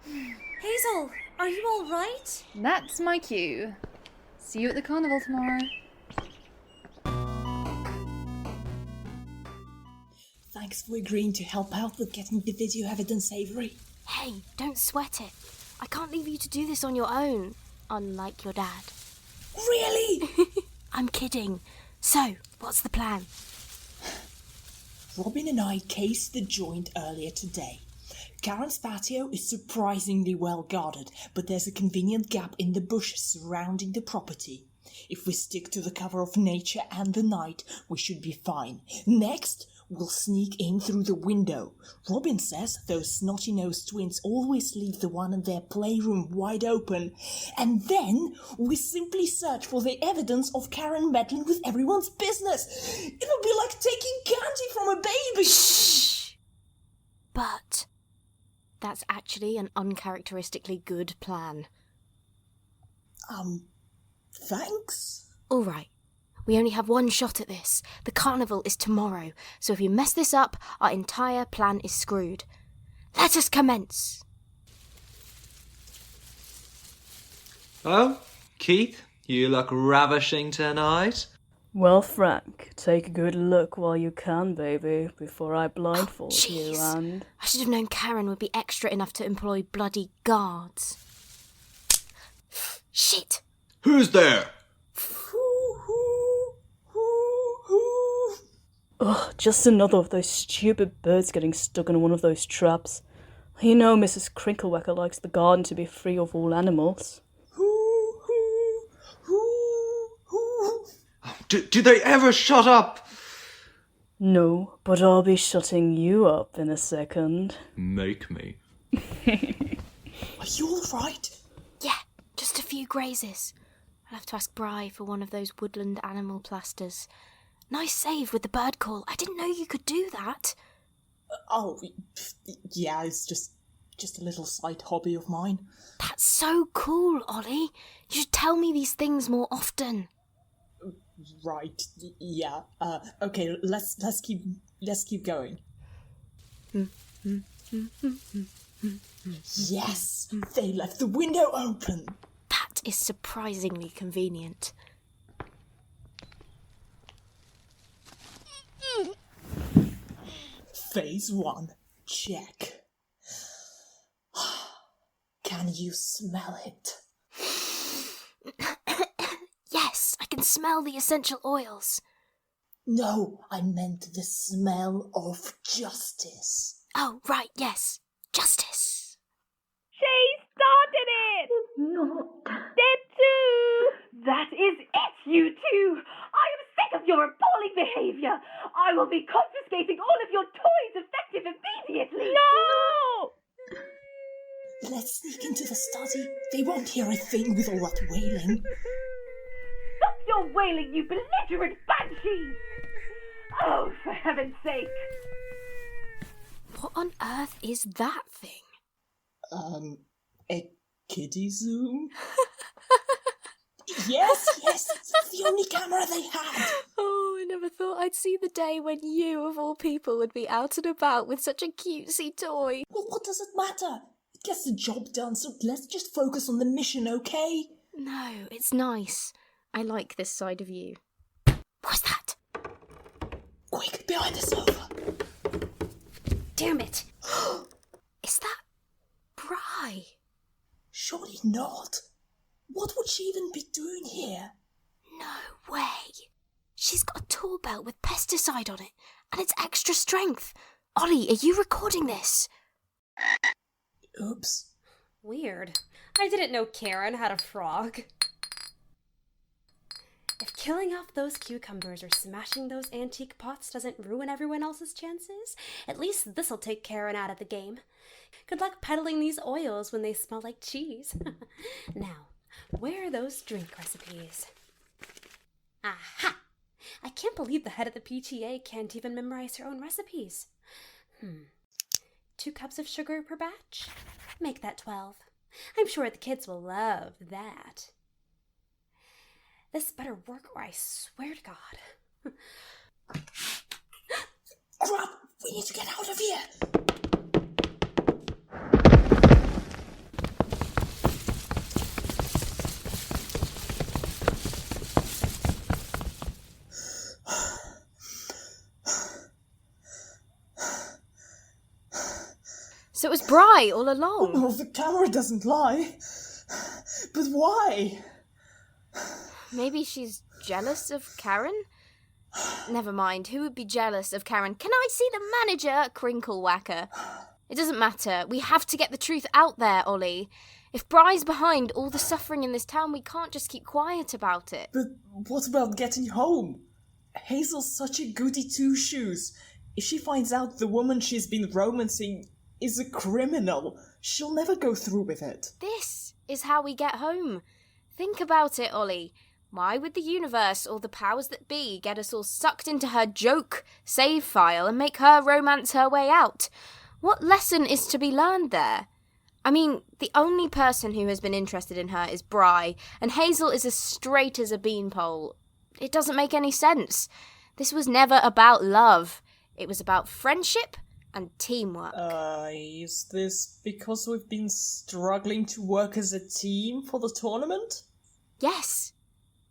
Hazel, are you all right? That's my cue. See you at the carnival tomorrow. Thanks for agreeing to help out with getting the video evidence, Avery. Hey, don't sweat it. I can't leave you to do this on your own, unlike your dad. Really? I'm kidding. So, what's the plan? Robin and I cased the joint earlier today. Karen's patio is surprisingly well guarded, but there's a convenient gap in the bushes surrounding the property. If we stick to the cover of nature and the night, we should be fine. Next, we'll sneak in through the window. Robin says those snotty-nosed twins always leave the one in their playroom wide open. And then we simply search for the evidence of Karen meddling with everyone's business. It'll be like taking candy from a baby. Shh! But that's actually an uncharacteristically good plan. Thanks? All right. We only have one shot at this. The carnival is tomorrow, so if you mess this up, our entire plan is screwed. Let us commence. Oh, Keith, you look ravishing tonight. Well, Frank, take a good look while you can, baby, before I blindfold you and... I should have known Karen would be extra enough to employ bloody guards. Shit! Who's there? Ugh, just another of those stupid birds getting stuck in one of those traps. You know Mrs. Crinklewacker likes the garden to be free of all animals. Do they ever shut up? No, but I'll be shutting you up in a second. Make me. Are you all right? Yeah, just a few grazes. I'll have to ask Bri for one of those woodland animal plasters. Nice save with the bird call. I didn't know you could do that. Yeah, it's just a little side hobby of mine. That's so cool, Ollie. You should tell me these things more often. Right. Yeah. Okay. Let's keep going. Yes, they left the window open. That is surprisingly convenient. Phase 1. Check. Can you smell it? Yes, I can smell the essential oils. No, I meant the smell of justice. Oh, right, yes. Justice. She started it! Not. Step 2! That is it, you two! I am sick of your appalling behaviour! I will be confiscating all of your toys effective immediately! No! Let's sneak into the study. They won't hear a thing with all that wailing. Stop your wailing, you belligerent banshees! Oh, for heaven's sake! What on earth is that thing? A kiddie zoom? Yes, it's the only camera they had. Oh, I never thought I'd see the day when you, of all people, would be out and about with such a cutesy toy. Well, what does it matter? It gets the job done, so let's just focus on the mission, okay? No, it's nice. I like this side of you. What's that? Quick, behind the sofa. Damn it. Is that Bri? Surely not. What would she even be doing here? No way. She's got a tool belt with pesticide on it, and it's extra strength. Ollie, are you recording this? Oops. Weird. I didn't know Karen had a frog. If killing off those cucumbers or smashing those antique pots doesn't ruin everyone else's chances, at least this'll take Karen out of the game. Good luck peddling these oils when they smell like cheese. Now, where are those drink recipes? Aha! I can't believe the head of the PTA can't even memorize her own recipes. 2 cups of sugar per batch? Make that 12. I'm sure the kids will love that. This better work or I swear to God. Grub, we need to get out of here. So it was Bri all along. Oh, the camera doesn't lie. But why? Maybe she's jealous of Karen? Never mind, who would be jealous of Karen? Can I see the manager, Crinklewhacker? It doesn't matter, we have to get the truth out there, Ollie. If Bri's behind all the suffering in this town, we can't just keep quiet about it. But what about getting home? Hazel's such a goody two-shoes. If she finds out the woman she's been romancing is a criminal, she'll never go through with it. This is how we get home. Think about it, Ollie. Why would the universe or the powers that be get us all sucked into her joke save file and make her romance her way out? What lesson is to be learned there? I mean, the only person who has been interested in her is Bri, and Hazel is as straight as a beanpole. It doesn't make any sense. This was never about love. It was about friendship and teamwork. Is this because we've been struggling to work as a team for the tournament? Yes.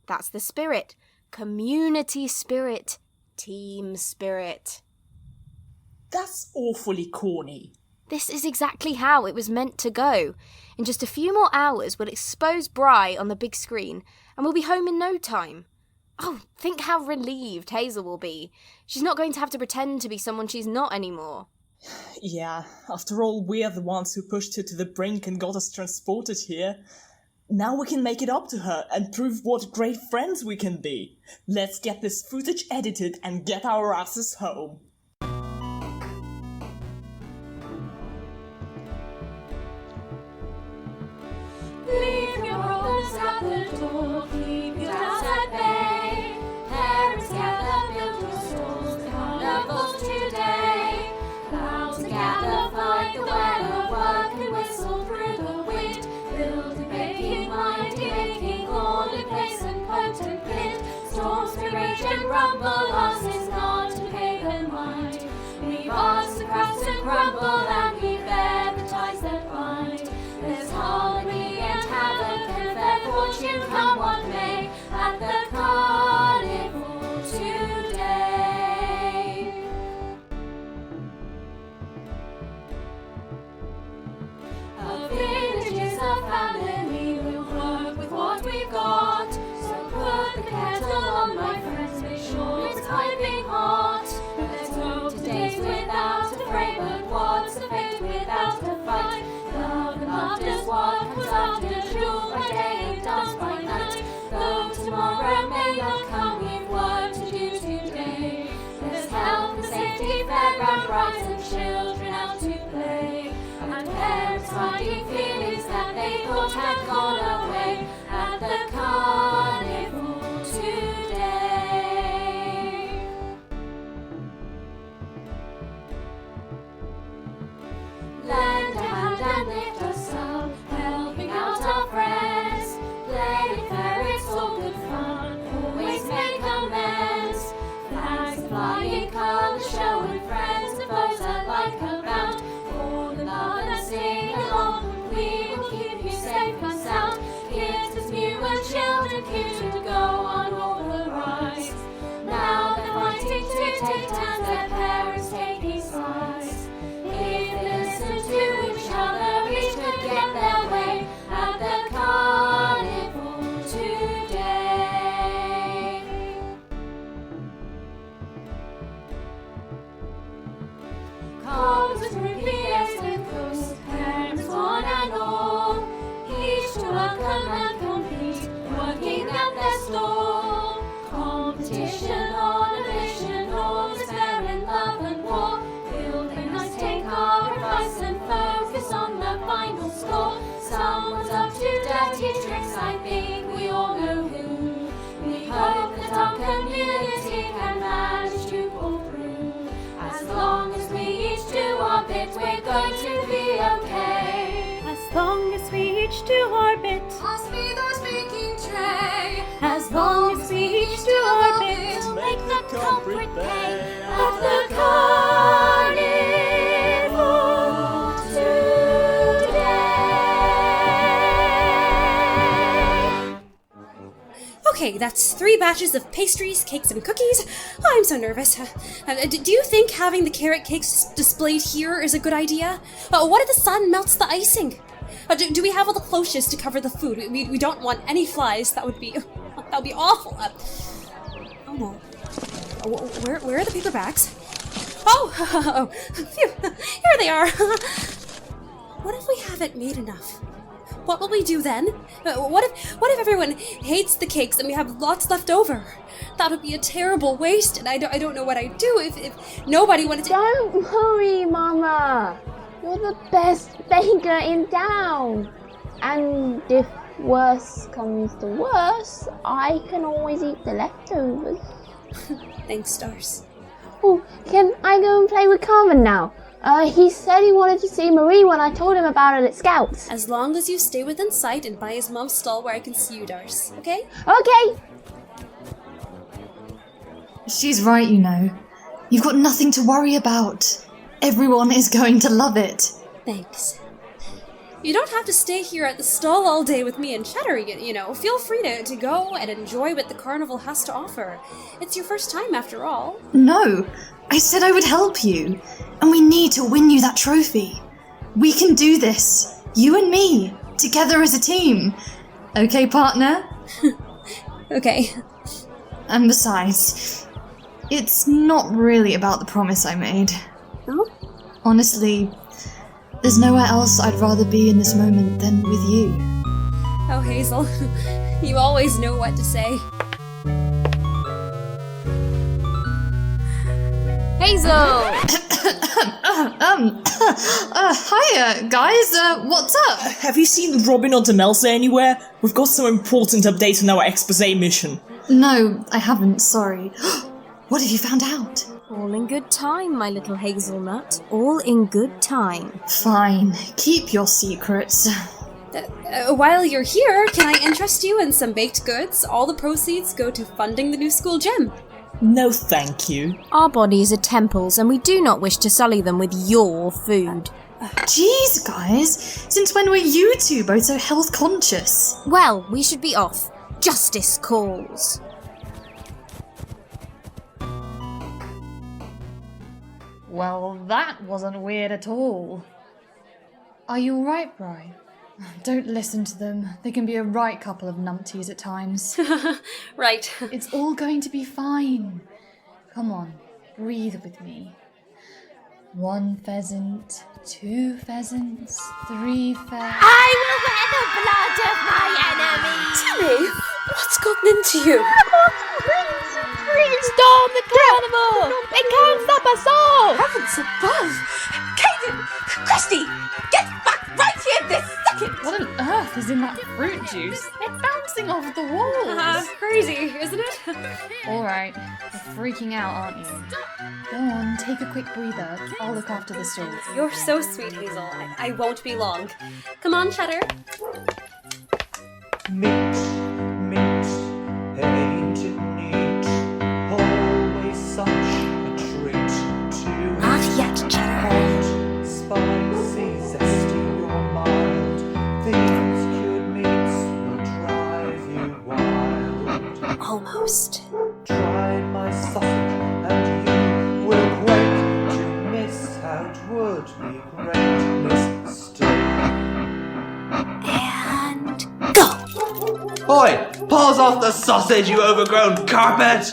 That's the spirit. Community spirit. Team spirit. That's awfully corny. This is exactly how it was meant to go. In just a few more hours, we'll expose Bri on the big screen, and we'll be home in no time. Oh, think how relieved Hazel will be. She's not going to have to pretend to be someone she's not anymore. Yeah, after all, we're the ones who pushed her to the brink and got us transported here. Now we can make it up to her and prove what great friends we can be. Let's get this footage edited and get our asses home. Leave your problems at the door, keep your doubts at bay. Parents gather, build your stalls, the carnivals today. Clouds together, fight the weather, work and whistle through the wind. Build a baking, mighty making, all in place and potent pit. Storms may rage and rumble, us is not to pay them mind. We pass the cracks and crumble, and we bear the ties that bind. There's harmony and havoc, and fair fortune come what may, at the carnival today. A village is a family, we'll work with what we've got. So put the kettle on, my friends, make sure it's piping hot. Let's go to days without a fray, but what's the fate without a fight? Love and laughter's what comes after, jewel by day and dance by night. Though tomorrow may not come, we've work to do today. There's health and safety, fairground rides, and children out to play. And parents hiding feelings that they thought had gone away at the carnival today. Lend a hand and lift us up, helping out our friends. Playing fair, it's all good fun, always make amends. Flags flying, colours showing, friends and foes alike abound. Fall in love and sing along, we will keep you safe and sound. Kids as new and children cute to go on all the rides. Now they're fighting to take turns, their parents taking sides. If they listen to each other, each could get their way at the carnival today. Comes through Fiesta and coast, parents one and all, each to welcome and compete, working at their stall. on the final score. Someone's up to dirty tricks, I think we all know who. We hope that our community can manage to pull through. As long as we each do our bit, we're going to be okay. As long as we each do our bit. Pass me that baking tray. As long as we each do our bit. We'll make the culprit pay At the Carnival Today. Okay, that's 3 batches of pastries, cakes, and cookies. I'm so nervous. Do you think having the carrot cakes displayed here is a good idea? What if the sun melts the icing? Do we have all the cloches to cover the food? We don't want any flies. That would be awful. Oh no. Where are the paper bags? Oh, phew. Here they are. What if we haven't made enough? What will we do then? What if everyone hates the cakes and we have lots left over? That would be a terrible waste, and I don't know what I'd do if nobody wanted to. Don't worry, Mama. You're the best baker in town. And if worse comes to worse, I can always eat the leftovers. Thanks, Stars. Oh, can I go and play with Carmen now? He said he wanted to see Marie when I told him about it at Scouts. As long as you stay within sight and by his mom's stall where I can see you, Dars. Okay? Okay. She's right, you know. You've got nothing to worry about. Everyone is going to love it. Thanks. You don't have to stay here at the stall all day with me and Cheddar, you know. Feel free to go and enjoy what the carnival has to offer. It's your first time, after all. No, I said I would help you. And we need to win you that trophy. We can do this. You and me. Together as a team. Okay, partner? Okay. And besides, it's not really about the promise I made. Oh? Honestly, there's nowhere else I'd rather be in this moment than with you. Oh, Hazel. You always know what to say. Hazel! Hiya, guys. What's up? Have you seen Robin or Demelza anywhere? We've got some important update on our expose mission. No, I haven't, sorry. What have you found out? All in good time, my little hazelnut. All in good time. Fine, keep your secrets. While you're here, can I interest you in some baked goods? All the proceeds go to funding the new school gym. No, thank you. Our bodies are temples, and we do not wish to sully them with your food. Jeez, guys. Since when were you two both so health conscious? Well, we should be off. Justice calls. Well, that wasn't weird at all. Are you alright, Bri? Don't listen to them. They can be a right couple of numpties at times. Right. It's all going to be fine. Come on, breathe with me. 1 pheasant, 2 pheasants, 3 pheasants. I will wear the blood of my enemies! Timmy, what's gotten into you? Storm the carnival! They can't stop us all! Heavens above! Caden! Christy! Get back right here this second! What on earth is in that fruit juice? It's bouncing off the walls. Crazy, isn't it? Alright, you're freaking out, aren't you? Go on, take a quick breather. I'll look after the stalls. You're so sweet, Hazel. I won't be long. Come on, Cheddar. Meat, ain't it neat? Always such a treat to Not yet, Cheddar. hot, spicy, zesty or mild. These cured meats will drive you wild. Almost. Try my sausage and you will quake to miss how it would be great, Miss Stone. And go! Oi! Paws off the sausage, you overgrown carpet!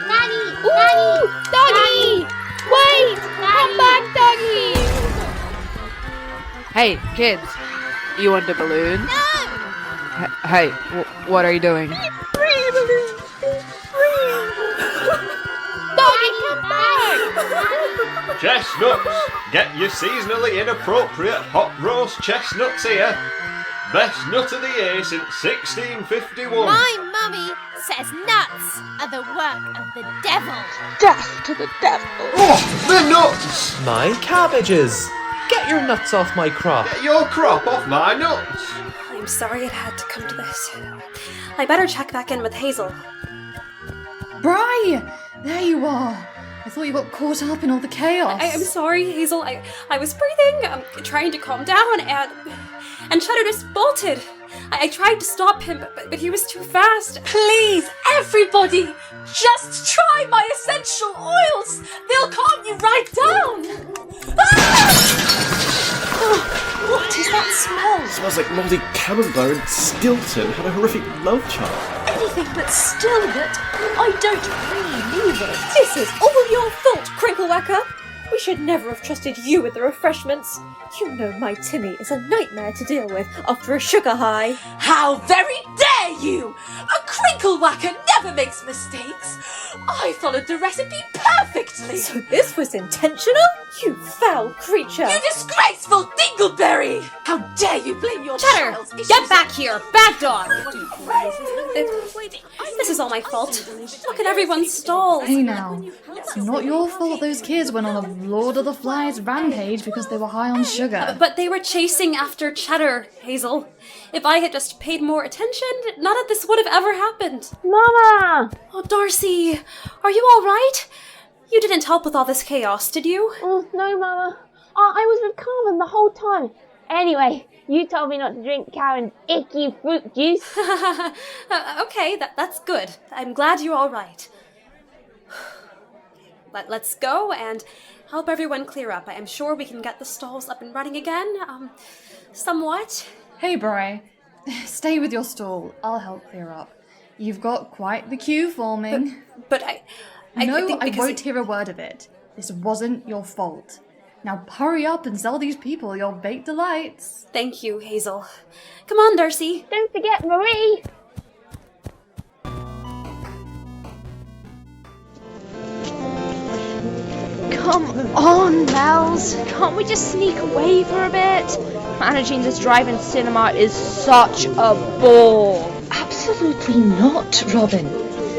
Nanny! Nanny! Doggy! Wait! Come back, Doggy! Hey, kids. You want a balloon? No! Hey, what are you doing? Free balloon! Free! Doggy, come back! Chestnuts, Get your seasonally inappropriate hot roast chestnuts here. Best nut of the year since 1651. My mummy says nuts are the work of the devil. Death to the devil. Oh, the nuts! My cabbages! Get your nuts off my crop! Get your crop off my nuts! I'm sorry it had to come to this. I better check back in with Hazel. Bri! There you are. I thought you got caught up in all the chaos. I'm sorry, Hazel. I was breathing, trying to calm down, and Cheddar just bolted. I tried to stop him, but he was too fast. Please, everybody, just try my essential oils. They'll calm you right down. What is that smell? It smells like mouldy camembert and Stilton had a horrific love child. Anything but still of it. I don't really need it. This is all your fault, Crinklewacker. We should never have trusted you with the refreshments. You know my Timmy is a nightmare to deal with after a sugar high. How very dare you! A Crinklewacker never makes mistakes. I followed the recipe perfectly. So this was intentional? You foul creature! You disgraceful dingleberry! How dare you blame your Cheddar, child's issues? get back here, bad dog! This is all my fault. Look at everyone's stalls. Hey now, it's not your fault those kids went on a Lord of the Flies rampage because they were high on sugar. But they were chasing after Cheddar, Hazel. If I had just paid more attention, none of this would have ever happened. Mama! Oh, Darcy, are you all right? You didn't help with all this chaos, did you? Oh, no, Mama. I was with Carmen the whole time. Anyway, you told me not to drink Karen's icky fruit juice. Okay, that's good. I'm glad you're all right. Let's go and help everyone clear up. I'm sure we can get the stalls up and running again, somewhat. Hey, Bri. Stay with your stall. I'll help clear up. You've got quite the queue forming. But I won't hear a word of it. This wasn't your fault. Now hurry up and sell these people your baked delights. Thank you, Hazel. Come on, Darcy. Don't forget Marie. Come on, Mels. Can't we just sneak away for a bit? Managing this drive-in cinema is such a bore. Absolutely not, Robin.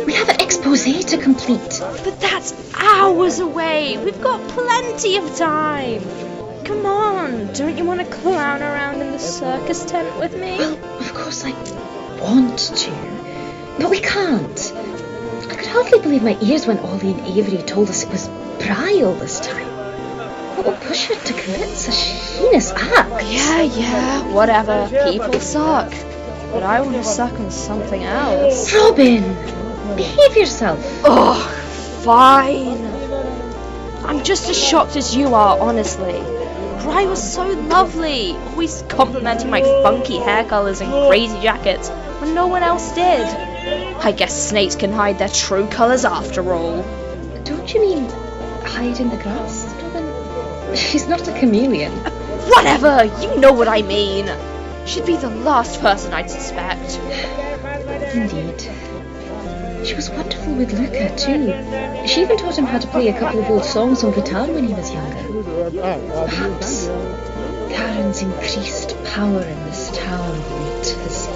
We have an expose to complete. But that's hours away. We've got plenty of time. Come on, don't you want to clown around in the circus tent with me? Well, of course I want to, but we can't. I could hardly believe my ears when Ollie and Avery told us it was Bri all this time. What will push her to commit such heinous acts? Yeah, whatever. People suck. But I want to suck on something else. Robin! Behave yourself. Oh, fine. I'm just as shocked as you are, honestly. Bri was so lovely, always complimenting my funky hair colours and crazy jackets when no one else did. I guess snakes can hide their true colours after all. Don't you mean hide in the grass, Robin? She's not a chameleon. Whatever, you know what I mean. She'd be the last person I'd suspect. Indeed. She was wonderful with Luca, too. She even taught him how to play a couple of old songs on guitar when he was younger. Perhaps Karen's increased power in this town has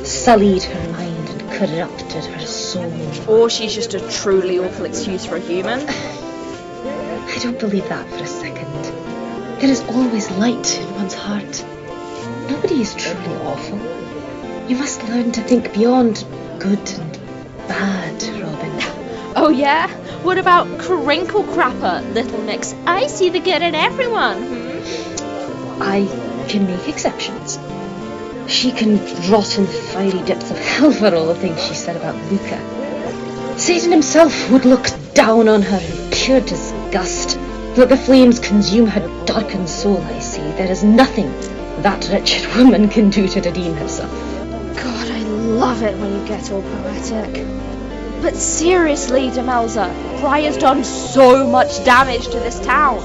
sullied her mind and corrupted her soul. Or she's just a truly awful excuse for a human. I don't believe that for a second. There is always light in one's heart. Nobody is truly awful. You must learn to think beyond good and bad, Robin. Oh yeah? What about Crinkle Crapper, Little Mix? I see the good in everyone. I can make exceptions. She can rot in the fiery depths of hell for all the things she said about Luca. Satan himself would look down on her in pure disgust. Let the flames consume her darkened soul, I see. There is nothing that wretched woman can do to redeem herself. God, I love it when you get all poetic. But seriously, Demelza, Bri has done so much damage to this town.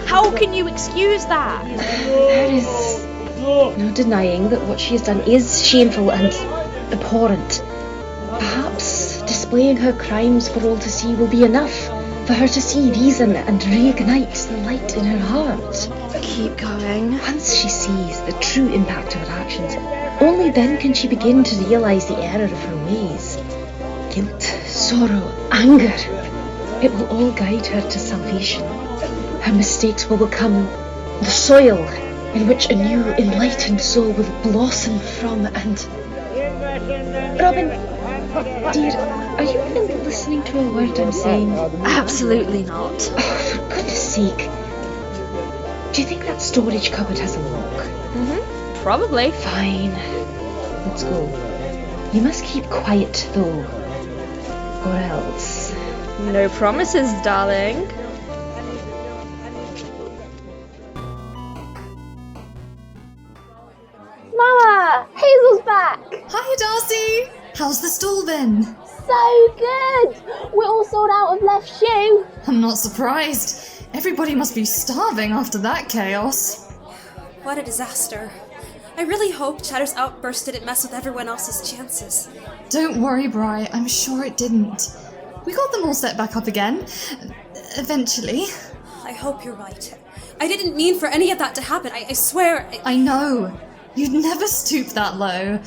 How can you excuse that? There is no denying that what she has done is shameful and abhorrent. Perhaps displaying her crimes for all to see will be enough. for her to see reason and reignite the light in her heart. Keep going. Once she sees the true impact of her actions, only then can she begin to realise the error of her ways. Guilt, sorrow, anger. It will all guide her to salvation. Her mistakes will become the soil in which a new, enlightened soul will blossom from. And Robin, dear, are you even listening to a word I'm saying? Absolutely not. Oh, for goodness sake. Do you think that storage cupboard has a lock? Probably. Fine. Let's go. You must keep quiet, though. Or else... No promises, darling. Mama, Hazel's back. Hi, Darcy. How's the stall been? So good. We're all sold out of left shoe. I'm not surprised. Everybody must be starving after that chaos. What a disaster. I really hope Chatter's outburst didn't mess with everyone else's chances. Don't worry, Bri. I'm sure it didn't. We got them all set back up again. Eventually. I hope you're right. I didn't mean for any of that to happen. I swear... I know. You'd never stoop that low.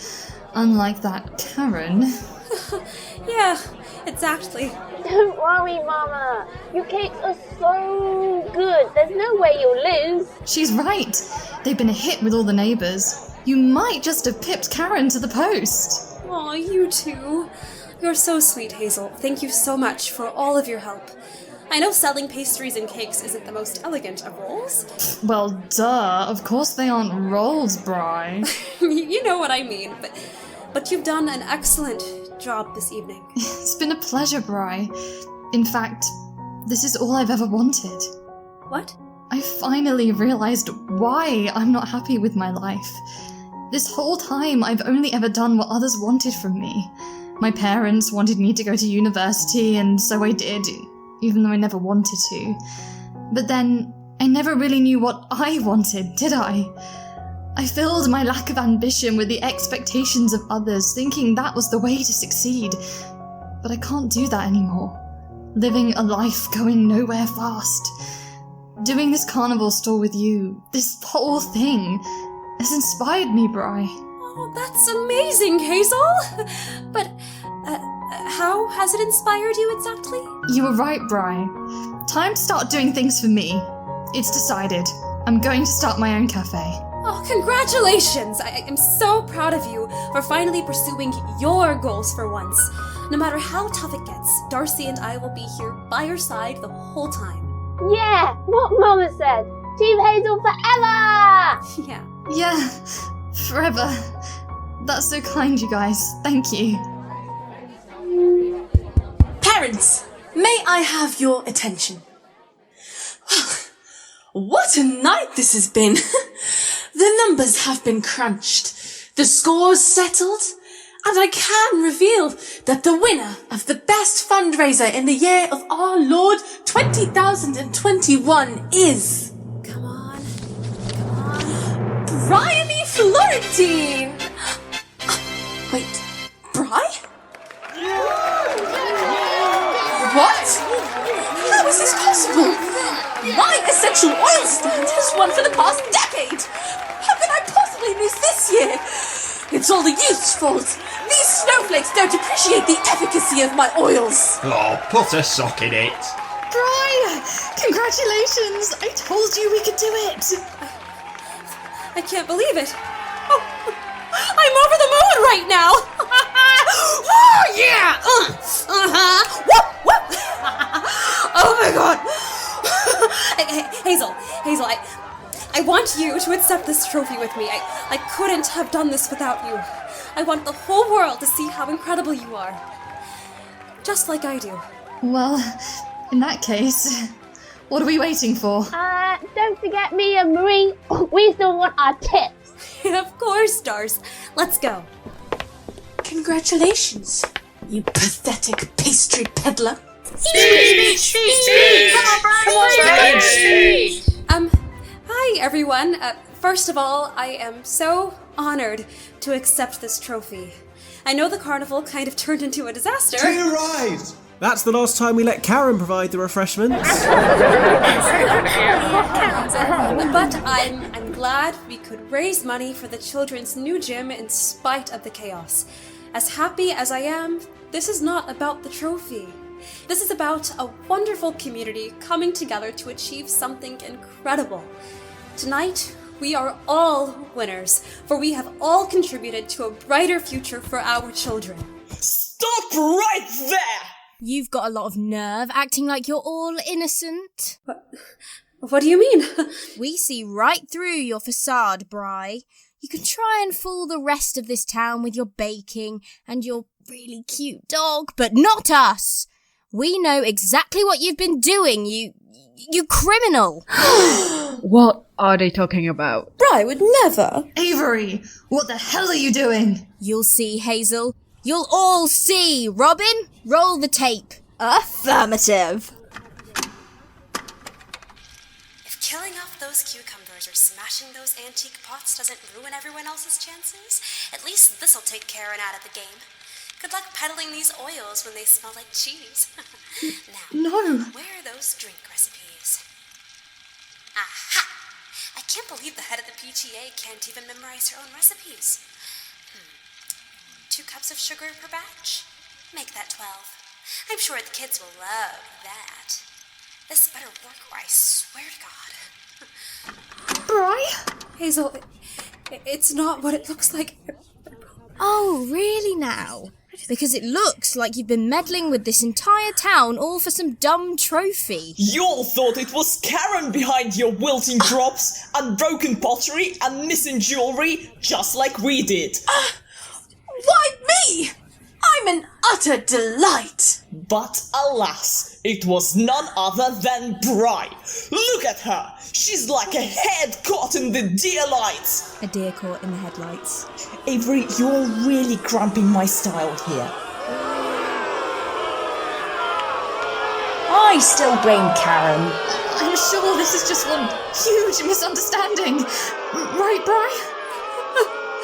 Unlike that Karen. Yeah, exactly. Don't worry, Mama. Your cakes are so good. There's no way you'll lose. She's right. They've been a hit with all the neighbours. You might just have pipped Karen to the post. Aw, you too. You're so sweet, Hazel. Thank you so much for all of your help. I know selling pastries and cakes isn't the most elegant of roles. Well, duh. Of course they aren't rolls, Bri. You know what I mean, but you've done an excellent job this evening. It's been a pleasure, Bri. In fact, this is all I've ever wanted. What? I finally realised why I'm not happy with my life. This whole time, I've only ever done what others wanted from me. My parents wanted me to go to university, and so I did, even though I never wanted to. But then, I never really knew what I wanted, did I? I filled my lack of ambition with the expectations of others, thinking that was the way to succeed. But I can't do that anymore. Living a life going nowhere fast. Doing this carnival store with you, this whole thing, has inspired me, Bri. Oh, that's amazing, Hazel! But, how has it inspired you exactly? You were right, Bri. Time to start doing things for me. It's decided. I'm going to start my own cafe. Oh, congratulations! I am so proud of you for finally pursuing your goals for once. No matter how tough it gets, Darcy and I will be here by your side the whole time. Yeah, what Mama said. Team Hazel forever! Yeah. Yeah, forever. That's so kind, you guys. Thank you. Parents, may I have your attention? What a night this has been! The numbers have been crunched, the scores settled, and I can reveal that the winner of the best fundraiser in the year of our Lord 2021 is... Come on. Bryony Florentine! Wait, Bri? What? How is this possible? My essential oil stand has won for the past decade! How can I possibly lose this year? It's all the youth's fault. These snowflakes don't appreciate the efficacy of my oils. Oh, put a sock in it. Bri! Congratulations! I told you we could do it! I can't believe it. Oh, I'm over the moon right now! Oh, yeah! Whoop, whoop! Oh my god! Hazel, I want you to accept this trophy with me. I couldn't have done this without you. I want the whole world to see how incredible you are. Just like I do. Well, in that case, what are we waiting for? Don't forget me and Marie. We still want our tips. Of course, Stars. Let's go. Congratulations, you pathetic pastry peddler. Speech! Hi everyone. First of all, I am so honored to accept this trophy. I know the carnival kind of turned into a disaster. Take a ride! That's the last time we let Karen provide the refreshments. But I'm glad we could raise money for the children's new gym in spite of the chaos. As happy as I am, this is not about the trophy. This is about a wonderful community coming together to achieve something incredible. Tonight, we are all winners, for we have all contributed to a brighter future for our children. Stop right there! You've got a lot of nerve acting like you're all innocent. What do you mean? We see right through your facade, Bri. You can try and fool the rest of this town with your baking and your really cute dog, but not us. We know exactly what you've been doing, you criminal. What are they talking about? Bri would never. Avery, what the hell are you doing? You'll see, Hazel. You'll all see. Robin, roll the tape. Affirmative. If killing off those cucumbers or smashing those antique pots doesn't ruin everyone else's chances, at least this'll take Karen out of the game. Good luck peddling these oils when they smell like cheese. No. Where are those drink recipes? Aha! I can't believe the head of the PTA can't even memorize her own recipes. 2 cups of sugar per batch? Make that 12. I'm sure the kids will love that. This better work or I swear to God. Bri? Hazel, it's not what it looks like. Oh, really now? Because it looks like you've been meddling with this entire town all for some dumb trophy. You all thought it was Karen behind your wilting crops and broken pottery and missing jewellery, just like we did. Why me? I'm an utter delight. But alas, it was none other than Bri. Look at her. She's like a head caught in the deer lights. A deer caught in the headlights. Avery, you're really cramping my style here. I still blame Karen. I'm sure this is just one huge misunderstanding. Right, Bri?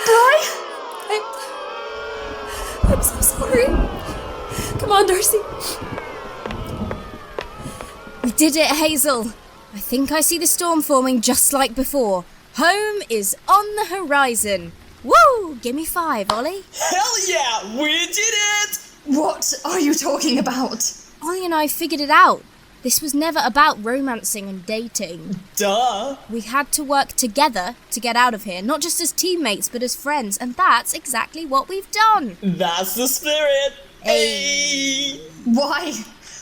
Bri? I'm so sorry. Come on, Darcy. We did it, Hazel. I think I see the storm forming just like before. Home is on the horizon. Woo! Give me 5, Ollie. Hell yeah, we did it! What are you talking about? Ollie and I figured it out. This was never about romancing and dating. Duh! We had to work together to get out of here, not just as teammates, but as friends, and that's exactly what we've done. That's the spirit! Hey! Why?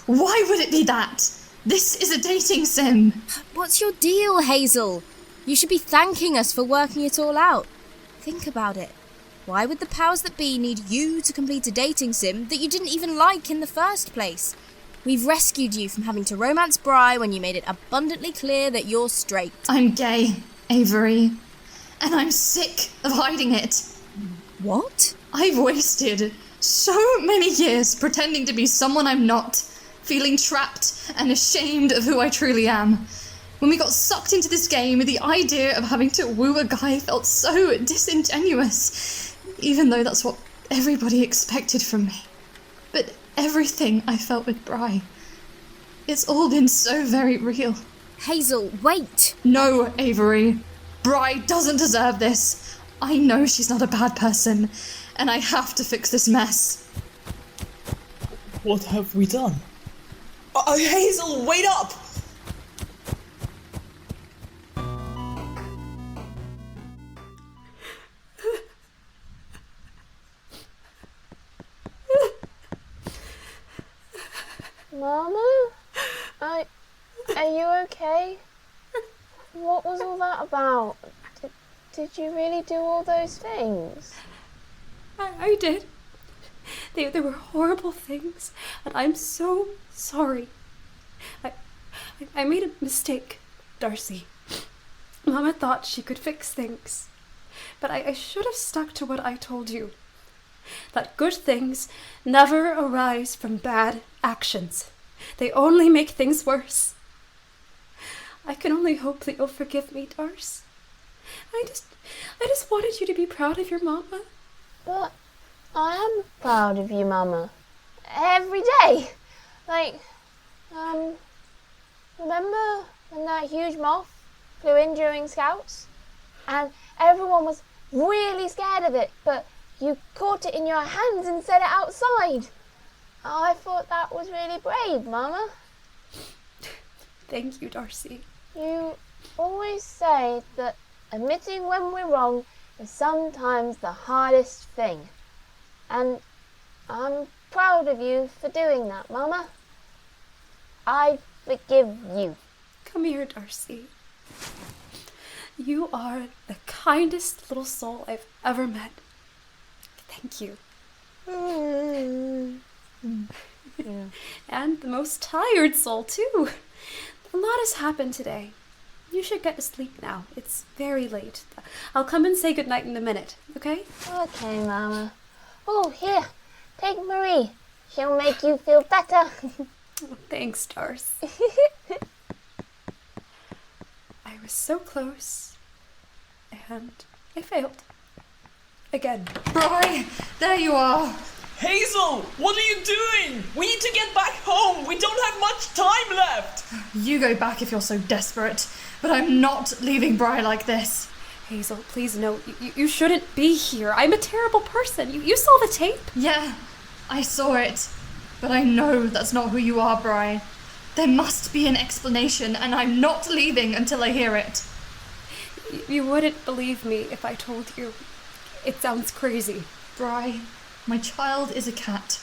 Why would it be that? This is a dating sim. What's your deal, Hazel? You should be thanking us for working it all out. Think about it. Why would the powers that be need you to complete a dating sim that you didn't even like in the first place? We've rescued you from having to romance Bri when you made it abundantly clear that you're straight. I'm gay, Avery. And I'm sick of hiding it. What? I've wasted so many years pretending to be someone I'm not, feeling trapped and ashamed of who I truly am. When we got sucked into this game, the idea of having to woo a guy felt so disingenuous, even though that's what everybody expected from me. But everything I felt with Bri, it's all been so very real. Hazel, wait! No, Avery. Bri doesn't deserve this. I know she's not a bad person, and I have to fix this mess. What have we done? Hazel, wait up! Mama? Are you okay? What was all that about? Did you really do all those things? I did. They were horrible things, and I'm so sorry. I made a mistake, Darcy. Mama thought she could fix things, but I should have stuck to what I told you. That good things never arise from bad actions. They only make things worse. I can only hope that you'll forgive me, Darce. I just wanted you to be proud of your mama. But I am proud of you, Mama. Every day. Remember when that huge moth flew in during Scouts? And everyone was really scared of it, but you caught it in your hands and set it outside. I thought that was really brave, Mama. Thank you, Darcy. You always say that admitting when we're wrong is sometimes the hardest thing. And I'm proud of you for doing that, Mama. I forgive you. Come here, Darcy. You are the kindest little soul I've ever met. Thank you. Yeah. And the most tired soul, too. A lot has happened today. You should get to sleep now. It's very late. I'll come and say goodnight in a minute, okay? Okay, Mama. Oh, here. Take Marie. She'll make you feel better. Thanks, Darcy. I was so close, and I failed. Again. Bri, there you are. Hazel, what are you doing? We need to get back home. We don't have much time left. You go back if you're so desperate, but I'm not leaving Bri like this. Hazel, please no. You shouldn't be here. I'm a terrible person. You saw the tape? Yeah, I saw it. But I know that's not who you are, Bri. There must be an explanation, and I'm not leaving until I hear it. You wouldn't believe me if I told you. It sounds crazy. Bri, my child is a cat,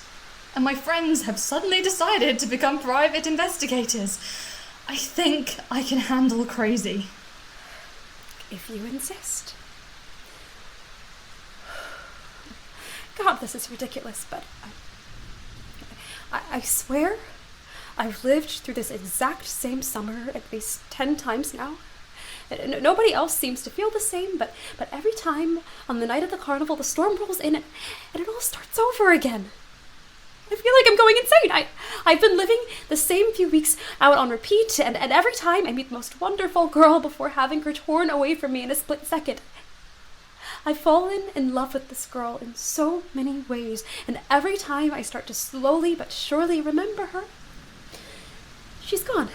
and my friends have suddenly decided to become private investigators. I think I can handle crazy. If you insist. God, this is ridiculous, but I swear I've lived through this exact same summer at least 10 times now. Nobody else seems to feel the same, but every time on the night of the carnival, the storm rolls in and it all starts over again. I feel like I'm going insane. I've been living the same few weeks out on repeat, and every time I meet the most wonderful girl before having her torn away from me in a split second. I've fallen in love with this girl in so many ways, and every time I start to slowly but surely remember her, she's gone.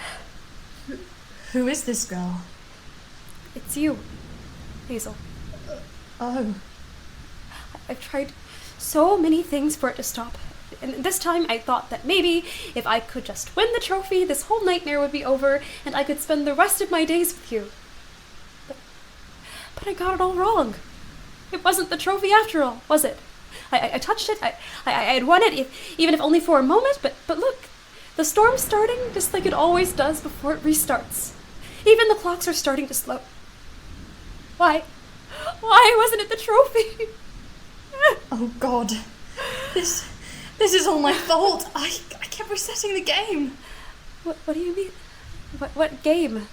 Who is this girl? It's you, Hazel. Oh. I've tried so many things for it to stop. And this time I thought that maybe if I could just win the trophy, this whole nightmare would be over and I could spend the rest of my days with you. But I got it all wrong. It wasn't the trophy after all, was it? I touched it, I had won it, even if only for a moment, but look, the storm's starting just like it always does before it restarts. Even the clocks are starting to slow. Why wasn't it the trophy? Oh God, this is all my fault. I kept resetting the game. What do you mean? What game?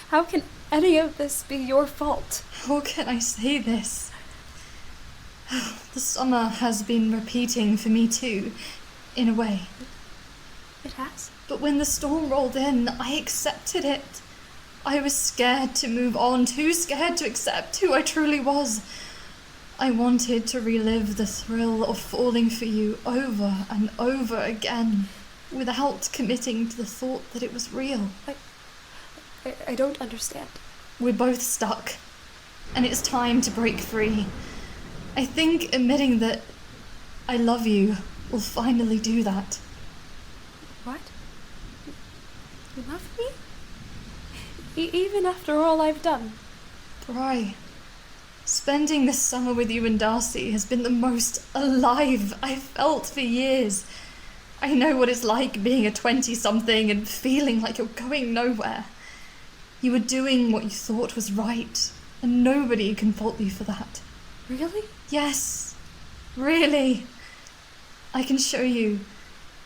How can any of this be your fault? How can I say this? The summer has been repeating for me too, in a way. It has? But when the storm rolled in, I accepted it. I was scared to move on, too scared to accept who I truly was. I wanted to relive the thrill of falling for you over and over again, without committing to the thought that it was real. I don't understand. We're both stuck, and it's time to break free. I think admitting that I love you will finally do that. What? You love me? Even after all I've done? Bri, spending this summer with you and Darcy has been the most alive I've felt for years. I know what it's like being a 20-something and feeling like you're going nowhere. You were doing what you thought was right, and nobody can fault you for that. Really? Yes, really. I can show you,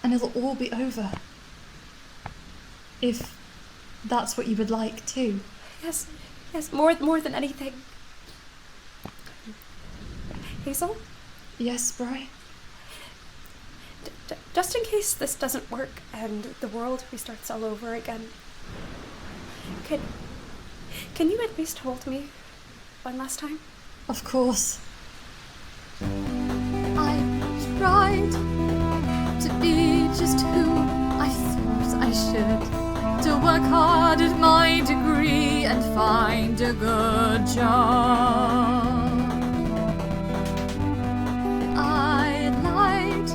and it'll all be over. If that's what you would like too. Yes, more than anything. Hazel? Yes, Bri? Just in case this doesn't work and the world restarts all over again, can you at least hold me one last time? Of course. I tried to be just who find a good job. I lied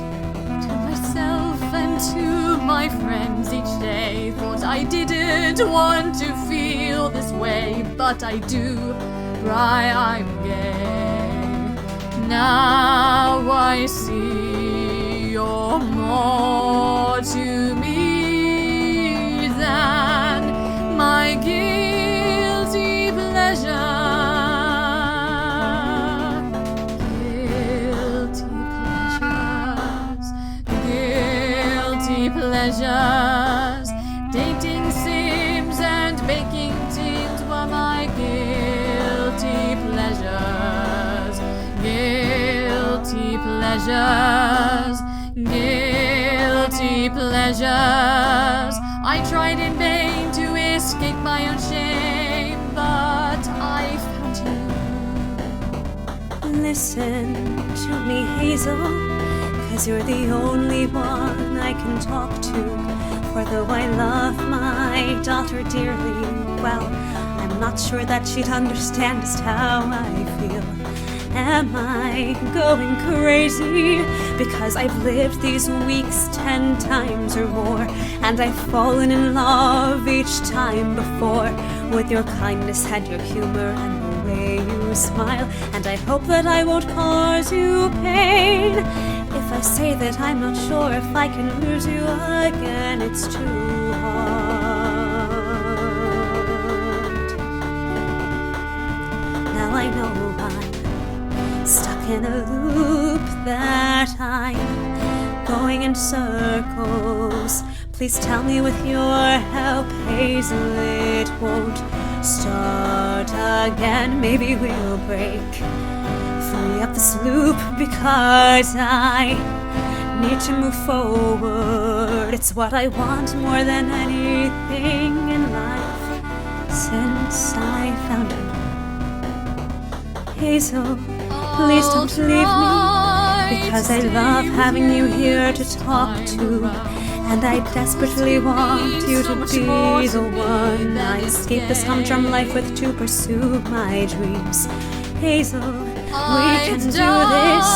to myself and to my friends each day. Thought I didn't want to feel this way, but I do. Right, I'm gay. Now I see you're more to me than my guilty pleasure. Guilty pleasures. Dating sims and baking tins were my guilty pleasures. Guilty pleasures. Guilty pleasures. I tried in vain to escape my own shame, but I found you. Listen to me, Hazel, 'cause you're the only one I can talk to. For though I love my daughter dearly, well, I'm not sure that she'd understand just how I feel. Am I going crazy? Because I've lived these weeks 10 times or more, and I've fallen in love each time before, with your kindness and your humor and the way you smile, and I hope that I won't cause you pain. If I say that I'm not sure if I can lose you again, it's too hard. Now I know I'm stuck in a loop, that I'm going in circles. Please tell me with your help, Hazel, it won't start again. Maybe we'll break free of this loop, because I need to move forward. It's what I want more than anything in life since I found you. Hazel, please don't leave me, because I love having you here to talk to, and I desperately want you to be the one I escape this humdrum life with, to pursue my dreams. Hazel, we can do this.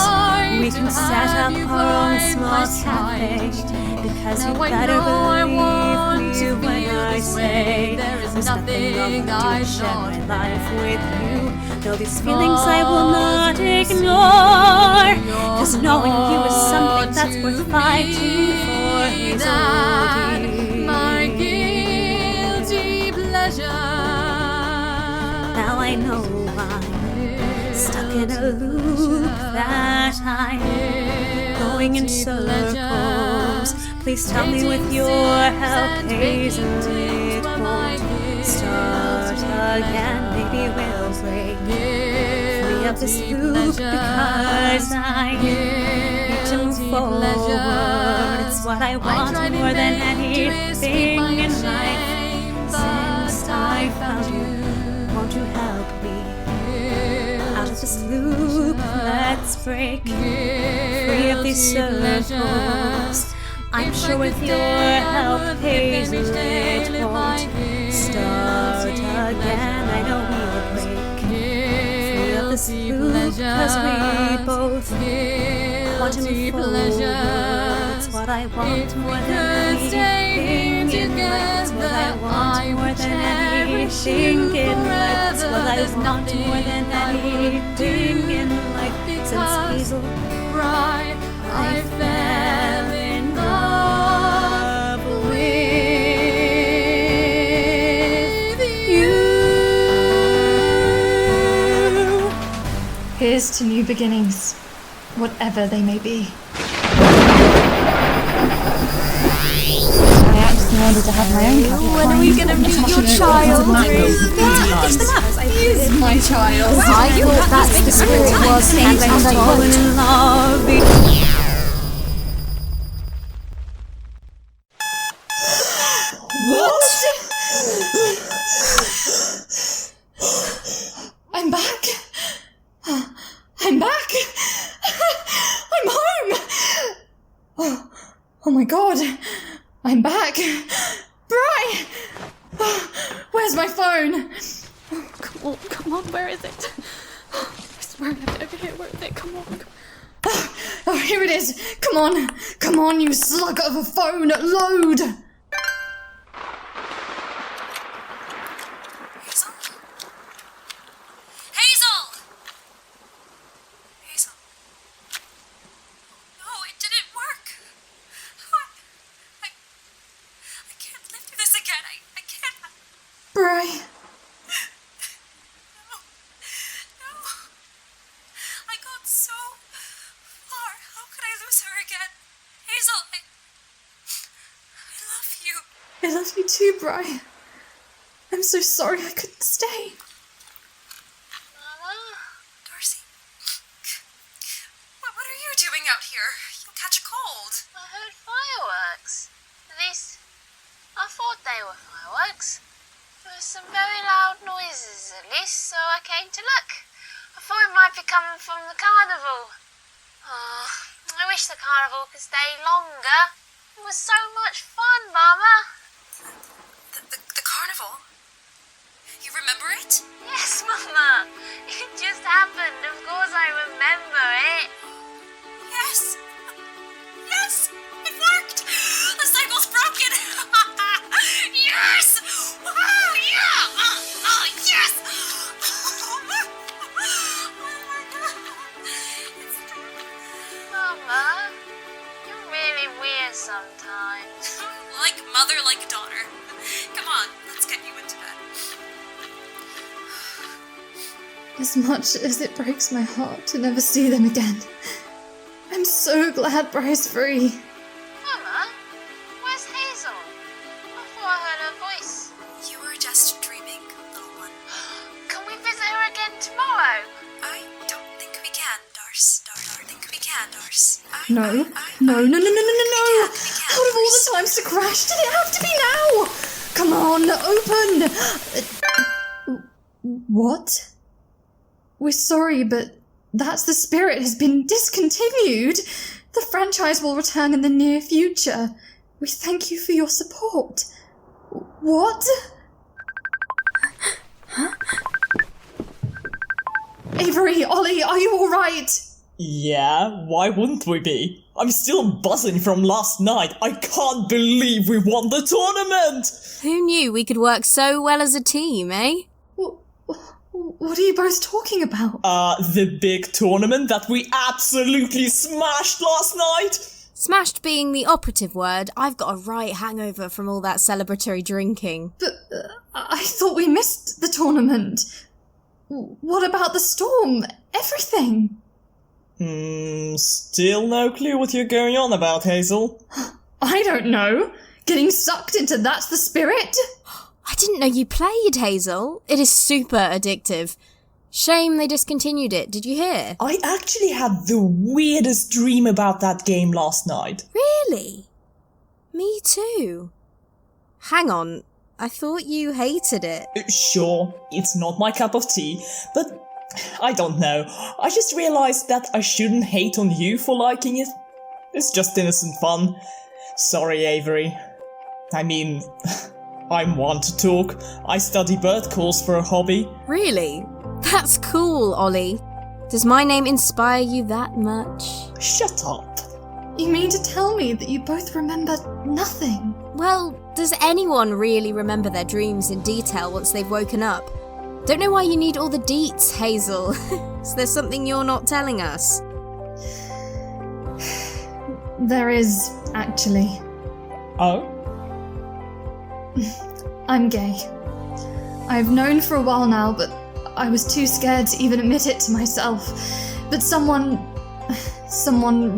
We can set up our own small cafe, because you better believe me when I say there's nothing wrong with you share my life with you. No, these feelings I will not ignore, 'cause knowing you is something that's worth fighting for, Hazel. My guilty pleasure. Now I know I'm stuck in a loop, that I'm going in circles. Please tell me with your help, Hazel, it won't start again. Maybe we'll break free of this loop, because I need to move forward. It's what I want more than anything in life since I found you. Won't you help me out of this loop? Let's break free of these circles. I'm sure with your help, Hazel, it won't start again. I know we'll break free of this loop, 'cause we both want to move forward. It's what I want more than anything in life. It's what I want more than anything in life. It's what I want more than anything in life. Since Hazel, I fell in love with you. Here's to new beginnings, whatever they may be. I actually wanted to have my own cup of When are we gonna meet your child? He's my child. I thought that's the spirit was, and I quote, in love. What? I'm back. I'm back. I'm home. Oh my god. I'm back. Bri! Where's my phone? Well, come on, where is it? I swear I have to over here. Where is it? Come on. Oh, here it is. Come on, you slug of a phone. Load. Hazel! Hazel. No, it didn't work. I can't live through this again. I can't. Bray. No. I got so far. How could I lose her again? Hazel, I love you. I love you too, Bray. I'm so sorry I couldn't stay. Darcy. What are you doing out here? You'll catch a cold. I heard fireworks. At least, I thought they were fireworks. There were some very loud noises, at least, so I came to look. I thought it might be coming from the carnival. Oh, I wish the carnival could stay longer. It was so much fun, Mama. The carnival? You remember it? Yes, Mama. It just happened. Of course I remember it. Yes! Yes! It worked! The cycle's broken! Yes! Wow! Yeah! Oh, yes! Mama, you're really weird sometimes. Like mother, like daughter. Come on, let's get you into bed. As much as it breaks my heart to never see them again, I'm so glad Bray's free. Mama, where's Hazel? I thought I heard her voice. You were just dreaming, little one. Can we visit her again tomorrow? I don't think we can, Dars. I think we can, Dars. No. Out of all the times to crash, did it have to be now? Come on, open. What? We're sorry, but that's the spirit has been discontinued. The franchise will return in the near future. We thank you for your support. What? Avery, Ollie, are you alright? Yeah, why wouldn't we be? I'm still buzzing from last night. I can't believe we won the tournament! Who knew we could work so well as a team, eh? What are you both talking about? The big tournament that we absolutely smashed last night! Smashed being the operative word. I've got a right hangover from all that celebratory drinking. But I thought we missed the tournament. What about the storm? Everything? Still no clue what you're going on about, Hazel. I don't know. Getting sucked into That's the Spirit? I didn't know you played, Hazel. It is super addictive. Shame they discontinued it. Did you hear? I actually had the weirdest dream about that game last night. Really? Me too. Hang on. I thought you hated it. Sure, it's not my cup of tea, but I don't know. I just realized that I shouldn't hate on you for liking it. It's just innocent fun. Sorry, Avery. I mean, I'm one to talk. I study bird calls for a hobby. Really? That's cool, Ollie. Does my name inspire you that much? Shut up. You mean to tell me that you both remember nothing? Well, does anyone really remember their dreams in detail once they've woken up? Don't know why you need all the deets, Hazel. Is there something you're not telling us? There is, actually. Oh? I'm gay. I've known for a while now, but I was too scared to even admit it to myself. But someone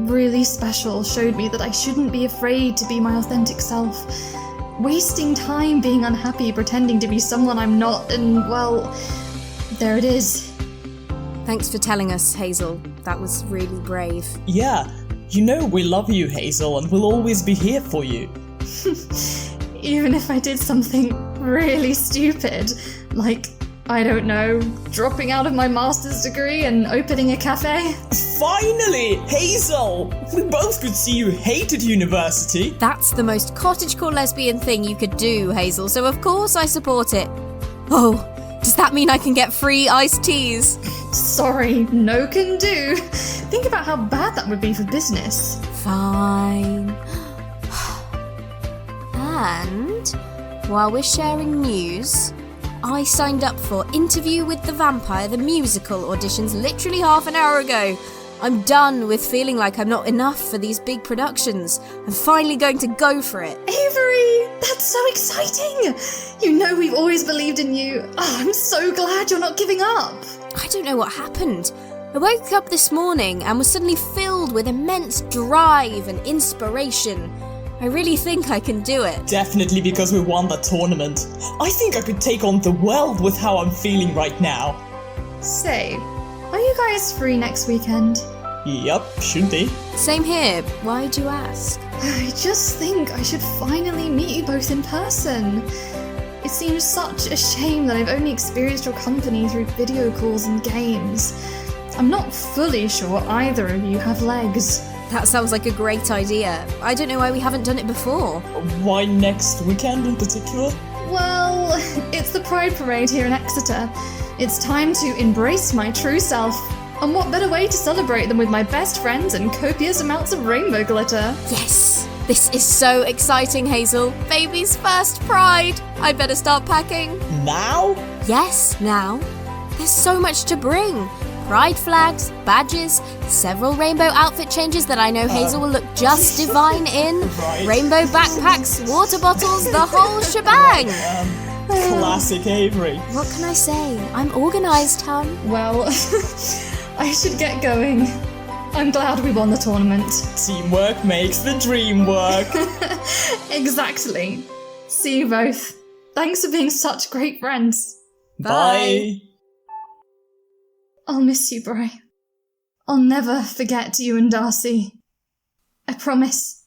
really special showed me that I shouldn't be afraid to be my authentic self. Wasting time being unhappy, pretending to be someone I'm not, and well, there it is. Thanks for telling us, Hazel. That was really brave. Yeah, you know we love you, Hazel, and we'll always be here for you. Even if I did something really stupid, like, I don't know, dropping out of my master's degree and opening a cafe. Finally! Hazel! We both could see you hated university. That's the most cottagecore lesbian thing you could do, Hazel, so of course I support it. Oh, Does that mean I can get free iced teas? Sorry, no can do. Think about how bad that would be for business. Fine. And while we're sharing news, I signed up for Interview with the Vampire, the musical auditions literally half an hour ago. I'm done with feeling like I'm not enough for these big productions. I'm finally going to go for it. Avery, that's so exciting. You know we've always believed in you. Oh, I'm so glad you're not giving up. I don't know what happened. I woke up this morning and was suddenly filled with immense drive and inspiration. I really think I can do it. Definitely because we won the tournament. I think I could take on the world with how I'm feeling right now. Say, are you guys free next weekend? Yup, should be. Same here. Why'd you ask? I just think I should finally meet you both in person. It seems such a shame that I've only experienced your company through video calls and games. I'm not fully sure either of you have legs. That sounds like a great idea. I don't know why we haven't done it before. Why next weekend in particular? Well, it's the Pride Parade here in Exeter. It's time to embrace my true self. And what better way to celebrate than with my best friends and copious amounts of rainbow glitter? Yes! This is so exciting, Hazel. Baby's first Pride. I better start packing. Now? Yes, now. There's so much to bring. Pride flags, badges, several rainbow outfit changes that I know Hazel will look just divine in, right. Rainbow backpacks, water bottles, the whole shebang. Classic Avery. What can I say? I'm organised, hon. Well, I should get going. I'm glad we won the tournament. Teamwork makes the dream work. Exactly. See you both. Thanks for being such great friends. Bye. I'll miss you, Bri. I'll never forget you and Darcy. I promise.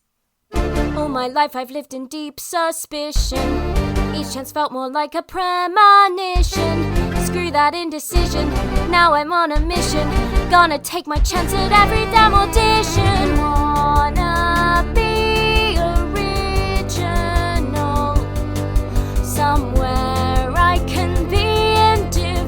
All my life I've lived in deep suspicion. Each chance felt more like a premonition. Screw that indecision, now I'm on a mission. Gonna take my chance at every damn audition. Wanna be original. Somewhere I can be individual.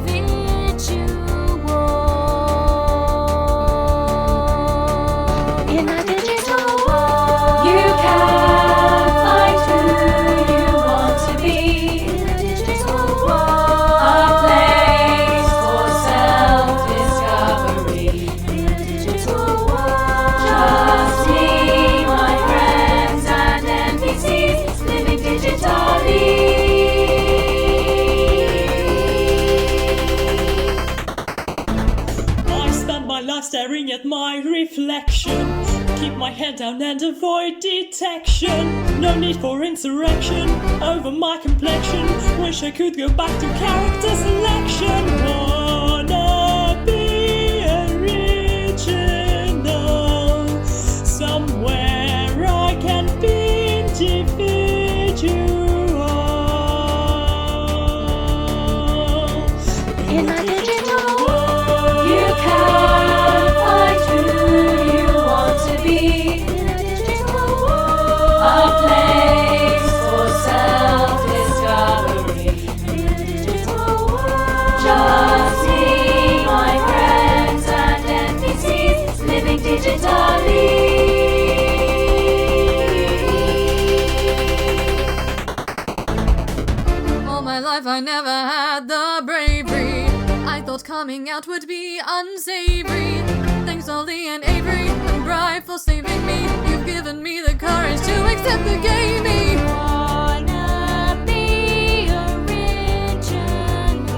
In a digital world, you can find who you want to be. In a digital world, a place for self-discovery. In a digital world, just me, my friends and NPCs living digitally. I spend my life staring at my reflection. Keep my head down and avoid detection. No need for insurrection over my complexion. Wish I could go back to character selection. Wanna be original. Somewhere I can be individual. In a digital world, you can find who you want to be. In a digital world, a place for self-discovery. In a digital world, just me, my friends and NPCs living digitally. All my life I never had the bravery. I thought coming out would be unsavory. Thanks Ollie and Avery and Bri for saving me. You've given me the courage to accept the game. Wanna be original.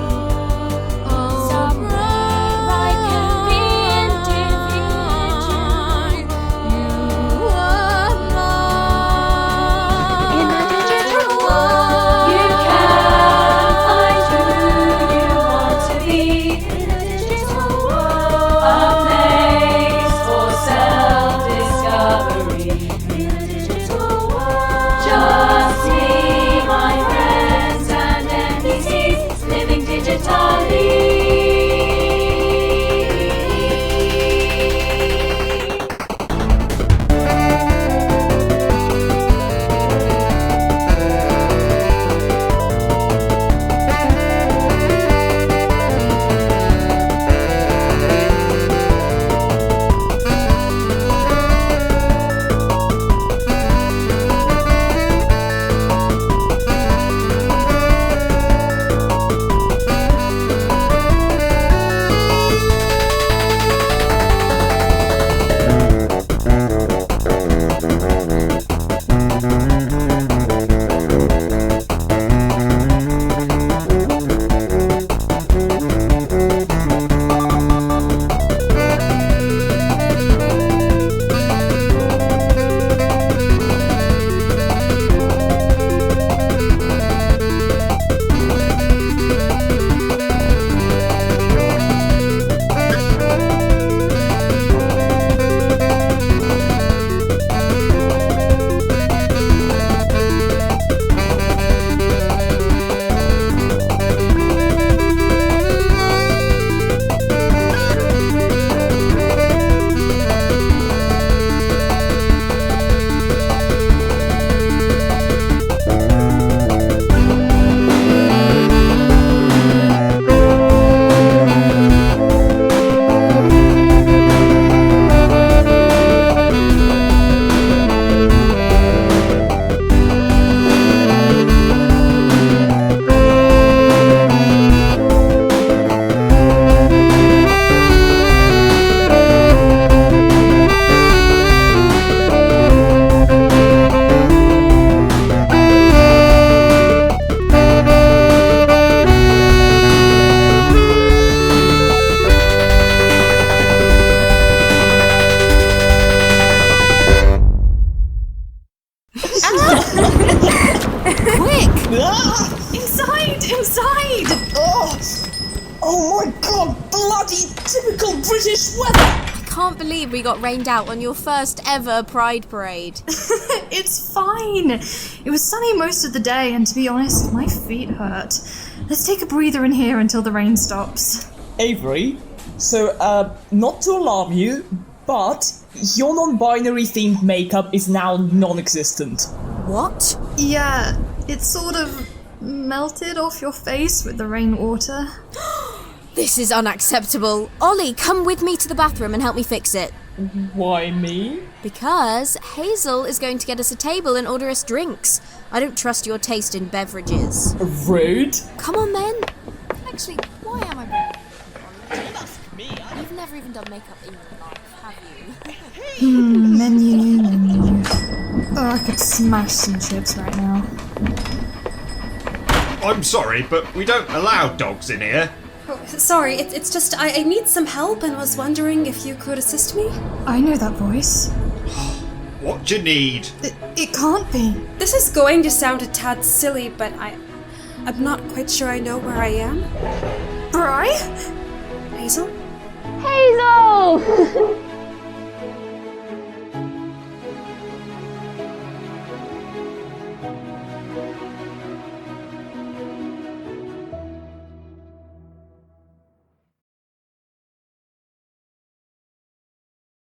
Oh, Somewhere I can be individual. you are mine. In a digital world, you can find who you want to be. In a digital world, a place for self-discovery. In a digital world, can't believe we got rained out on your first ever Pride Parade. It's fine. It was sunny most of the day, and to be honest, my feet hurt. Let's take a breather in here until the rain stops. Avery, so, not to alarm you, but your non-binary themed makeup is now non-existent. What? Yeah, it sort of melted off your face with the rainwater. This is unacceptable. Ollie, come with me to the bathroom and help me fix it. Why me? Because Hazel is going to get us a table and order us drinks. I don't trust your taste in beverages. Rude. Come on then. Actually, why am I bringing You've never even done makeup in your life, have you? Menu. Oh, I could smash some chips right now. I'm sorry, but we don't allow dogs in here. Oh, sorry, it's just I need some help and was wondering if you could assist me. I know that voice. What do you need? It can't be. This is going to sound a tad silly, but I'm not quite sure I know where I am. Bri? Hazel? Hazel!